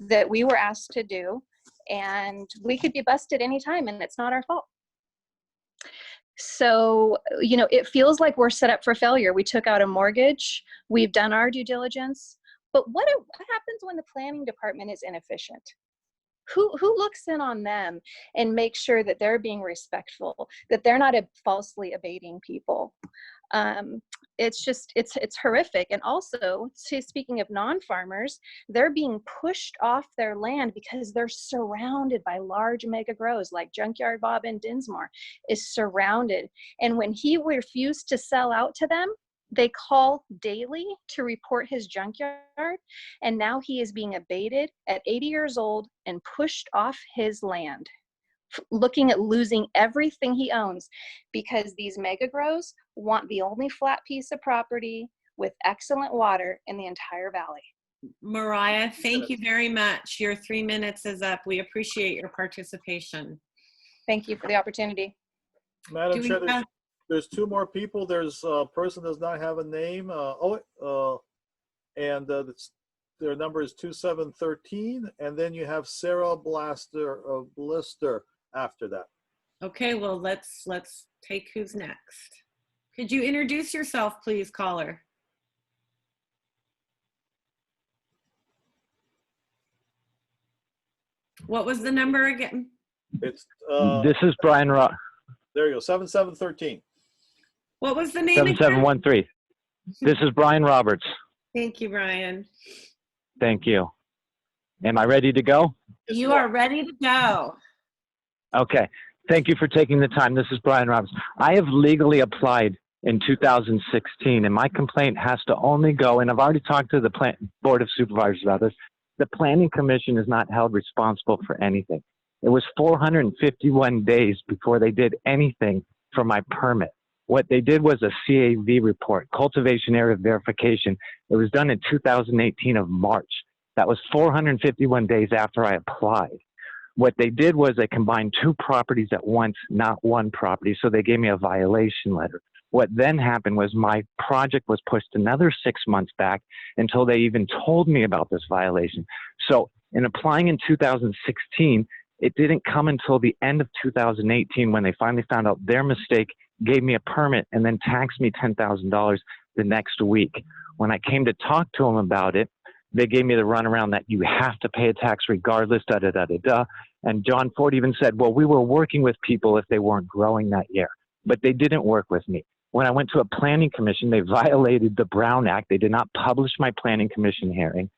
that we were asked to do, and we could be busted anytime, and it's not our fault. So, you know, it feels like we're set up for failure. We took out a mortgage, we've done our due diligence, but what happens when the planning department is inefficient? Who looks in on them and makes sure that they're being respectful, that they're not falsely abating people? It's just, it's horrific. And also, speaking of non-farmers, they're being pushed off their land because they're surrounded by large mega grows, like Junkyard Bob in Dinsmore is surrounded. And when he refused to sell out to them, they call daily to report his junkyard, and now he is being abated at 80 years old and pushed off his land, looking at losing everything he owns because these mega grows want the only flat piece of property with excellent water in the entire valley. Mariah, thank you very much. Your 3 minutes is up. We appreciate your participation. Thank you for the opportunity. Madam Chair, there's 2 more people. There's a person does not have a name. And their number is 2713. And then you have Sarah Blister after that. Okay, well, let's take who's next. Could you introduce yourself, please, caller? What was the number again? It's this is Brian there you go, 7713. What was the name? 7713. This is Brian Roberts. Thank you, Brian. Thank you. Am I ready to go? You are ready to go. Okay. Thank you for taking the time. This is Brian Roberts. I have legally applied in 2016, and my complaint has to only go, and I've already talked to the Board of Supervisors about this. The Planning Commission is not held responsible for anything. It was 451 days before they did anything for my permit. What they did was a CAV report, Cultivation Area Verification. It was done in 2018 of March. That was 451 days after I applied. What they did was they combined 2 properties at once, not 1 property, so they gave me a violation letter. What then happened was my project was pushed another 6 months back until they even told me about this violation. So in applying in 2016, it didn't come until the end of 2018 when they finally found out their mistake, gave me a permit, and then taxed me $10,000 the next week. When I came to talk to them about it, they gave me the runaround that you have to pay a tax regardless, da da da da da. And John Ford even said, well, we were working with people if they weren't growing that year, but they didn't work with me. When I went to a planning commission, they violated the Brown Act. They did not publish my planning commission hearing.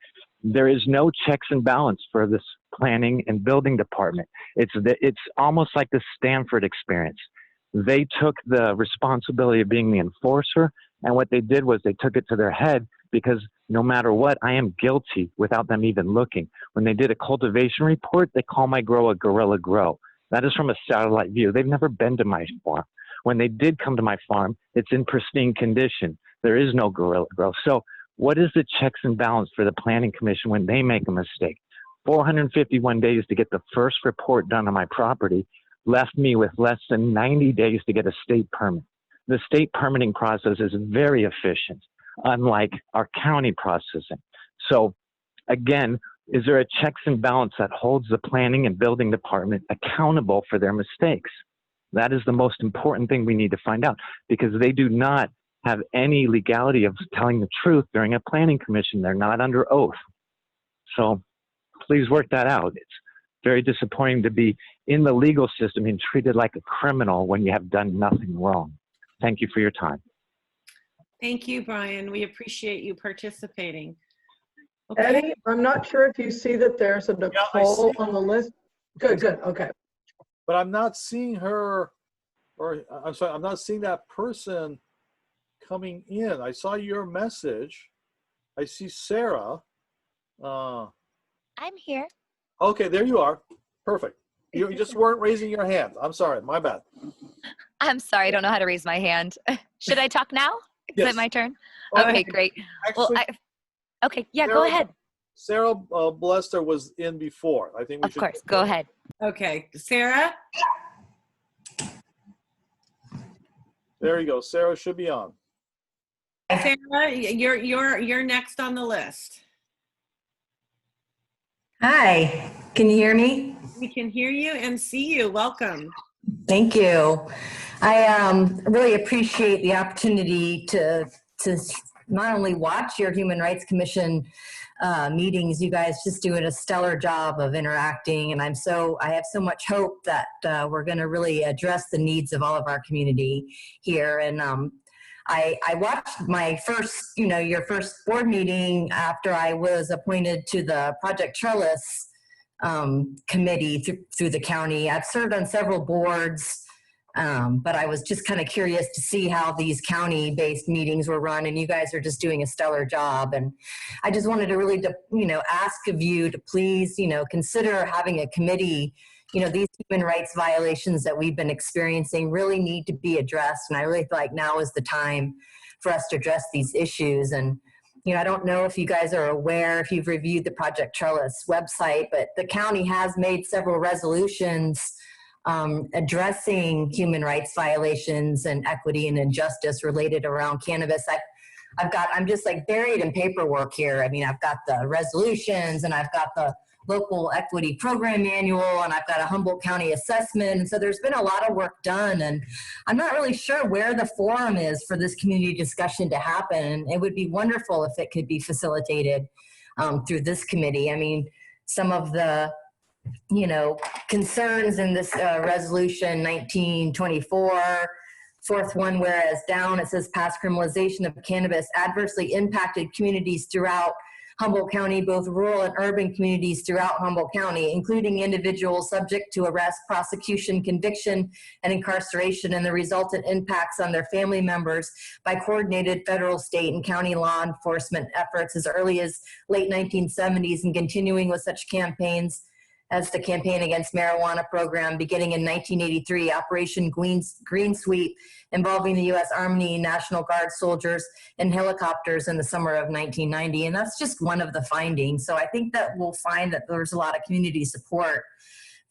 There is no checks and balance for this planning and building department. It's almost like the Stanford experience. They took the responsibility of being the enforcer, and what they did was they took it to their head because no matter what, I am guilty without them even looking. When they did a cultivation report, they call my grow a guerrilla grow. That is from a satellite view. They've never been to my farm. When they did come to my farm, it's in pristine condition. There is no guerrilla grow. So what is the checks and balance for the planning commission when they make a mistake? 451 days to get the first report done on my property left me with less than 90 days to get a state permit. The state permitting process is very efficient, unlike our county processing. So again, is there a checks and balance that holds the planning and building department accountable for their mistakes? That is the most important thing we need to find out, because they do not have any legality of telling the truth during a planning commission. They're not under oath. So please work that out. It's very disappointing to be in the legal system and treated like a criminal when you have done nothing wrong. Thank you for your time. Thank you, Brian. We appreciate you participating. Okay. Eddie, I'm not sure if you see that there's a Nicole on the list. Good, good, okay. But I'm not seeing her, or I'm sorry, I'm not seeing that person coming in. I saw your message. I see Sarah. I'm here. Okay, there you are. Perfect. You just weren't raising your hand. I'm sorry, my bad. I'm sorry, I don't know how to raise my hand. Should I talk now? Is Yes. it my turn? Okay. Okay, great. Actually, Well, okay, yeah, Sarah, go ahead. Sarah Blester was in before. I think we Of should. course, go ahead. Okay, Sarah? There you go. Sarah should be on. Sarah, you're next on the list. Hi, can you hear me? We can hear you and see you. Welcome. Thank you. I really appreciate the opportunity to not only watch your Human Rights Commission meetings. You guys just doing a stellar job of interacting, and I have so much hope that we're going to really address the needs of all of our community here. And I watched my first, your first board meeting after I was appointed to the Project Trellis committee through the county. I've served on several boards, but I was just kind of curious to see how these county-based meetings were run, and you guys are just doing a stellar job. And I just wanted to really, ask of you to please, consider having a committee. These human rights violations that we've been experiencing really need to be addressed, and I really feel like now is the time for us to address these issues. And I don't know if you guys are aware, if you've reviewed the Project Trellis website, but the county has made several resolutions addressing human rights violations and equity and injustice related around cannabis. I'm just like buried in paperwork here. I mean, I've got the resolutions, and I've got the local equity program manual, and I've got a Humboldt County assessment. And so there's been a lot of work done, and I'm not really sure where the forum is for this community discussion to happen. And it would be wonderful if it could be facilitated through this committee. I mean, some of the concerns in this resolution 1924, fourth one, whereas down, it says past criminalization of cannabis adversely impacted communities throughout Humboldt County, both rural and urban communities throughout Humboldt County, including individuals subject to arrest, prosecution, conviction, and incarceration, and the resultant impacts on their family members by coordinated federal, state, and county law enforcement efforts as early as late 1970s, and continuing with such campaigns as the Campaign Against Marijuana program beginning in 1983, Operation Green Sweep, involving the U.S. Army National Guard soldiers and helicopters in the summer of 1990. And that's just one of the findings. So I think that we'll find that there's a lot of community support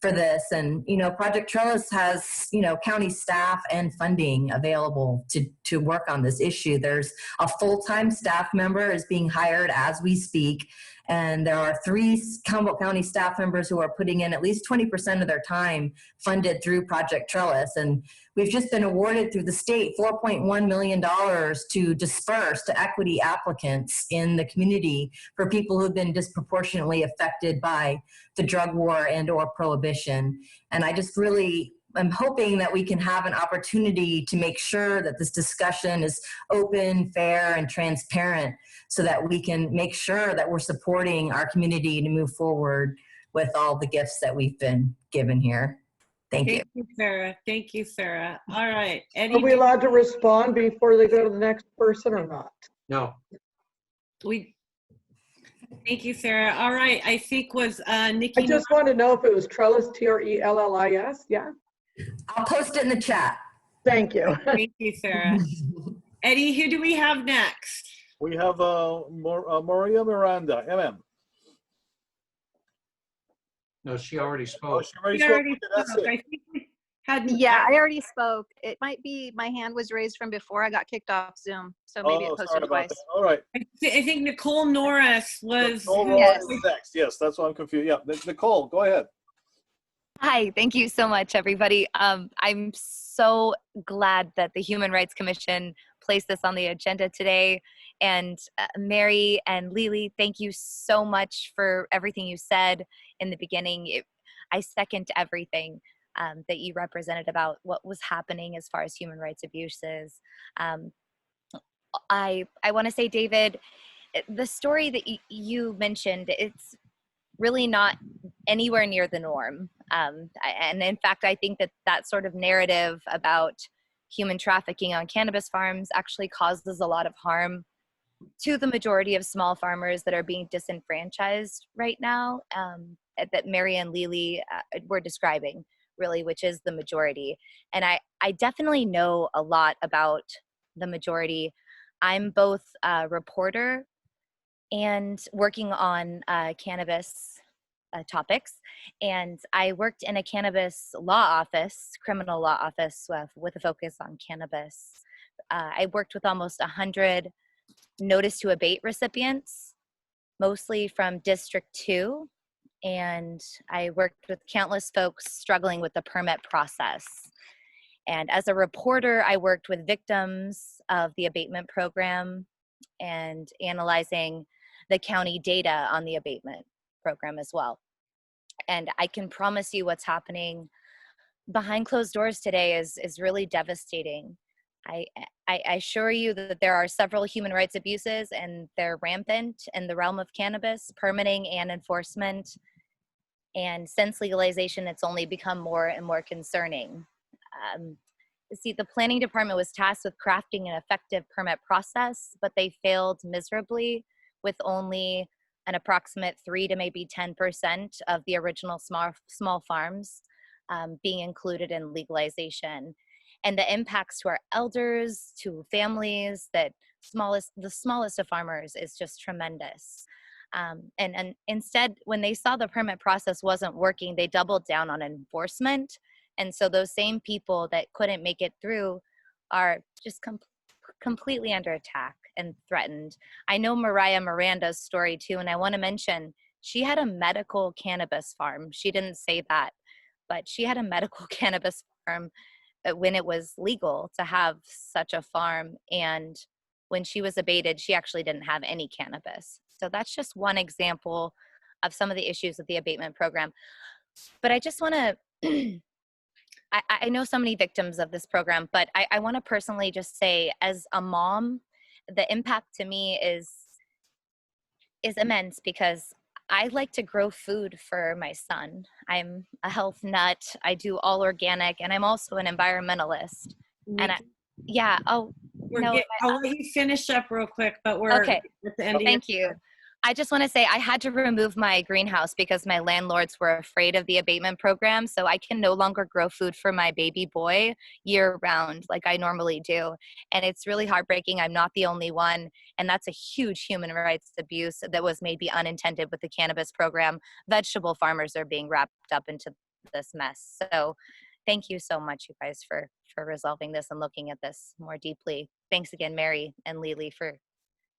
for this. And, you know, Project Trellis has, you know, county staff and funding available to work on this issue. There's a full-time staff member is being hired as we speak. And there are 3 Humboldt County staff members who are putting in at least 20% of their time funded through Project Trellis. And we've just been awarded through the state $4.1 million to disperse to equity applicants in the community for people who've been disproportionately affected by the drug war and or prohibition. And I just really I'm hoping that we can have an opportunity to make sure that this discussion is open, fair, and transparent so that we can make sure that we're supporting our community to move forward with all the gifts that we've been given here. Thank you. Thank you, Sarah. Thank you, Sarah. All right. Are we allowed to respond before they go to the next person or not? No. Thank you, Sarah. All right. I think was Nikki. I just want to know if it was Trellis, Trellis, yeah? I'll post it in the chat. Thank you. Thank you, Sarah. Eddie, who do we have next? We have Maria Miranda, MM. No, she already spoke. Oh, she already She spoke. already Okay, that's spoke. it. I think we had. Yeah, I already spoke. It might be my hand was raised from before I got kicked off Zoom, so maybe it Oh, sorry posted about twice. that. All right. I think Nicole Norris was. Nicole Yes. Roy is next. Yes, that's why I'm confused. Yeah, Nicole, go ahead. Hi, thank you so much, everybody. I'm so glad that the Human Rights Commission placed this on the agenda today. And Mary and Lily, thank you so much for everything you said in the beginning. I second everything that you represented about what was happening as far as human rights abuses. I want to say, David, the story that you mentioned, it's really not anywhere near the norm. And in fact, I think that that sort of narrative about human trafficking on cannabis farms actually causes a lot of harm to the majority of small farmers that are being disenfranchised right now, that Mary and Lily were describing, really, which is the majority. And I definitely know a lot about the majority. I'm both a reporter and working on cannabis topics. And I worked in a cannabis law office, criminal law office with a focus on cannabis. I worked with almost 100 notice to abate recipients, mostly from District 2. And I worked with countless folks struggling with the permit process. And as a reporter, I worked with victims of the abatement program and analyzing the county data on the abatement program as well. And I can promise you what's happening behind closed doors today is really devastating. I assure you that there are several human rights abuses, and they're rampant in the realm of cannabis, permitting and enforcement. And since legalization, it's only become more and more concerning. See, the planning department was tasked with crafting an effective permit process, but they failed miserably, with only an approximate 3 to maybe 10% of the original small farms being included in legalization. And the impacts to our elders, to families, the smallest of farmers is just tremendous. And instead, when they saw the permit process wasn't working, they doubled down on enforcement. And so those same people that couldn't make it through are just completely under attack and threatened. I know Mariah Miranda's story too, and I want to mention she had a medical cannabis farm. She didn't say that, but she had a medical cannabis farm when it was legal to have such a farm. And when she was abated, she actually didn't have any cannabis. So that's just one example of some of the issues of the abatement program. But I just want to, I know so many victims of this program, but I want to personally just say, as a mom, the impact to me is immense, because I like to grow food for my son. I'm a health nut. I do all organic, and I'm also an environmentalist. And I'll let you finish up real quick, but we're okay. At the end of Thank you. I just want to say I had to remove my greenhouse because my landlords were afraid of the abatement program. So I can no longer grow food for my baby boy year round like I normally do. And it's really heartbreaking. I'm not the only one. And that's a huge human rights abuse that was maybe unintended with the cannabis program. Vegetable farmers are being wrapped up into this mess. So thank you so much, you guys, for resolving this and looking at this more deeply. Thanks again, Mary and Lily, for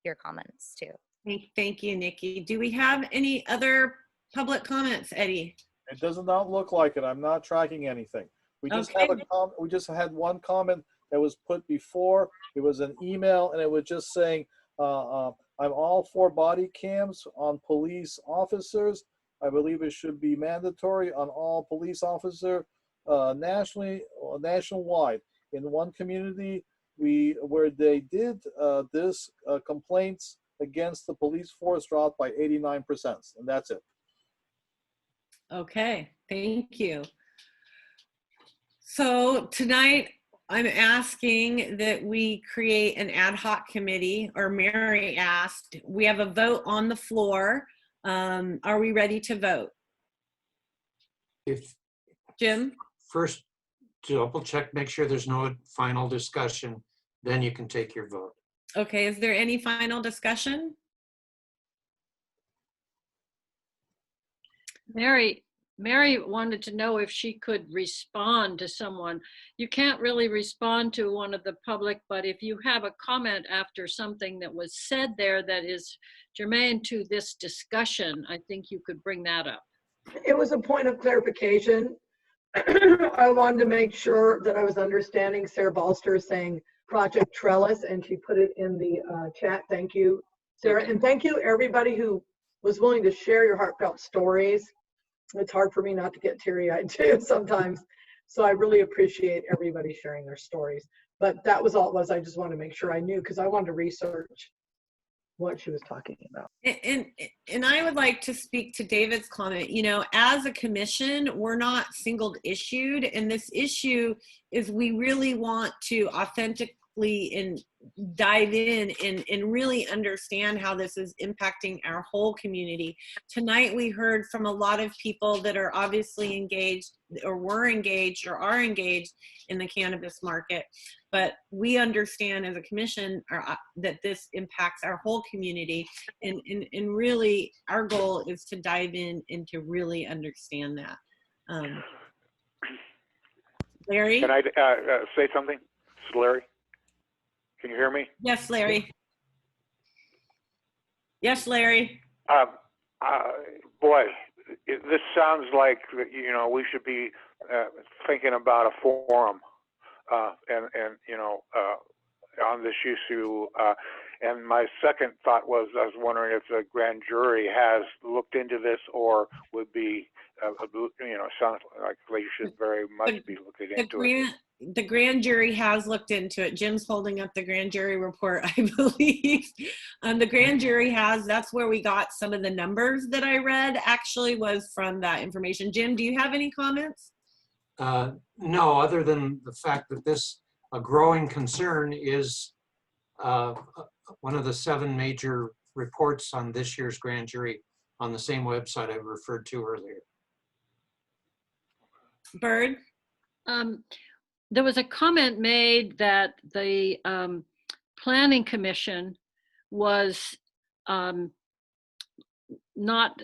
your comments too. Thank you, Nikki. Do we have any other public comments, Eddie? It does not look like it. I'm not tracking anything. We just Okay. have we just had one comment that was put before. It was an email, and it was just saying, I'm all for body cams on police officers. I believe it should be mandatory on all police officers nationwide. In one community, where they did this, complaints against the police force dropped by 89%, and that's it. Okay, thank you. So tonight, I'm asking that we create an ad hoc committee, or Mary asked. We have a vote on the floor. Are we ready to vote? If Jim? first double check, make sure there's no final discussion, then you can take your vote. Okay, is there any final discussion? Mary wanted to know if she could respond to someone. You can't really respond to one of the public, but if you have a comment after something that was said there that is germane to this discussion, I think you could bring that up. It was a point of clarification. I wanted to make sure that I was understanding Sarah Balster saying Project Trellis, and she put it in the chat. Thank you, Sarah. And thank you, everybody who was willing to share your heartfelt stories. It's hard for me not to get teary-eyed too sometimes. So I really appreciate everybody sharing their stories. But that was all it was. I just wanted to make sure I knew, because I wanted to research what she was talking about. And I would like to speak to David's comment. You know, as a commission, we're not singled issued, and this issue is we really want to authentically and dive in and really understand how this is impacting our whole community. Tonight we heard from a lot of people that are obviously engaged, or were engaged, or are engaged in the cannabis market, but we understand as a commission that this impacts our whole community, and really our goal is to dive in and to really understand that. Larry? Can I say something? This is Larry. Can you hear me? Yes, Larry. Yes, Larry. Boy, this sounds like, you know, we should be thinking about a forum and you know, on this issue. And my second thought was, I was wondering if the grand jury has looked into this, or would be, you know, sounds like they should very much be looking into it. The grand jury has looked into it. Jim's holding up the grand jury report, I believe. The grand jury has, that's where we got some of the numbers that I read, actually was from that information. Jim, do you have any comments? No, other than the fact that this, a growing concern, is one of the 7 major reports on this year's grand jury on the same website I referred to earlier. Bird? There was a comment made that the Planning Commission was not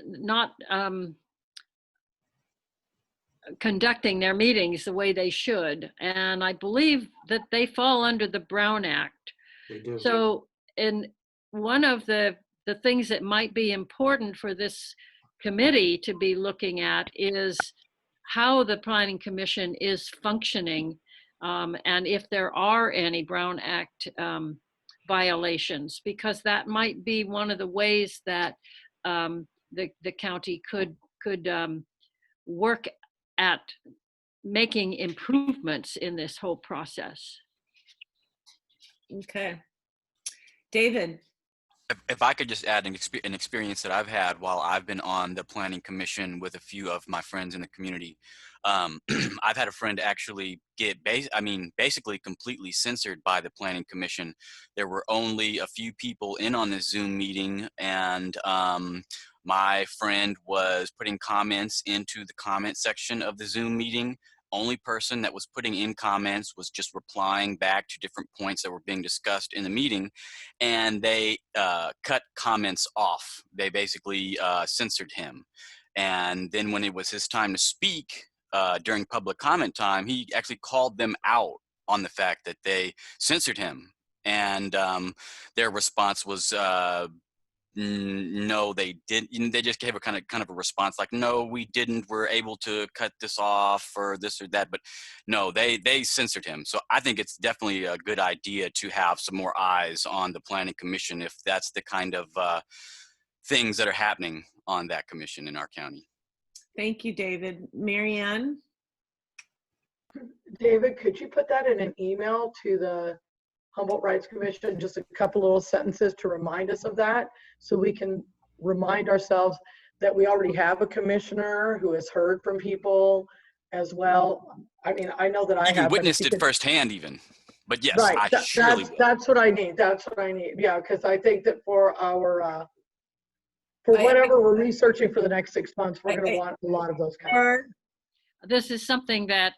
conducting their meetings the way they should. And I believe that they fall under the Brown Act. They do. So in one of the things that might be important for this committee to be looking at is how the Planning Commission is functioning, and if there are any Brown Act violations, because that might be one of the ways that the county could work at making improvements in this whole process. Okay. David? If I could just add an experience that I've had while I've been on the Planning Commission with a few of my friends in the community. I've had a friend actually get basically completely censored by the Planning Commission. There were only a few people in on this Zoom meeting, and my friend was putting comments into the comment section of the Zoom meeting. Only person that was putting in comments was just replying back to different points that were being discussed in the meeting, and they cut comments off. They basically censored him. And then when it was his time to speak, during public comment time, he actually called them out on the fact that they censored him. And their response was, no, they didn't. They just gave a kind of a response like, no, we didn't. We're able to cut this off or this or that. But no, they censored him. So I think it's definitely a good idea to have some more eyes on the Planning Commission if that's the kind of things that are happening on that commission in our county. Thank you, David. Marianne? David, could you put that in an email to the Humboldt Rights Commission, just a couple little sentences to remind us of that, so we can remind ourselves that we already have a commissioner who has heard from people as well. I mean, I know that I have witnessed it firsthand even, but yes, right. I surely will. That's what I need. That's what I need. Yeah, because I think that for our for whatever we're researching for the next 6 months, we're going to want a lot of those kinds. This is something that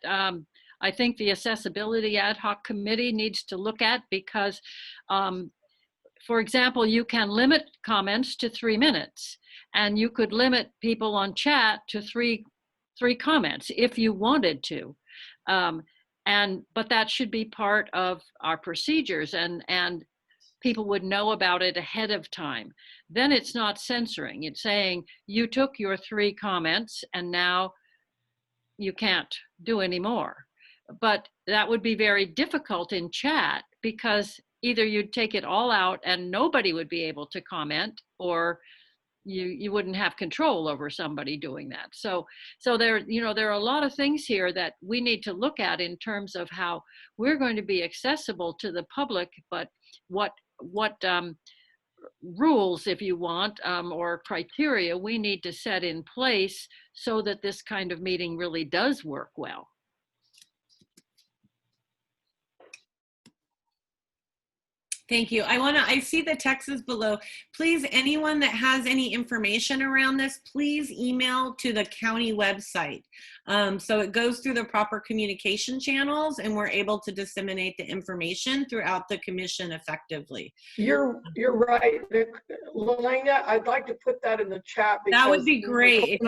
I think the accessibility ad hoc committee needs to look at, because, for example, you can limit comments to 3 minutes, and you could limit people on chat to three comments if you wanted to. But that should be part of our procedures, and people would know about it ahead of time. Then it's not censoring. It's saying you took your 3 comments and now you can't do any more. But that would be very difficult in chat, because either you'd take it all out and nobody would be able to comment, or you wouldn't have control over somebody doing that. So there are a lot of things here that we need to look at in terms of how we're going to be accessible to the public, but what rules, if you want, or criteria we need to set in place so that this kind of meeting really does work well. Thank you. I see the text is below. Please, anyone that has any information around this, please email to the county website. So it goes through the proper communication channels, and we're able to disseminate the information throughout the commission effectively. You're right, Lelena. I'd like to put that in the chat. That would be great.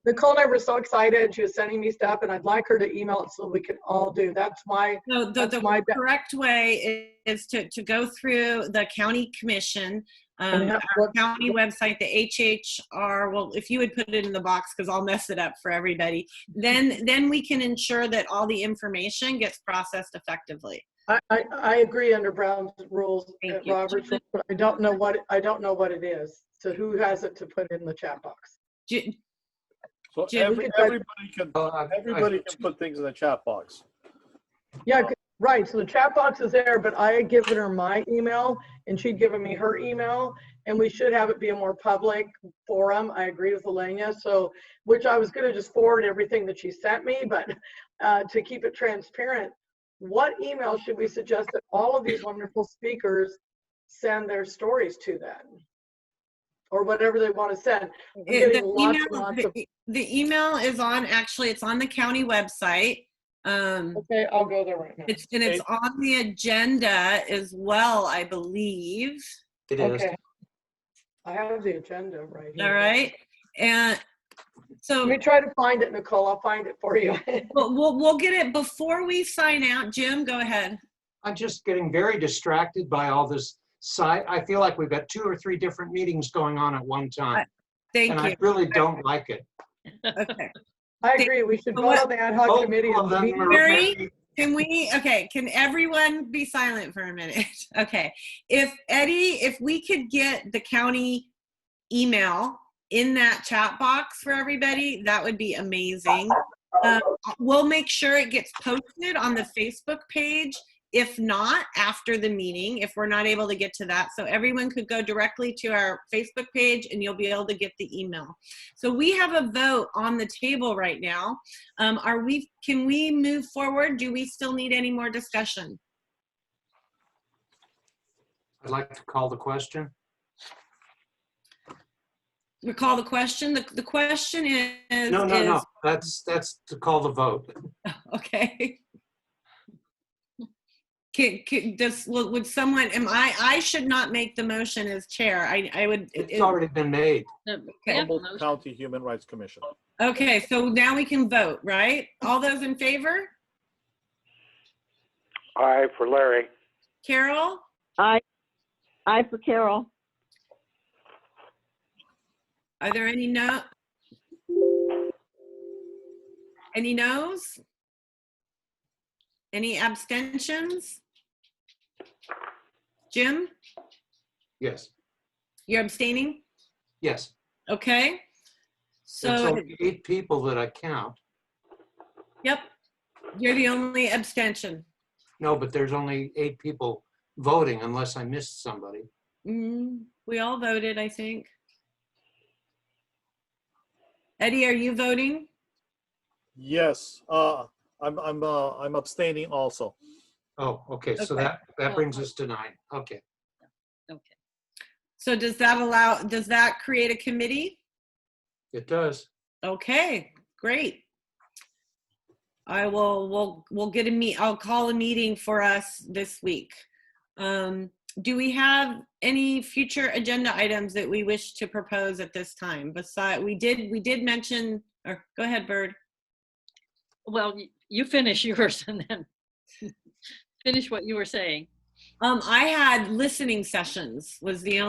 Nicole and I were so excited. She was sending me stuff, and I'd like her to email it so we can all do. That's my. No, the correct way is to go through the county commission, our county website, the HHR. Well, if you would put it in the box, because I'll mess it up for everybody. Then we can ensure that all the information gets processed effectively. I agree under Brown's rules, Robert's rules, but I don't know what it is. So who has it to put in the chat box? So everybody can put things in the chat box. Yeah, right. So the chat box is there, but I had given her my email and she'd given me her email, and we should have it be a more public forum. I agree with Elena. So, which I was going to just forward everything that she sent me, but to keep it transparent, what email should we suggest that all of these wonderful speakers send their stories to then? Or whatever they want to send. The email is on, actually, it's on the county website. Okay, I'll go there right now. It's on the agenda as well, I believe. It is. Okay. I have the agenda right here. All right. And so let me try to find it, Nicole. I'll find it for you. we'll get it before we sign out. Jim, go ahead. I'm just getting very distracted by all this. I feel like we've got 2 or 3 different meetings going on at one time. Thank you. I really don't like it. Okay. I agree. We should go on the ad hoc committee. Can everyone be silent for a minute? Okay. If we could get the county email in that chat box for everybody, that would be amazing. We'll make sure it gets posted on the Facebook page. If not, after the meeting, if we're not able to get to that. So everyone could go directly to our Facebook page and you'll be able to get the email. So we have a vote on the table right now. Can we move forward? Do we still need any more discussion? I'd like to call the question. We call the question? The question is... No. That's to call the vote. Okay. Would someone, I should not make the motion as chair. I would. It's already been made. Humboldt County Human Rights Commission. Okay, so now we can vote, right? All those in favor? Aye for Larry. Carol? Aye for Carol. Are there any any no's? Any abstentions? Jim, Yes, you're abstaining? yes. Okay. There's So, only 8 people that I count. yep, you're the only abstention. No, but there's only 8 people voting unless I missed somebody. We all voted, I think. Eddie, are you voting? Yes, I'm abstaining also. Oh, okay, so Okay. that brings us to 9. Okay. Okay. So does that create a committee? It does. Okay, great. We'll get I'll call a meeting for us this week. Do we have any future agenda items that we wish to propose at this time? Besides, we did mention, or go ahead, Bird. Well, you finish yours and then finish what you were saying. I had listening sessions was the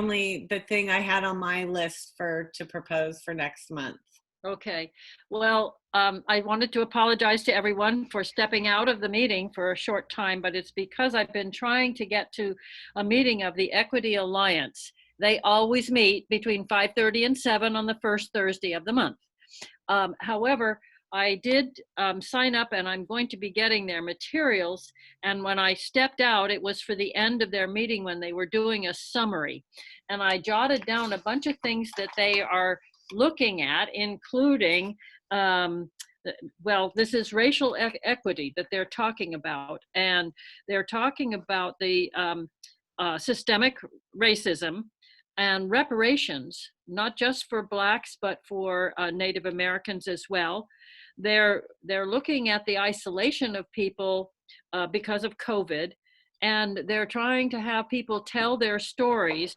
thing I had on my list to propose for next month. Okay. Well, I wanted to apologize to everyone for stepping out of the meeting for a short time, but it's because I've been trying to get to a meeting of the Equity Alliance. They always meet between 5:30 and 7 on the first Thursday of the month. However, I did sign up and I'm going to be getting their materials. And when I stepped out, it was for the end of their meeting when they were doing a summary. And I jotted down a bunch of things that they are looking at, including, well, this is racial equity that they're talking about. And they're talking about the systemic racism and reparations, not just for Blacks, but for Native Americans as well. They're looking at the isolation of people because of COVID, and they're trying to have people tell their stories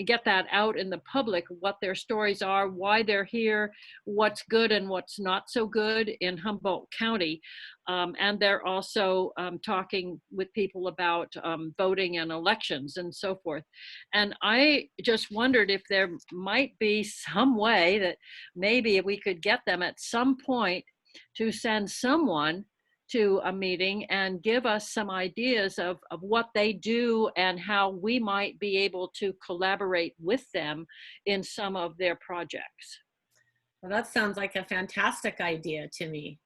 get that out in the public, what their stories are, why they're here, what's good and what's not so good in Humboldt County. And they're also talking with people about voting and elections and so forth. And I just wondered if there might be some way that maybe we could get them at some point to send someone to a meeting and give us some ideas of what they do and how we might be able to collaborate with them in some of their projects. Well, that sounds like a fantastic idea to me.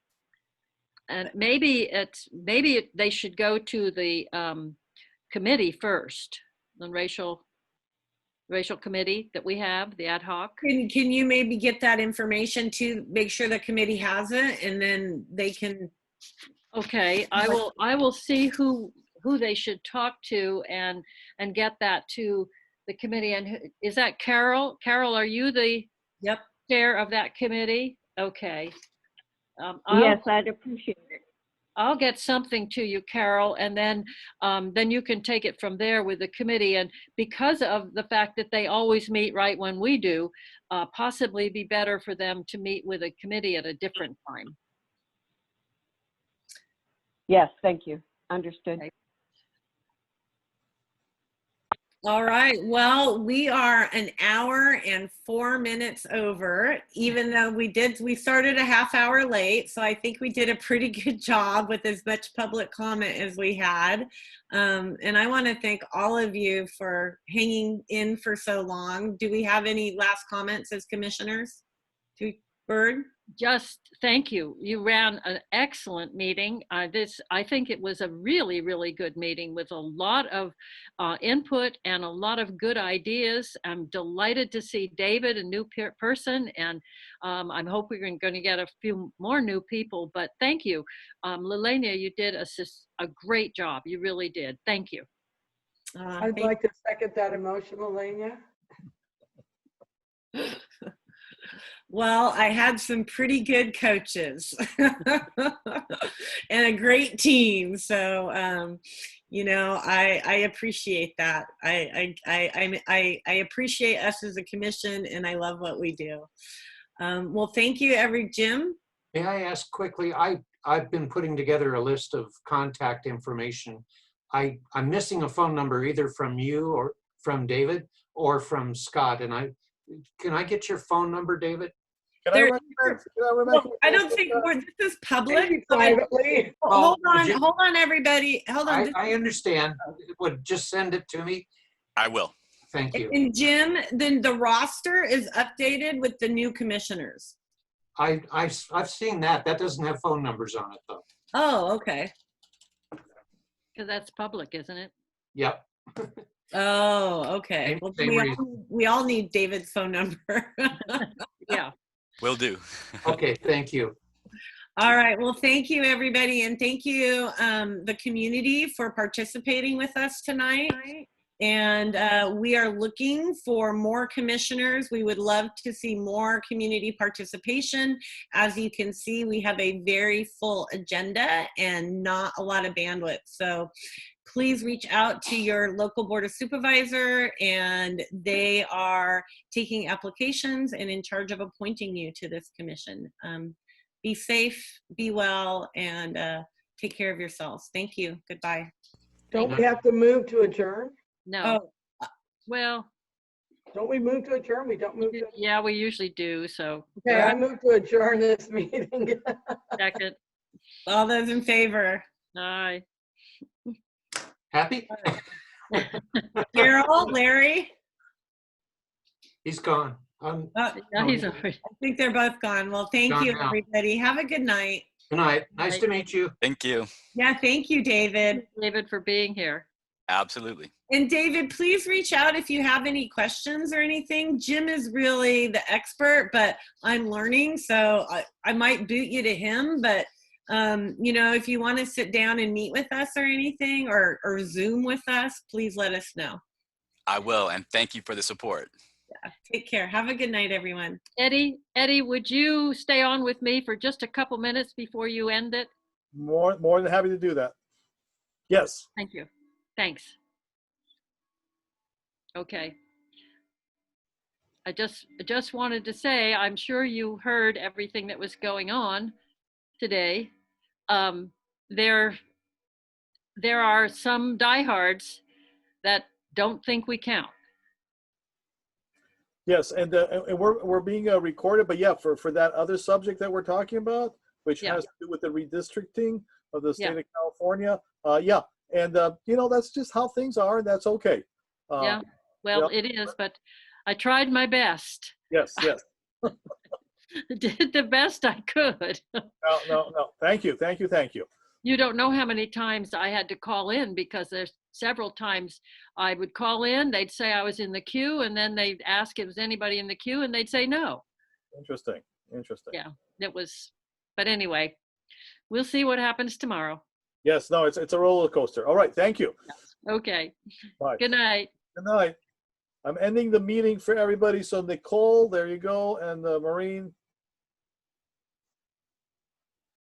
And maybe they should go to the committee first, the racial committee that we have, the ad hoc. Can you maybe get that information to make sure the committee has it, and then they can. Okay, I will see who they should talk to and get that to the committee. And is that Carol? Carol, are you the chair of that committee? Okay. Yes, I'd appreciate it. I'll get something to you, Carol, and then you can take it from there with the committee. And because of the fact that they always meet right when we do, possibly be better for them to meet with a committee at a different time. Yes, thank you. Understood. Okay. All right. Well, we are an hour and 4 minutes over, even though we started a half hour late. So I think we did a pretty good job with as much public comment as we had. And I want to thank all of you for hanging in for so long. Do we have any last comments as commissioners? Bird? Just thank you. You ran an excellent meeting. I think it was a really, really good meeting with a lot of input and a lot of good ideas. I'm delighted to see David, a new person, and I hope we're going to get a few more new people, but thank you. Lelania, you did a great job. You really did. Thank you. I'd like to second that emotion, Melania. Well, I had some pretty good coaches and a great team. So, You know, I appreciate that. I appreciate us as a commission, and I love what we do. Well, thank you, Jim. May I ask quickly, I've been putting together a list of contact information. I'm missing a phone number either from you or from David or from Scott. And can I get your phone number, David? Can I recommend? I don't think this is public. Maybe privately. Hold on, everybody. Hold on. I understand. Would just send it to me. I will. Thank you. And Jim, then the roster is updated with the new commissioners. I've seen that. That doesn't have phone numbers on it though. Oh, okay. Because that's public, isn't it? Yep. Oh, okay. Well, we all need David's phone number. Yeah. Will do. Okay, thank you. All right. Well, thank you, everybody. And thank you, the community, for participating with us tonight. And we are looking for more commissioners. We would love to see more community participation. As you can see, we have a very full agenda and not a lot of bandwidth. So please reach out to your local Board of Supervisor, and they are taking applications and in charge of appointing you to this commission. Be safe, be well, and take care of yourselves. Thank you. Goodbye. Don't we have to move to adjourn? No. Well, don't we move to adjourn? We don't move to. Yeah, we usually do. So. Okay, I move to adjourn this meeting. Second. All those in favor? Aye. Happy? Carol, Larry? He's gone. He's I think they're both gone. Well, thank you, everybody. Have a good night. Good night. Nice to meet you. Thank you. Yeah, thank you, David. David, for being here. Absolutely. And David, please reach out if you have any questions or anything. Jim is really the expert, but I'm learning, so I might boot you to him. But you know, if you want to sit down and meet with us or anything, or Zoom with us, please let us know. I will, and thank you for the support. Yeah, take care. Have a good night, everyone. Eddie, would you stay on with me for just a couple minutes before you end it? More than happy to do that. Yes. Thank you. Thanks. Okay. I just wanted to say, I'm sure you heard everything that was going on today. There are some diehards that don't think we count. Yes, and we're being recorded, but yeah, for that other subject that we're talking about, which has to do with the redistricting of the state of California. Yeah, and you know, that's just how things are, and that's okay. Yeah, well, it is, but I tried my best. Yes. Did the best I could. No. Thank you. You don't know how many times I had to call in, because there's several times I would call in, they'd say I was in the queue, and then they'd ask if there's anybody in the queue, and they'd say no. Interesting. Yeah, it was, but anyway, we'll see what happens tomorrow. Yes, no, it's a roller coaster. All right, thank you. Okay. Bye. Good night. Good night. I'm ending the meeting for everybody. So Nicole, there you go, and Maureen,